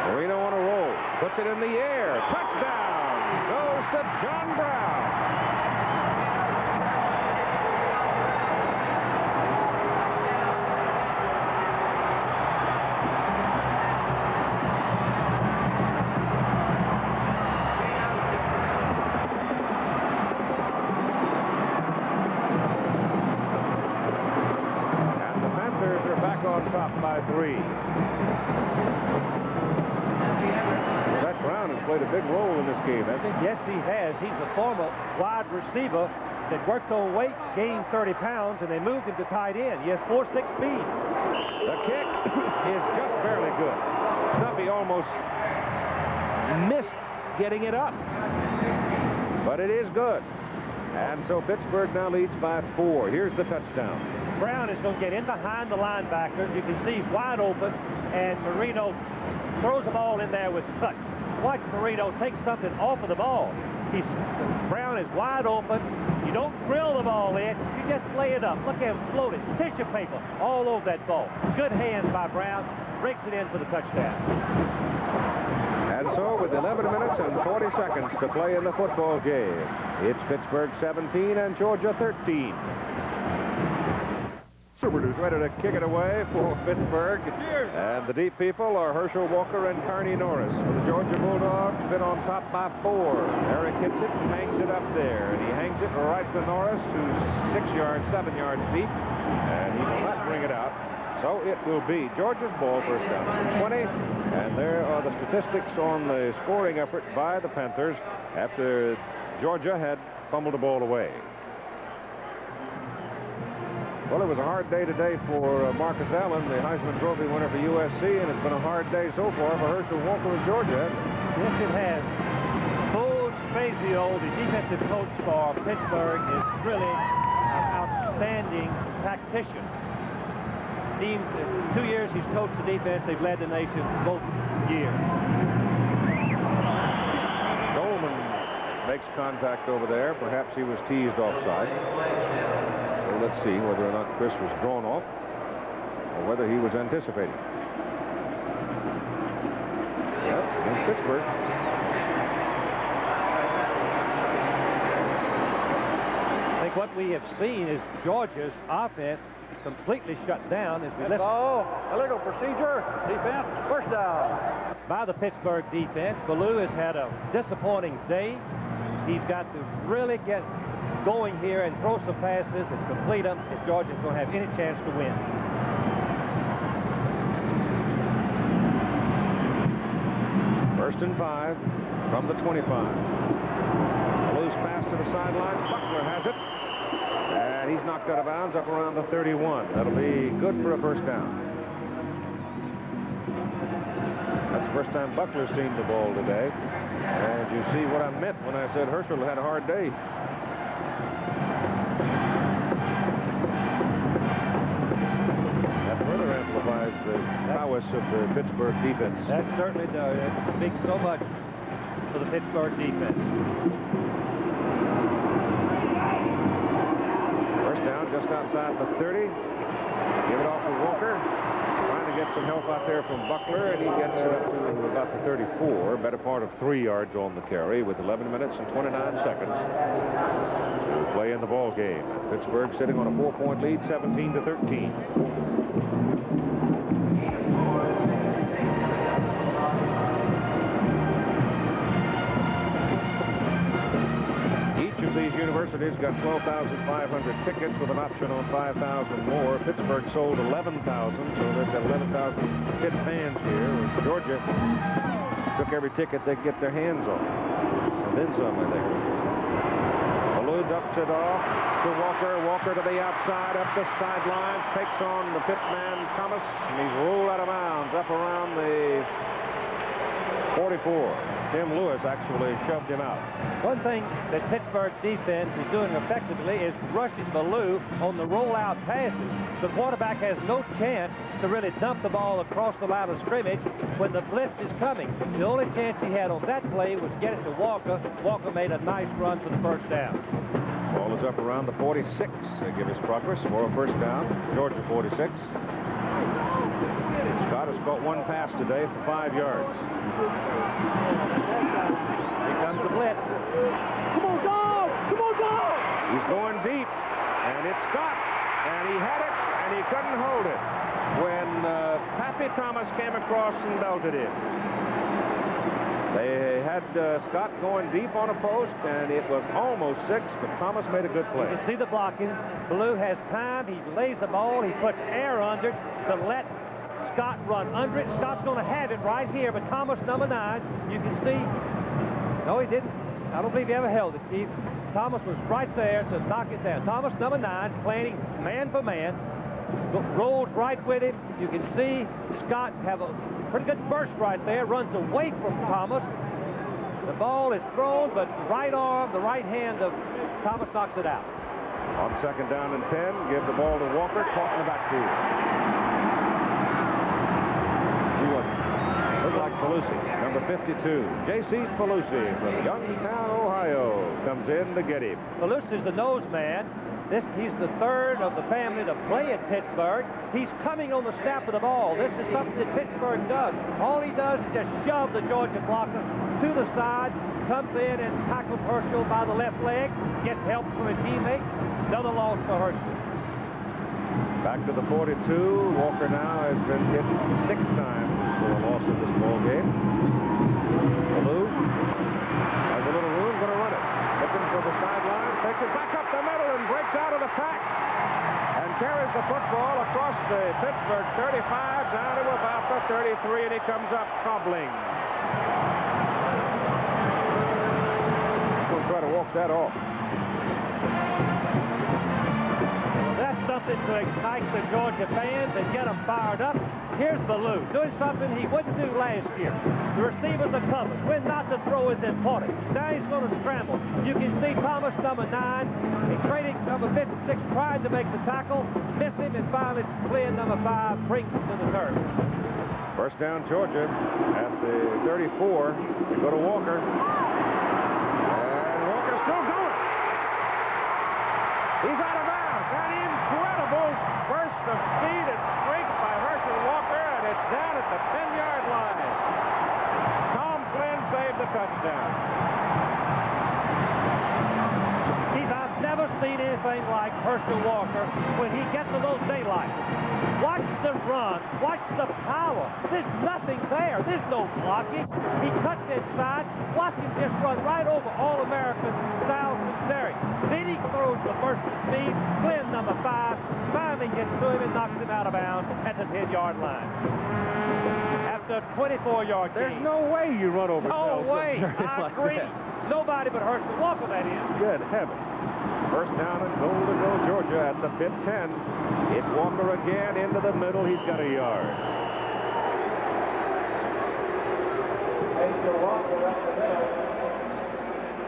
Marino on a roll, puts it in the air, touchdown goes to John Brown. By 3. Zach Brown has played a big role in this game, hasn't he? Yes, he has. He's a former wide receiver that worked on weight, gained 30 pounds, and they moved him to tight end. He has 4.6 speed. The kick is just barely good. Snuffy almost missed getting it up. But it is good. And so Pittsburgh now leads by 4. Here's the touchdown. Brown is going to get in behind the linebackers. You can see he's wide open, and Marino throws the ball in there with touch. Watch Marino take something off of the ball. Brown is wide open. You don't drill the ball in. You just lay it up. Look at him floating. Tissue paper all over that ball. Good hands by Brown. Breaks it in for the touchdown. And so with 11 minutes and 40 seconds to play in the football game, it's Pittsburgh 17 and Georgia 13. Who's ready to kick it away for Pittsburgh. And the deep people are Herschel Walker and Carney Norris. For the Georgia Bulldogs, been on top by 4. Eric hits it and hangs it up there. And he hangs it right to Norris, who's 6 yards, 7 yards deep. And he will not bring it out. So it will be Georgia's ball, first down and 20. And there are the statistics on the scoring effort by the Panthers after Georgia had fumbled the ball away. Well, it was a hard day today for Marcus Allen, the Heisman Trophy winner for USC, and it's been a hard day so far for Herschel Walker of Georgia. Yes, it has. Bo Spazio, the defensive coach for Pittsburgh, is really an outstanding tactician. Teams, 2 years he's coached the defense. They've led the nation both years. Goldman makes contact over there. Perhaps he was teased offside. So let's see whether or not Chris was drawn off. whether he was anticipating. Yes, against Pittsburgh. I think what we have seen is Georgia's offense completely shut down as we listen. Ball, illegal procedure, defense, first down. By the Pittsburgh defense. Ballou has had a disappointing day. He's got to really get going here and throw some passes and complete them if Georgia's going to have any chance to win. First and 5 from the 25. Ballou's pass to the sidelines. Buckler has it. And he's knocked out of bounds up around the 31. That'll be good for a first down. That's the first time Buckler's seen the ball today. And you see what I meant when I said Herschel had a hard day. That further amplifies the prowess of the Pittsburgh defense. That certainly does. It speaks so much for the Pittsburgh defense. First down just outside the 30. Give it off to Walker. Trying to get some help out there from Buckler, and he gets it up to about the 34. Better part of 3 yards on the carry with 11 minutes and 29 seconds to play in the ball game. Pittsburgh sitting on a 4-point lead, 17-13. These universities got 12,500 tickets with an option on 5,000 more. Pittsburgh sold 11,000, so they've got 11,000 Pitt fans here. Georgia took every ticket they could get their hands on. And then some, I think. Ballou ducks it off to Walker. Walker to the outside, up the sidelines, takes on the Pitt man, Thomas, and he's rolled out of bounds up around the 44. Tim Lewis actually shoved him out. One thing that Pittsburgh defense is doing effectively is rushing Ballou on the rollout passes. The quarterback has no chance to really dump the ball across the line of scrimmage when the blitz is coming. The only chance he had on that play was get it to Walker. Walker made a nice run for the first down. Ball is up around the 46. They give us progress for a first down. Georgia 46. Scott has caught one pass today for 5 yards. Here comes the blitz. Come on, dog! Come on, dog! He's going deep, and it's Scott, and he had it, and he couldn't hold it when Pappy Thomas came across and belted it. They had Scott going deep on a post, and it was almost 6, but Thomas made a good play. You can see the blocking. Ballou has time. He lays the ball. He puts air under it to let Scott run under it. Scott's going to have it right here, but Thomas, number 9, you can see. No, he didn't. I don't believe he ever held it, Steve. Thomas was right there to knock it down. Thomas, number 9, planning man for man. Rolls right with him. You can see Scott have a pretty good burst right there. Runs away from Thomas. The ball is thrown, but right arm, the right hand of Thomas knocks it out. On second down and 10, give the ball to Walker, caught in the backfield. Looked like Pelusi, number 52. J.C. Pelusi from Youngstown, Ohio, comes in to get him. Pelusi's the nose man. He's the third of the family to play at Pittsburgh. He's coming on the snap of the ball. This is something that Pittsburgh does. All he does is just shove the Georgia blocker to the side, comes in and tackles Herschel by the left leg, gets help from a teammate. Another loss for Herschel. Back to the 42. Walker now has been hit 6 times for a loss in this ball game. Ballou has a little room, going to run it. Looking for the sidelines, takes it back up the middle and breaks out of the pack. And carries the football across the Pittsburgh 35 down to about the 33, and he comes up hobbling. He'll try to walk that off. Something to excite the Georgia fans and get them fired up. Here's Ballou doing something he wouldn't do last year. The receivers are covered. When not to throw is important. Now he's going to scramble. You can see Thomas, number 9. He traded number 56, tried to make the tackle, missed him, and finally playing number 5 brings him to the turf. First down, Georgia at the 34. They go to Walker. And Walker's still going. He's out of bounds. That incredible burst of speed and strength by touchdown. Keith, I've never seen anything like Herschel Walker when he gets a little daylight. Watch the run. Watch the power. There's nothing there. There's no blocking. He cuts inside. Watch him just run right over All-American Styles and Terry. Then he throws the burst of speed. Glenn, number 5, finally gets to him and knocks him out of bounds at the 10-yard line. After a 24-yard gain. There's no way you run over No Styles way. and Terry I agree. Nobody but Herschel Walker, that is. Good heavens. First down and goal to go, Georgia at the Pitt 10. It's Walker again into the middle. He's got a yard.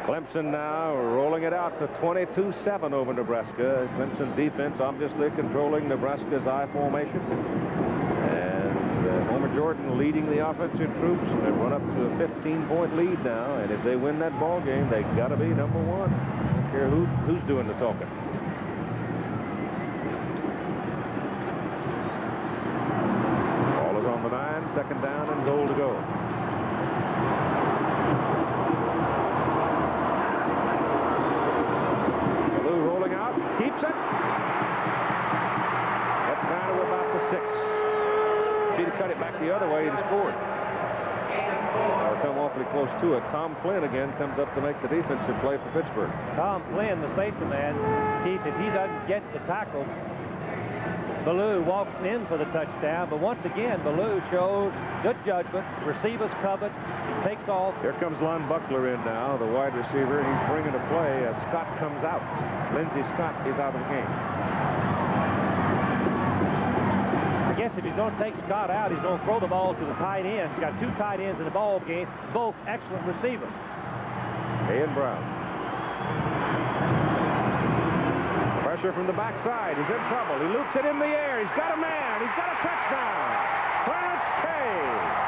Clemson now rolling it out to 22-7 over Nebraska. Clemson defense obviously controlling Nebraska's I formation. And Homer Jordan leading the offensive troops. They run up to a 15-point lead now. And if they win that ball game, they got to be number 1. I don't care who's doing the talking. Ball is on the 9. Second down and goal to go. Keeps it. That's down to about the 6. If he'd cut it back the other way, he'd have scored. Or come awfully close to it. Tom Flynn again comes up to make the defensive play for Pittsburgh. Tom Flynn, the safety man, Keith, if he doesn't get the tackle, Ballou walks in for the touchdown. But once again, Ballou shows good judgment. Receivers covered. Takes off. Here comes Lon Buckler in now, the wide receiver. He's bringing a play as Scott comes out. Lindsey Scott is out of the game. I guess if he's going to take Scott out, he's going to throw the ball to the tight ends. He's got 2 tight ends in the ball game, both excellent receivers. Ian Brown. Pressure from the backside. He's in trouble. He loops it in the air. He's got a man. He's got a touchdown. Clarence Kay.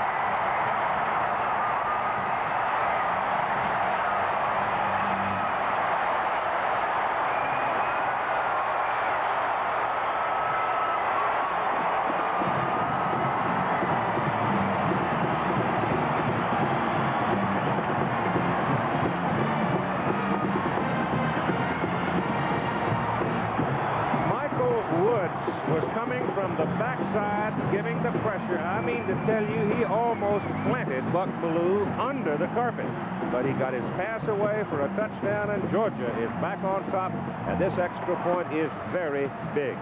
Was coming from the backside, giving the pressure. I mean to tell you, he almost planted Buck Ballou under the carpet. But he got his pass away for a touchdown, and Georgia is back on top. And this extra point is very big.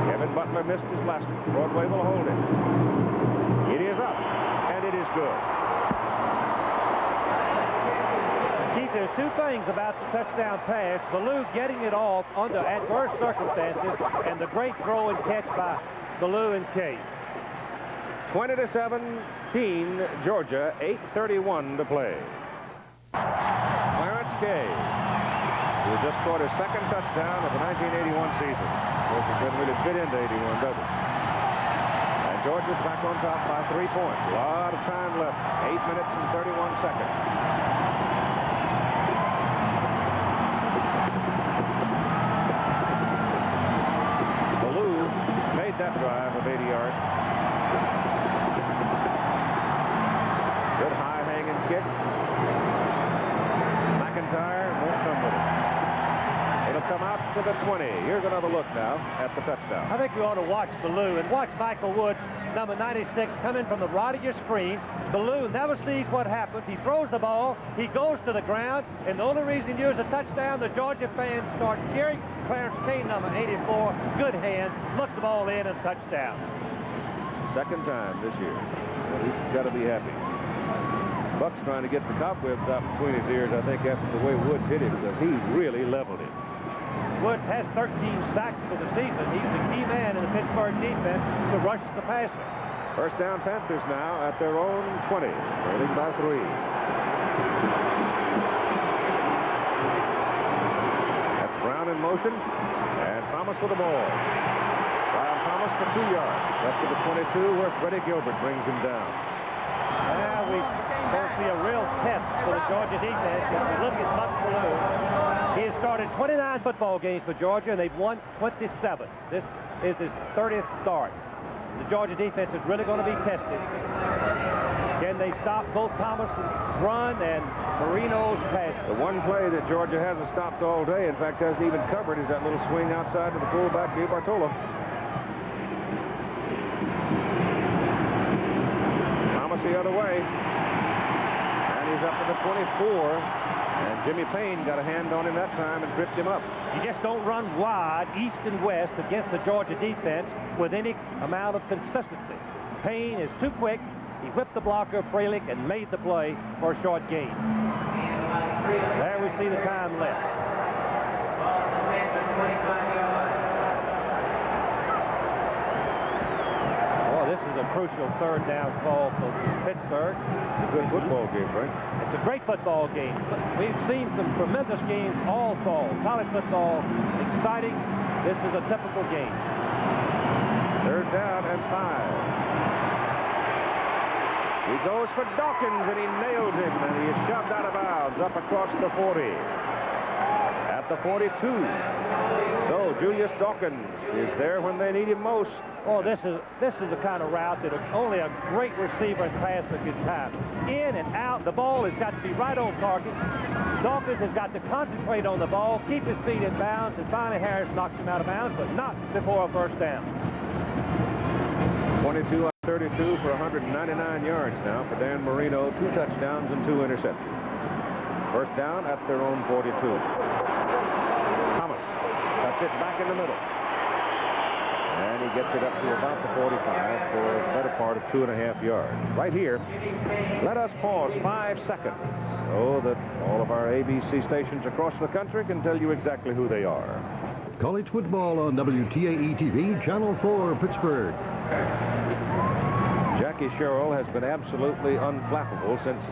Kevin Butler missed his last one. Broadway will hold it. It is up, and it is good. There's 2 things about the touchdown pass. Ballou getting it off under adverse circumstances, and the great throw and catch by Ballou and Kay. 20-17, Georgia, 8:31 to play. Clarence Kay, who just scored his 2nd touchdown of the 1981 season. Of course, it didn't really fit into 81, does it? And Georgia's back on top by 3 points. A lot of time left, 8 minutes and 31 seconds. That drive of 80 yards. Good high hanging kick. McIntyre won't come with it. It'll come out to the 20. Here's another look now at the touchdown. I think we ought to watch Ballou and watch Michael Woods, number 96, come in from the right of your screen. Ballou never sees what happens. He throws the ball. He goes to the ground. And the only reason he was a touchdown, the Georgia fans start cheering. Clarence Kay, number 84, good hand, looks the ball in and touchdown. 2nd time this year. Well, he's got to be happy. Buck's trying to get the cobwebs out between his ears, I think, after the way Woods hit him, because he really leveled him. Woods has 13 sacks for the season. He's the key man in the Pittsburgh defense to rush the passer. First down Panthers now at their own 20, trailing by 3. That's Brown in motion, and Thomas with the ball. Brian Thomas for 2 yards. Left to the 22, where Freddie Gilbert brings him down. Now we see a real test for the Georgia defense. If we look at Buck Ballou, he has started 29 football games for Georgia, and they've won 27. This is his 30th start. The Georgia defense is really going to be tested. Can and they stopped both Thomas's run and Marino's pass. The one play that Georgia hasn't stopped all day, in fact, hasn't even covered, is that little swing outside to the fullback, DiBartolo. Thomas the other way. And he's up to the 24. And Jimmy Payne got a hand on him that time and tripped him up. You just don't run wide, east and west, against the Georgia defense with any amount of consistency. Payne is too quick. He whipped the blocker, Freilich, and made the play for a short gain. There we see the time left. Boy, this is a crucial third down call for Pittsburgh. It's a good football game, right? It's a great football game. We've seen some tremendous games all fall. College football, exciting. This is a typical game. Third down and 5. He goes for Dawkins, and he nails him, and he is shoved out of bounds up across the 40. At the 42. So Julius Dawkins is there when they need him most. Oh, this is the kind of route that only a great receiver and passer can have. In and out, the ball has got to be right on target. Dawkins has got to concentrate on the ball, keep his feet in bounds, and finally Harris knocks him out of bounds, but not before a first down. 22 on 32 for 199 yards now for Dan Marino. 2 touchdowns and 2 interceptions. First down at their own 42. Thomas cuts it back in the middle. And he gets it up to about the 45 for a better part of 2.5 yards. Right here, let us pause 5 seconds so that all of our ABC stations across the country can tell you exactly who they are. College football on WTAE-TV, Channel 4, Pittsburgh. Jackie Sherrill has been absolutely unflappable since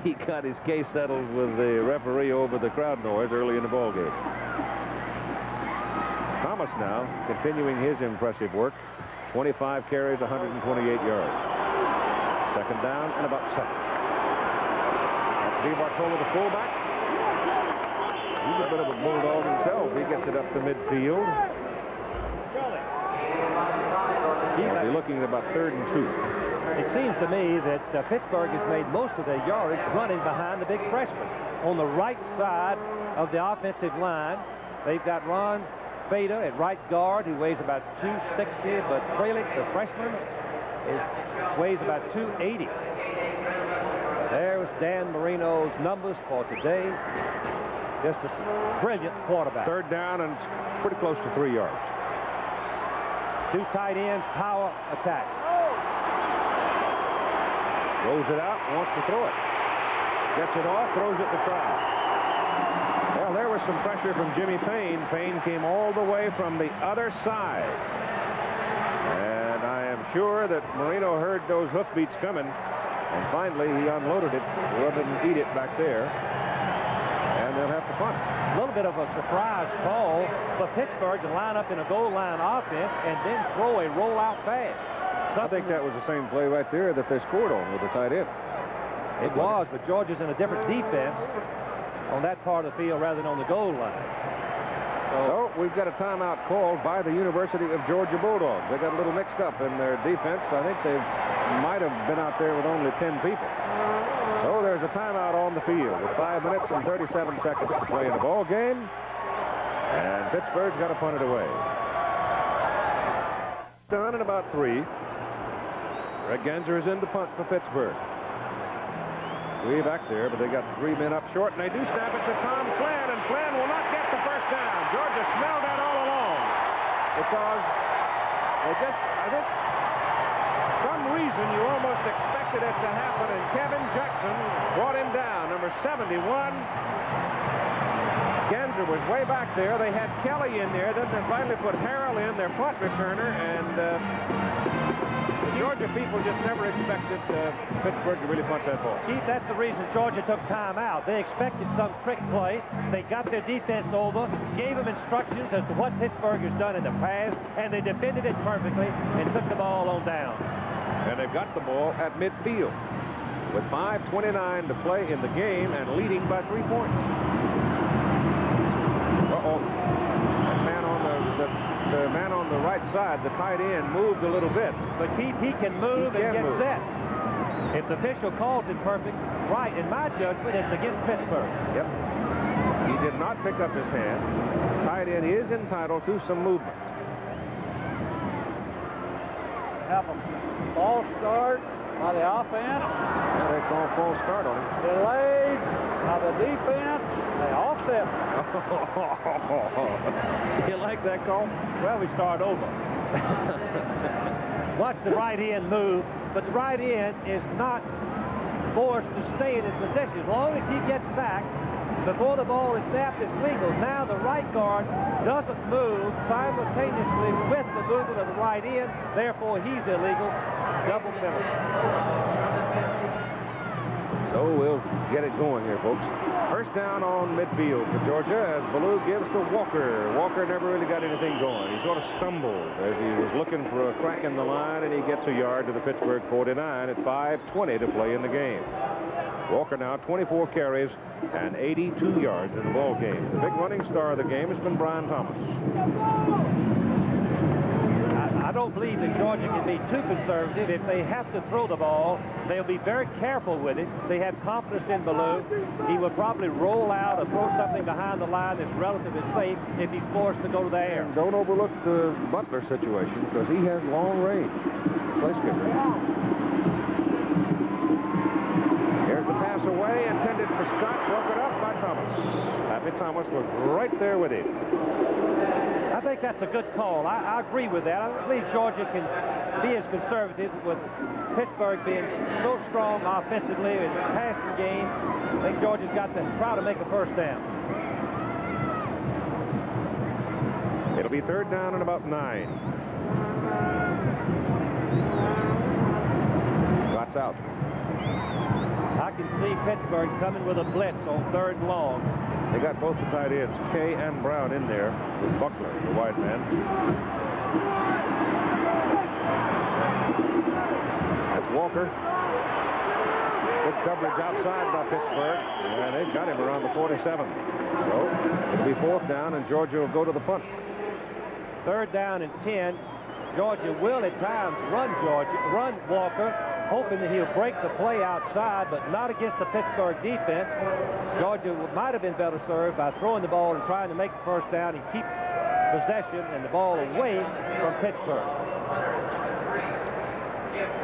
he got his case settled with the referee over the crowd noise early in the ball game. Thomas now continuing his impressive work. 25 carries, 128 yards. Second down and about 7. That's DiBartolo, the fullback. He's a bit of a bulldog himself. He gets it up to midfield. He'll be looking at about 3rd and 2. It seems to me that Pittsburgh has made most of their yardage running behind the big freshman. On the right side of the offensive line, they've got Ron Fada at right guard, who weighs about 260, but Freilich, the freshman, weighs about 280. There's Dan Marino's numbers for today. Just a brilliant quarterback. Third down and pretty close to 3 yards. 2 tight ends, power attack. Rolls it out, wants to throw it. Gets it off, throws it to crowd. Well, there was some pressure from Jimmy Payne. Payne came all the way from the other side. And I am sure that Marino heard those hoofbeats coming. And finally, he unloaded it, rather than eat it back there. And they'll have to punt. A little bit of a surprise call for Pittsburgh to line up in a goal line offense and then throw a rollout pass. I think that was the same play right there that they scored on with the tight end. It was, but Georgia's in a different defense on that part of the field rather than on the goal line. So we've got a timeout called by the University of Georgia Bulldogs. They got a little mixed up in their defense. I think they might have been out there with only 10 people. So there's a timeout on the field with 5 minutes and 37 seconds to play in the ball game. And Pittsburgh's got to punt it away. Done in about 3. Greg Genzer is in the punt for Pittsburgh. Way back there, but they got 3 men up short, and they do snap it to Tom Flynn, and Flynn will not get the first down. Georgia smelled that all along because they just, I think, some reason you almost expected it to happen, and Kevin Jackson brought him down, number 71. Genzer was way back there. They had Kelly in there. Then they finally put Harrell in, their punt returner, and the Georgia people just never expected Pittsburgh to really punt that ball. Keith, that's the reason Georgia took time out. They expected some trick play. They got their defense over, gave them instructions as to what Pittsburgh has done in the past, and they defended it perfectly and took the ball on down. And they've got the ball at midfield with 5:29 to play in the game and leading by 3 points. Uh-oh. That man on the man on the right side, the tight end, moved a little bit. But Keith, he can move and get set. If the official calls it perfect, right, in my judgment, it's against Pittsburgh. Yep. He did not pick up his hand. Tight end is entitled to some movement. Have a false start by the offense. Yeah, they call false start on him. Delayed by the defense. They offset. You like that call? Well, we start over. Watch the right end move, but the right end is not forced to stay in his position. As long as he gets back before the ball is snapped, it's legal. Now the right guard doesn't move simultaneously with the movement of the right end. Therefore, he's illegal. Double penalty. So we'll get it going here, folks. First down on midfield for Georgia as Ballou gives to Walker. Walker never really got anything going. He sort of stumbled as he was looking for a crack in the line, and he gets a yard to the Pittsburgh 49 at 5:20 to play in the game. Walker now 24 carries and 82 yards in the ball game. The big running star of the game has been Brian Thomas. I don't believe that Georgia can be too conservative. If they have to throw the ball, they'll be very careful with it. They have confidence in Ballou. He will probably roll out or throw something behind the line that's relatively safe if he's forced to go to the air. And don't overlook the Butler situation because he has long range. Place kicker. Here's the pass away, intended for Scott, broken up by Thomas. Happy Thomas was right there with him. I think that's a good call. I agree with that. I don't believe Georgia can be as conservative with Pittsburgh being so strong offensively in the passing game. I think Georgia's got to try to make a first down. It'll be third down and about 9. Scott's out. I can see Pittsburgh coming with a blitz on third and long. They got both the tight ends, Kay and Brown, in there with Buckler, the wide man. That's Walker. Good coverage outside by Pittsburgh. And they've got him around the 47. So it'll be fourth down, and Georgia will go to the punt. Third down and 10. Georgia will at times run Walker, hoping that he'll break the play outside, but not against the Pittsburgh defense. Georgia might have been better served by throwing the ball and trying to make the first down and keep possession and the ball away from Pittsburgh.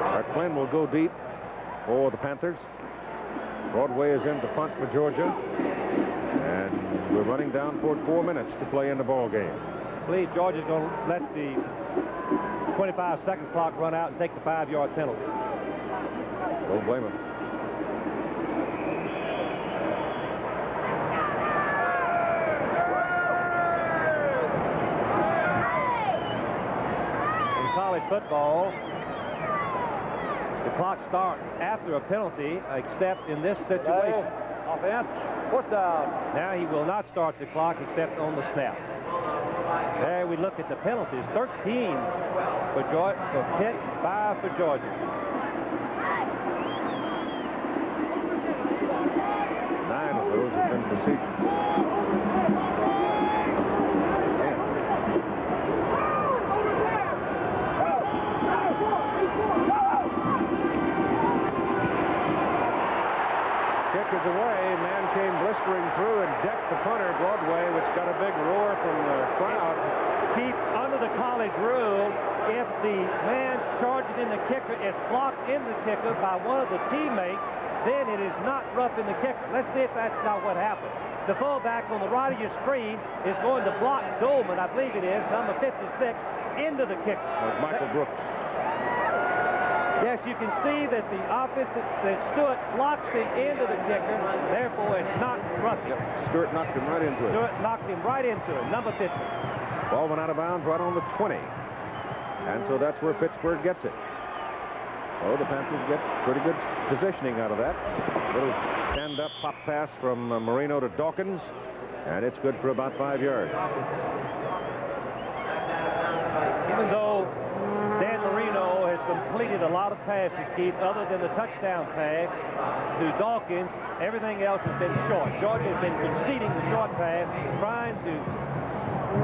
Art Flynn will go deep for the Panthers. Broadway is in to punt for Georgia. And we're running down toward 4 minutes to play in the ball game. I believe Georgia's going to let the 25-second clock run out and take the 5-yard penalty. Don't blame him. In college football, the clock starts after a penalty, except in this situation. Offense, fourth down. Now he will not start the clock except on the snap. There we look at the penalties. 13 for Pitt, 5 for Georgia. 9 of those have been procedures. 10. Kick is away. Man came blistering through and decked the punter, Broadway, which got a big roar from the crowd. Keep under the college rule, if the man charging in the kicker is blocked in the kicker by one of the teammates, then it is not roughing the kicker. Let's see if that's not what happened. The fullback on the right of your screen is going to block Dolman, I believe it is, number 56, into the kicker. That's Michael Brooks. Yes, you can see that the offense that Stewart blocks the end of the kicker, therefore it's not roughing. Yep. Stewart knocked him right into it. Stewart knocked him right into it, number 50. Ball went out of bounds right on the 20. And so that's where Pittsburgh gets it. Oh, the Panthers get pretty good positioning out of that. Little stand-up pop pass from Marino to Dawkins, and it's good for about 5 yards. Even though Dan Marino has completed a lot of passes, Keith, other than the touchdown pass to Dawkins, everything else has been short. Georgia has been conceding the short pass, trying to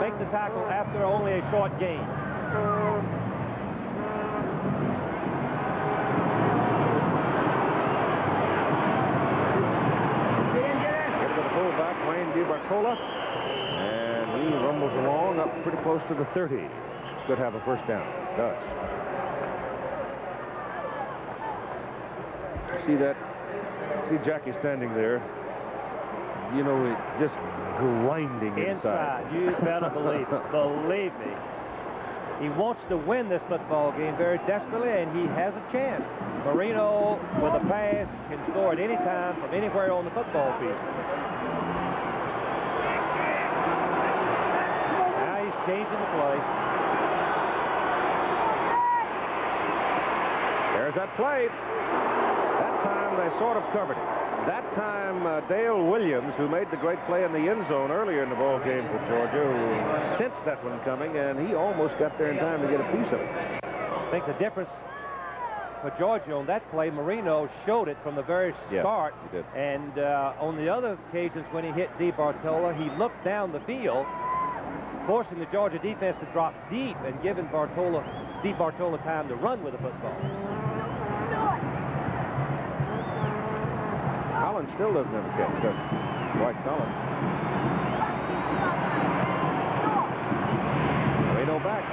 make the tackle after only a short gain. pretty close to the 30. Could have a first down. Does. See that? See Jackie standing there. You know, just grinding inside. You better believe it. Believe me. He wants to win this football game very desperately, and he has a chance. Marino, with a pass, can score at any time from anywhere on the football field. Now he's changing the play. There's that play. That time they sort of covered it. That time, Dale Williams, who made the great play in the end zone earlier in the ball game for Georgia, who sensed that one coming, and he almost got there in time to get a piece of it. I think the difference for Georgia on that play, Marino showed it from the very start. He did. And on the other occasions when he hit DeBartola, he looked down the field, forcing the Georgia defense to drop deep and giving DeBartola time to run with the football. Collins still doesn't have a catch, does he? Dwight Collins. Marino back.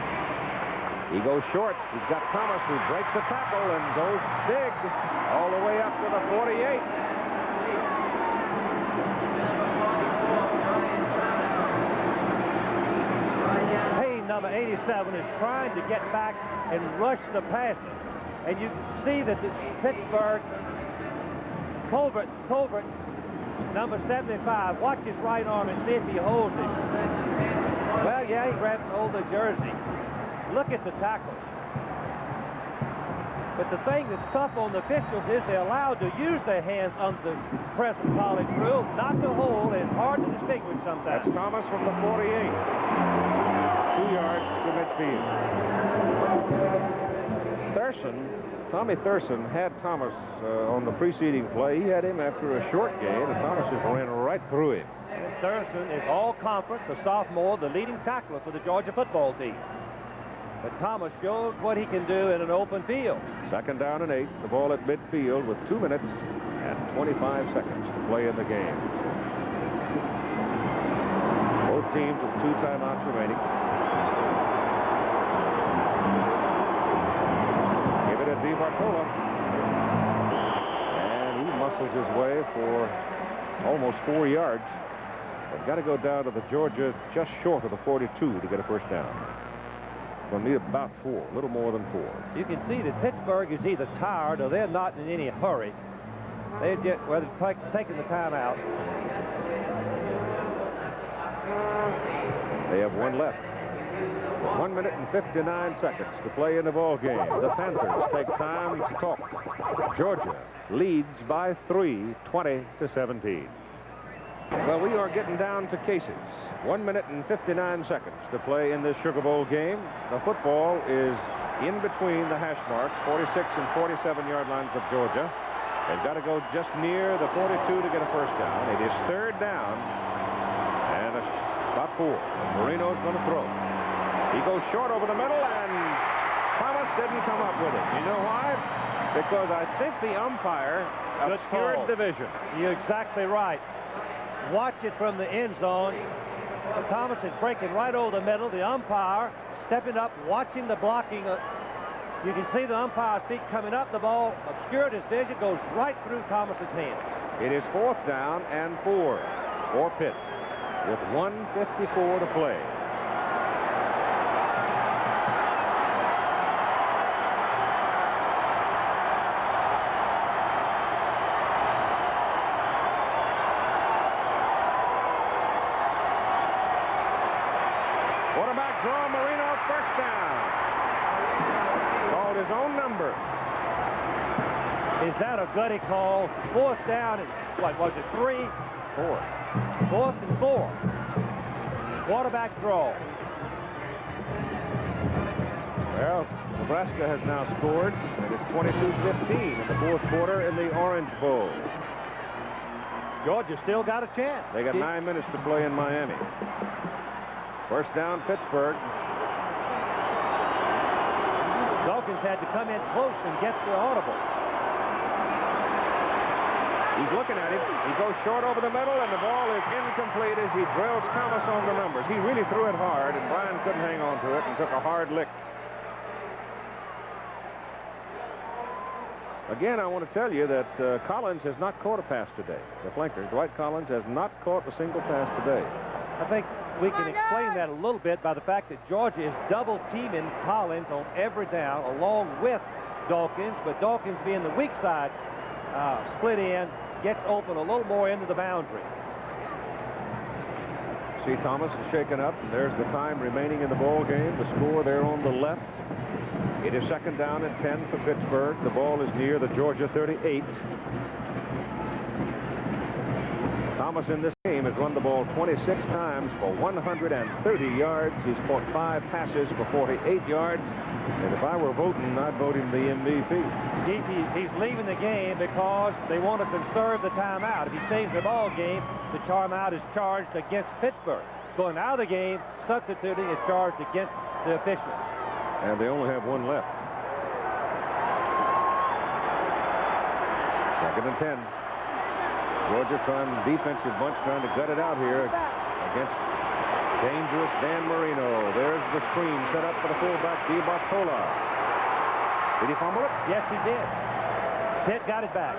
He goes short. He's got Thomas, who breaks a tackle and goes big all the way up to the 48. Payne, number 87, is trying to get back and rush the passer. And you see that the Pittsburgh Colbert, number 75, watch his right arm and see if he holds it. Well, yeah, he grabs hold of the jersey. Look at the tackle. But the thing that's tough on the officials is they're allowed to use their hands under the present college rule. Not to hold, it's hard to distinguish sometimes. That's Thomas from the 48. 2 yards to midfield. Tommy Thurston had Thomas on the preceding play. He had him after a short gain, and Thomas just ran right through him. Thurston is all conference, the sophomore, the leading tackler for the Georgia football team. But Thomas showed what he can do in an open field. 2nd down and 8. The ball at midfield with 2 minutes and 25 seconds to play in the game. Both teams with 2 timeouts remaining. Give it at DeBartola. And he muscles his way for almost 4 yards. But got to go down to the Georgia just short of the 42 to get a first down. We'll need about 4, a little more than 4. You can see that Pittsburgh is either tired or they're not in any hurry. They're just, well, they're taking the time out. They have 1 left. 1 minute and 59 seconds to play in the ball game. The Panthers take time to talk. Georgia leads by 3, 20-17. Well, we are getting down to cases. 1 minute and 59 seconds to play in this Sugar Bowl game. The football is in between the hash marks, 46 and 47-yard lines of Georgia. They've got to go just near the 42 to get a first down. It is 3rd down and about 4. Marino's going to throw. He goes short over the middle, and Thomas didn't come up with it. You know why? Because I think the umpire obscured the vision. You're exactly right. Watch it from the end zone. Thomas is breaking right over the middle. The umpire stepping up, watching the blocking. You can see the umpire's feet coming up. The ball obscured his vision, goes right through Thomas's hands. It is 4th down and 4 for Pitt with 1:54 to play. Quarterback draw, Marino, first down. Called his own number. Is that a gutty call? 4th down and, what was it, 3? 4. 4th and 4. Quarterback draw. Well, Nebraska has now scored, and it's 22-15 in the 4th quarter in the Orange Bowl. Georgia still got a chance. They got 9 minutes to play in Miami. First down, Pittsburgh. Dawkins had to come in close and get the audible. He's looking at him. He goes short over the middle, and the ball is incomplete as he drills Thomas on the numbers. He really threw it hard, and Bryan couldn't hang on to it and took a hard lick. Again, I want to tell you that Collins has not caught a pass today. The flanker, Dwight Collins, has not caught a single pass today. I think we can explain that a little bit by the fact that Georgia is double-teaming Collins on every down along with Dawkins, but Dawkins being the weak side split end, gets open a little more into the boundary. See, Thomas is shaken up, and there's the time remaining in the ball game. The score there on the left. It is 2nd down and 10 for Pittsburgh. The ball is near the Georgia 38. Thomas in this game has run the ball 26 times for 130 yards. He's caught 5 passes for 48 yards. And if I were voting, I'd vote him the MVP. He's leaving the game because they want to conserve the timeout. If he stays in the ball game, the timeout is charged against Pittsburgh. Going out of the game, substituting is charged against the officials. And they only have 1 left. 2nd and 10. Georgia trying defensive bunch trying to gut it out here against dangerous Dan Marino. There's the screen set up for the fullback, DiBartola. Did he fumble it? Yes, he did. Pitt got it back.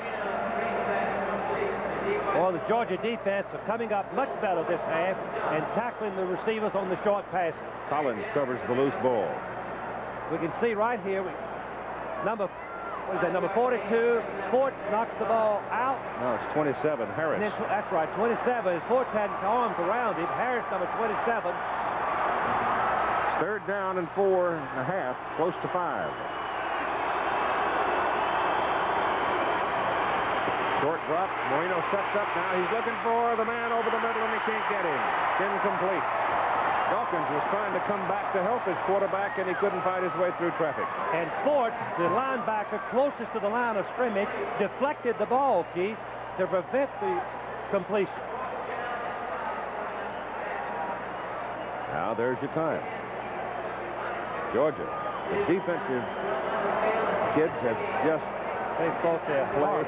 Well, the Georgia defense are coming up much better this half and tackling the receivers on the short passes. Collins covers the loose ball. We can see right here, number 42, Fort knocks the ball out. No, it's 27, Harris. That's right, 27. Fort had arms around him. Harris, number 27. 3rd down and 4.5, close to 5. Short drop. Marino sets up now. He's looking for the man over the middle, and he can't get him. It's incomplete. Dawkins was trying to come back to help his quarterback, and he couldn't fight his way through traffic. And Fort, the linebacker closest to the line of scrimmage, deflected the ball, Keith, to prevent the completion. Now there's your time. Georgia, the defensive kids have just fought their played.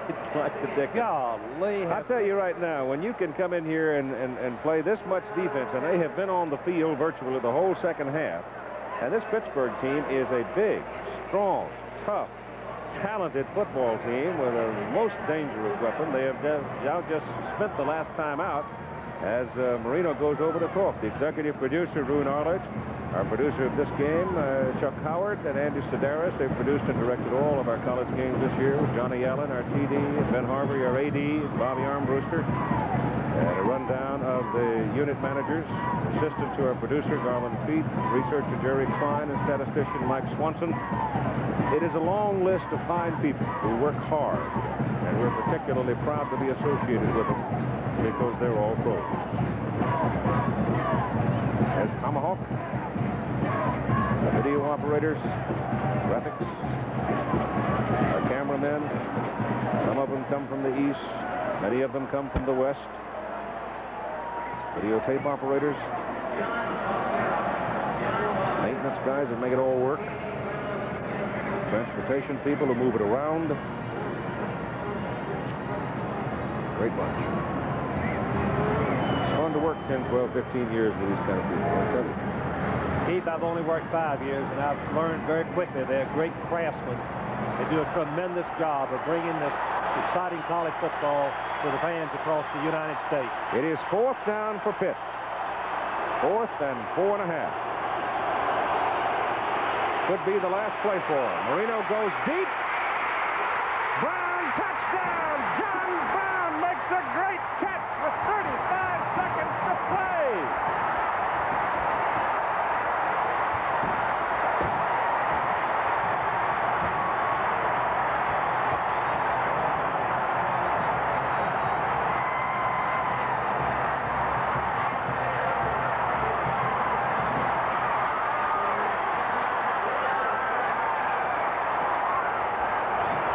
It's like the Dickens. Golly. I'll tell you right now, when you can come in here and play this much defense, and they have been on the field virtually the whole second half, and this Pittsburgh team is a big, strong, tough, talented football team with a most dangerous weapon. They have just spent the last time out as Marino goes over to talk. The executive producer, Rune Arledge, our producer of this game, Chuck Howard, and Andy Sedaris. They've produced and directed all of our college games this year with Johnny Allen, our TD, Ben Harvey, our AD, Bobby Armbruster. And a rundown of the unit managers, assistant to our producer, Garland Feet, researcher Jerry Klein, and statistician Mike Swanson. It is a long list of fine people who work hard, and we're particularly proud to be associated with them because they're all pros. As Tomahawk, the video operators, graphics, our cameramen, some of them come from the east, many of them come from the west. Videotape operators, maintenance guys that make it all work, transportation people who move it around. Great bunch. It's fun to work 10, 12, 15 years with these kind of people, I'll tell you. Keith, I've only worked 5 years, and I've learned very quickly they're great craftsmen. They do a tremendous job of bringing this exciting college football to the fans across the United States. It is 4th down for Pitt. 4th and 4.5. Could be the last play for him. Marino goes deep. Brown, touchdown! John Brown makes a great catch with 35 seconds to play.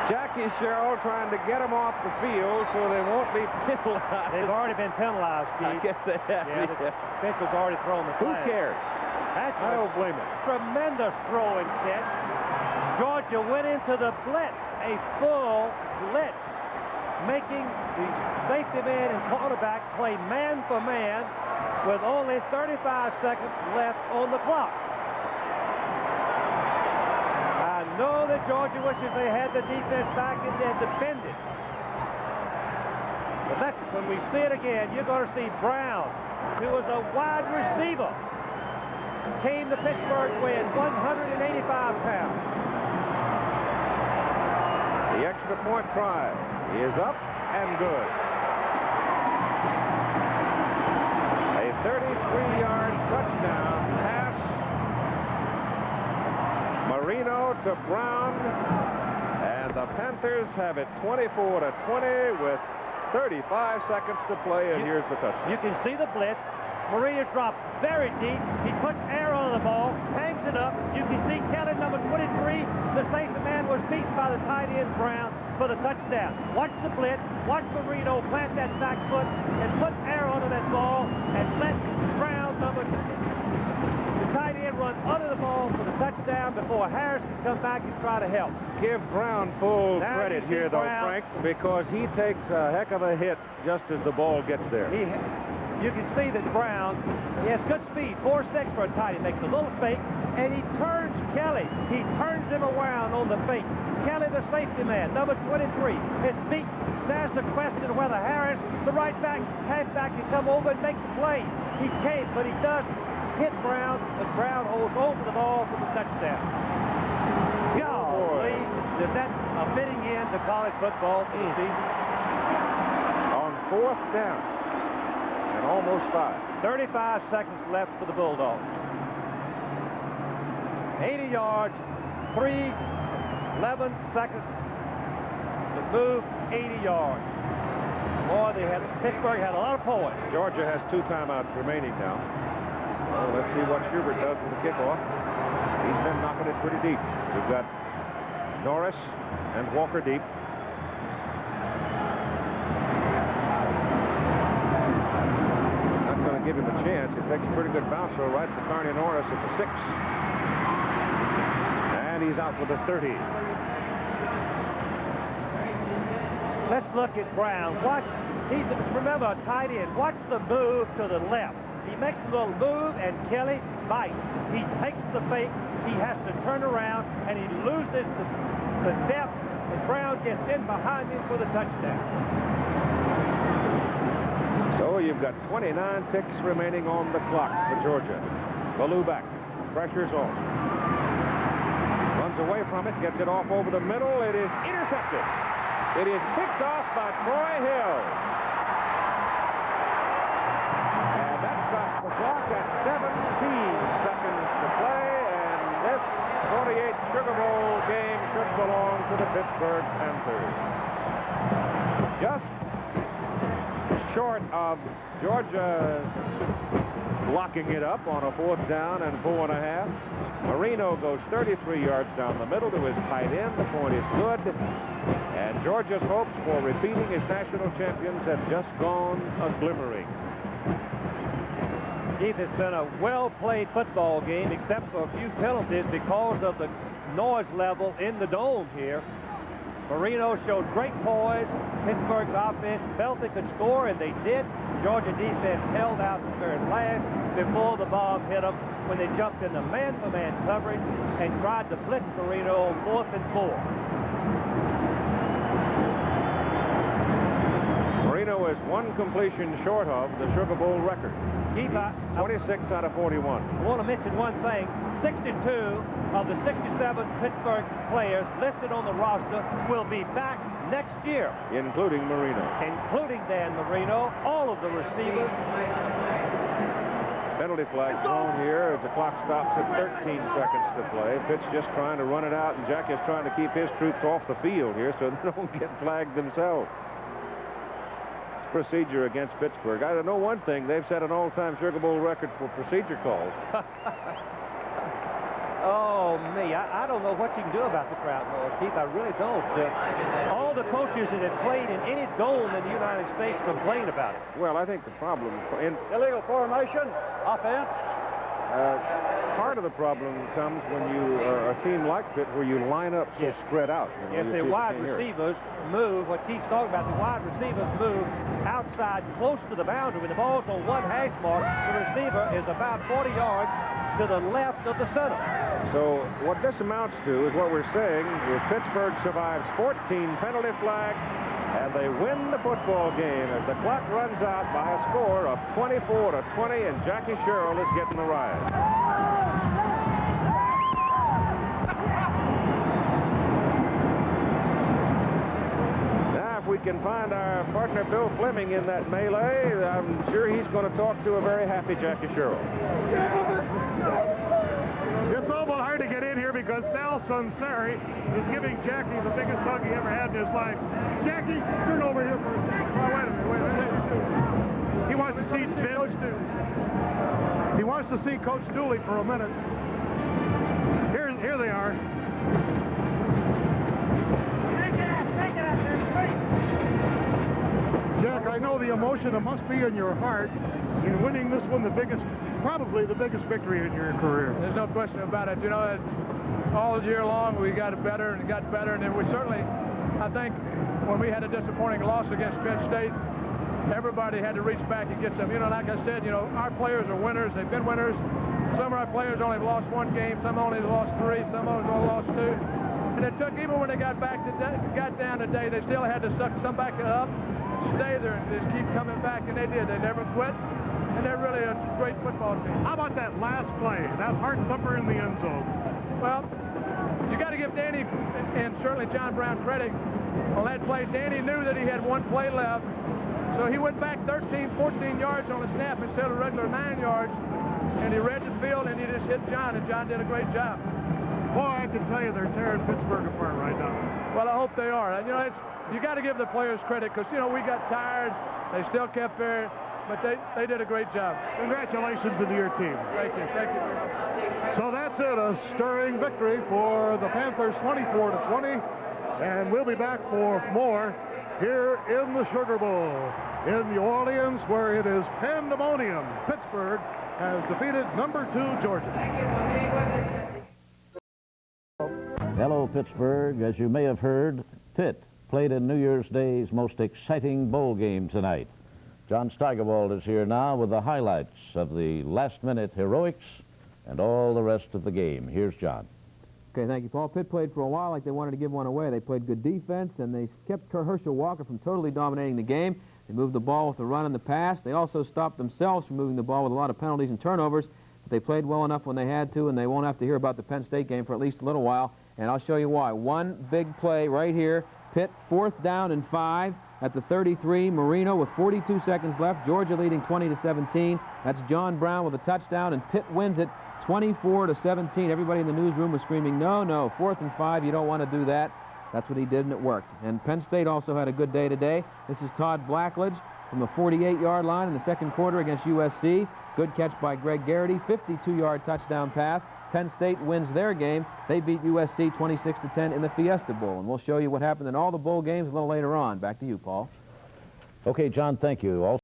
Jackie Sherrill trying to get them off the field so they won't be penalized. They've already been penalized, Keith. I guess they have. Yeah, the official's already thrown the flag. Who cares? That's I don't blame him. Tremendous throwing catch. Georgia went into the blitz, a full blitz. making the safety man and quarterback play man for man with only 35 seconds left on the clock. I know that Georgia wishes they had the defense back in there defended. But that's when we see it again, you're going to see Brown, who was a wide receiver, came to Pittsburgh weighing 185 pounds. The extra point try is up and good. A 33-yard touchdown pass. Marino to Brown. And the Panthers have it 24-20 with 35 seconds to play, and here's the touchdown. You can see the blitz. Marino dropped very deep. He puts air on the ball, hangs it up. You can see Kelly, number 23, the safety man was beaten by the tight end Brown for the touchdown. Watch the blitz. Watch Marino plant that back foot and put air onto that ball and let Brown, the tight end, run under the ball for the touchdown before Harris can come back and try to help. Give Brown full Now credit you see here, though, Brown. Frank, because he takes a heck of a hit just as the ball gets there. You can see that Brown, he has good speed, 4.6 for a tight end. Makes a little fake, and he turns Kelly. He turns him around on the fake. Kelly, the safety man, number 23, is beat. There's the question whether Harris, the right back, halfback, can come over and make the play. He can't, but he does hit Brown, but Brown holds over the ball for the touchdown. Golly, is that a fitting end to college football for the season? On fourth down. Almost 5. 35 seconds left for the Bulldogs. 80 yards, 11 seconds to move 80 yards. Boy, Pittsburgh had a lot of points. Georgia has 2 timeouts remaining now. Well, let's see what Schubert does with the kickoff. He's been knocking it pretty deep. We've got Norris and Walker deep. Give him a chance. He takes a pretty good bounce, so right to Carney Norris at the 6. And he's out with the 30. Let's look at Brown. Watch, remember, a tight end. Watch the move to the left. He makes a little move, and Kelly bites. He takes the fake. He has to turn around, and he loses the depth, and Brown gets in behind him for the touchdown. So you've got 29 ticks remaining on the clock for Georgia. Ballou back. Pressure's on. Runs away from it. Gets it off over the middle. It is intercepted. It is picked off by Troy Hill. And that stops the clock at 17 seconds to play. And this 48 Sugar Bowl game should belong to the Pittsburgh Panthers. Just short of Georgia blocking it up on a 4th down and 4.5. Marino goes 33 yards down the middle to his tight end. The point is good. And Georgia's hopes for repeating as national champions have just gone a-glimmering. Keith, it's been a well-played football game, except for a few penalties because of the noise level in the dome here. Marino showed great poise. Pittsburgh's offense felt they could score, and they did. Georgia defense held out the very last before the bomb hit them when they jumped into man-for-man coverage and tried to blitz Marino on 4th and 4. Marino is 1 completion short of the Sugar Bowl record. Keith, 26 out of 41. I want to mention one thing. 62 of the 67 Pittsburgh players listed on the roster will be back next year. Including Marino. Including Dan Marino, all of the receivers. Penalty flag thrown here as the clock stops at 13 seconds to play. Pitt's just trying to run it out, and Jack is trying to keep his troops off the field here so they don't get flagged themselves. Procedure against Pittsburgh. I know one thing. They've set an all-time Sugar Bowl record for procedure calls. Oh, me. I don't know what you can do about the crowd noise, Keith. I really don't. All the coaches that have played in any dome in the United States complain about it. Well, I think the problem... Illegal formation, offense. Part of the problem comes when you are a team like Pitt where you line up so spread out. You know, Yes, the wide receivers move. What Keith's talking about, the wide receivers move outside close to the boundary. When the ball's on one hash mark, the receiver is about 40 yards to the left of the center. So what this amounts to is what we're saying is Pittsburgh survives 14 penalty flags, and they win the football game as the clock runs out by a score of 24-20, and Jackie Sherrill is getting the ride. If we can find our partner Bill Fleming in that melee, I'm sure he's going to talk to a very happy Jackie Sherrill. It's awful hard to get in here because Sal Sunseri is giving Jackie the biggest hug he ever had in his life. Jackie, turn over here for a second. Oh, wait a minute. He wants to see Coach Dooley. He wants to see Coach Dooley for a minute. Here they are. Jack, I know the emotion that must be in your heart in winning this one, probably the biggest victory in your career. There's no question about it. You know, all year long we got better, and then we certainly, I think, when we had a disappointing loss against Penn State, everybody had to reach back and get some. You know, like I said, you know, our players are winners. They've been winners. Some of our players only lost one game. Some only lost 3. Some only lost 2. And it took, even when they got down today, they still had to suck some back up, stay there, and just keep coming back, and they did. They never quit, and they're really a great football team. How about that last play, that heart thumper in the end zone? Well, you got to give Danny and certainly John Brown credit on that play. Danny knew that he had one play left, so he went back 13, 14 yards on the snap instead of regular 9 yards, and he read the field, and he just hit John, and John did a great job. Boy, I can tell you they're tearing Pittsburgh apart right now. Well, I hope they are. And, you know, you got to give the players credit because, you know, we got tired. They still kept fair, but they did a great job. Congratulations to your team. Thank you. Thank you very much. So that's it, a stirring victory for the Panthers, 24-20. And we'll be back for more here in the Sugar Bowl in New Orleans, where it is pandemonium. Pittsburgh has defeated number 2 Georgia. Hello, Pittsburgh. As you may have heard, Pitt played in New Year's Day's most exciting bowl game tonight. John Steigerwald is here now with the highlights of the last-minute heroics and all the rest of the game. Here's John. Okay, thank you, Paul. Pitt played for a while like they wanted to give one away. They played good defense, and they kept Herschel Walker from totally dominating the game. They moved the ball with the run and the pass. They also stopped themselves from moving the ball with a lot of penalties and turnovers. But they played well enough when they had to, and they won't have to hear about the Penn State game for at least a little while. And I'll show you why. One big play right here. Pitt 4th down and 5 at the 33. Marino with 42 seconds left. Georgia leading 20-17. That's John Brown with a touchdown, and Pitt wins it 24-17. Everybody in the newsroom was screaming, no, 4th and 5, you don't want to do that. That's what he did, and it worked. And Penn State also had a good day today. This is Todd Blackledge from the 48-yard line in the second quarter against USC. Good catch by Greg Garrity, 52-yard touchdown pass. Penn State wins their game. They beat USC 26-10 in the Fiesta Bowl. And we'll show you what happened in all the bowl games a little later on. Back to you, Paul. Okay, John, thank you. Also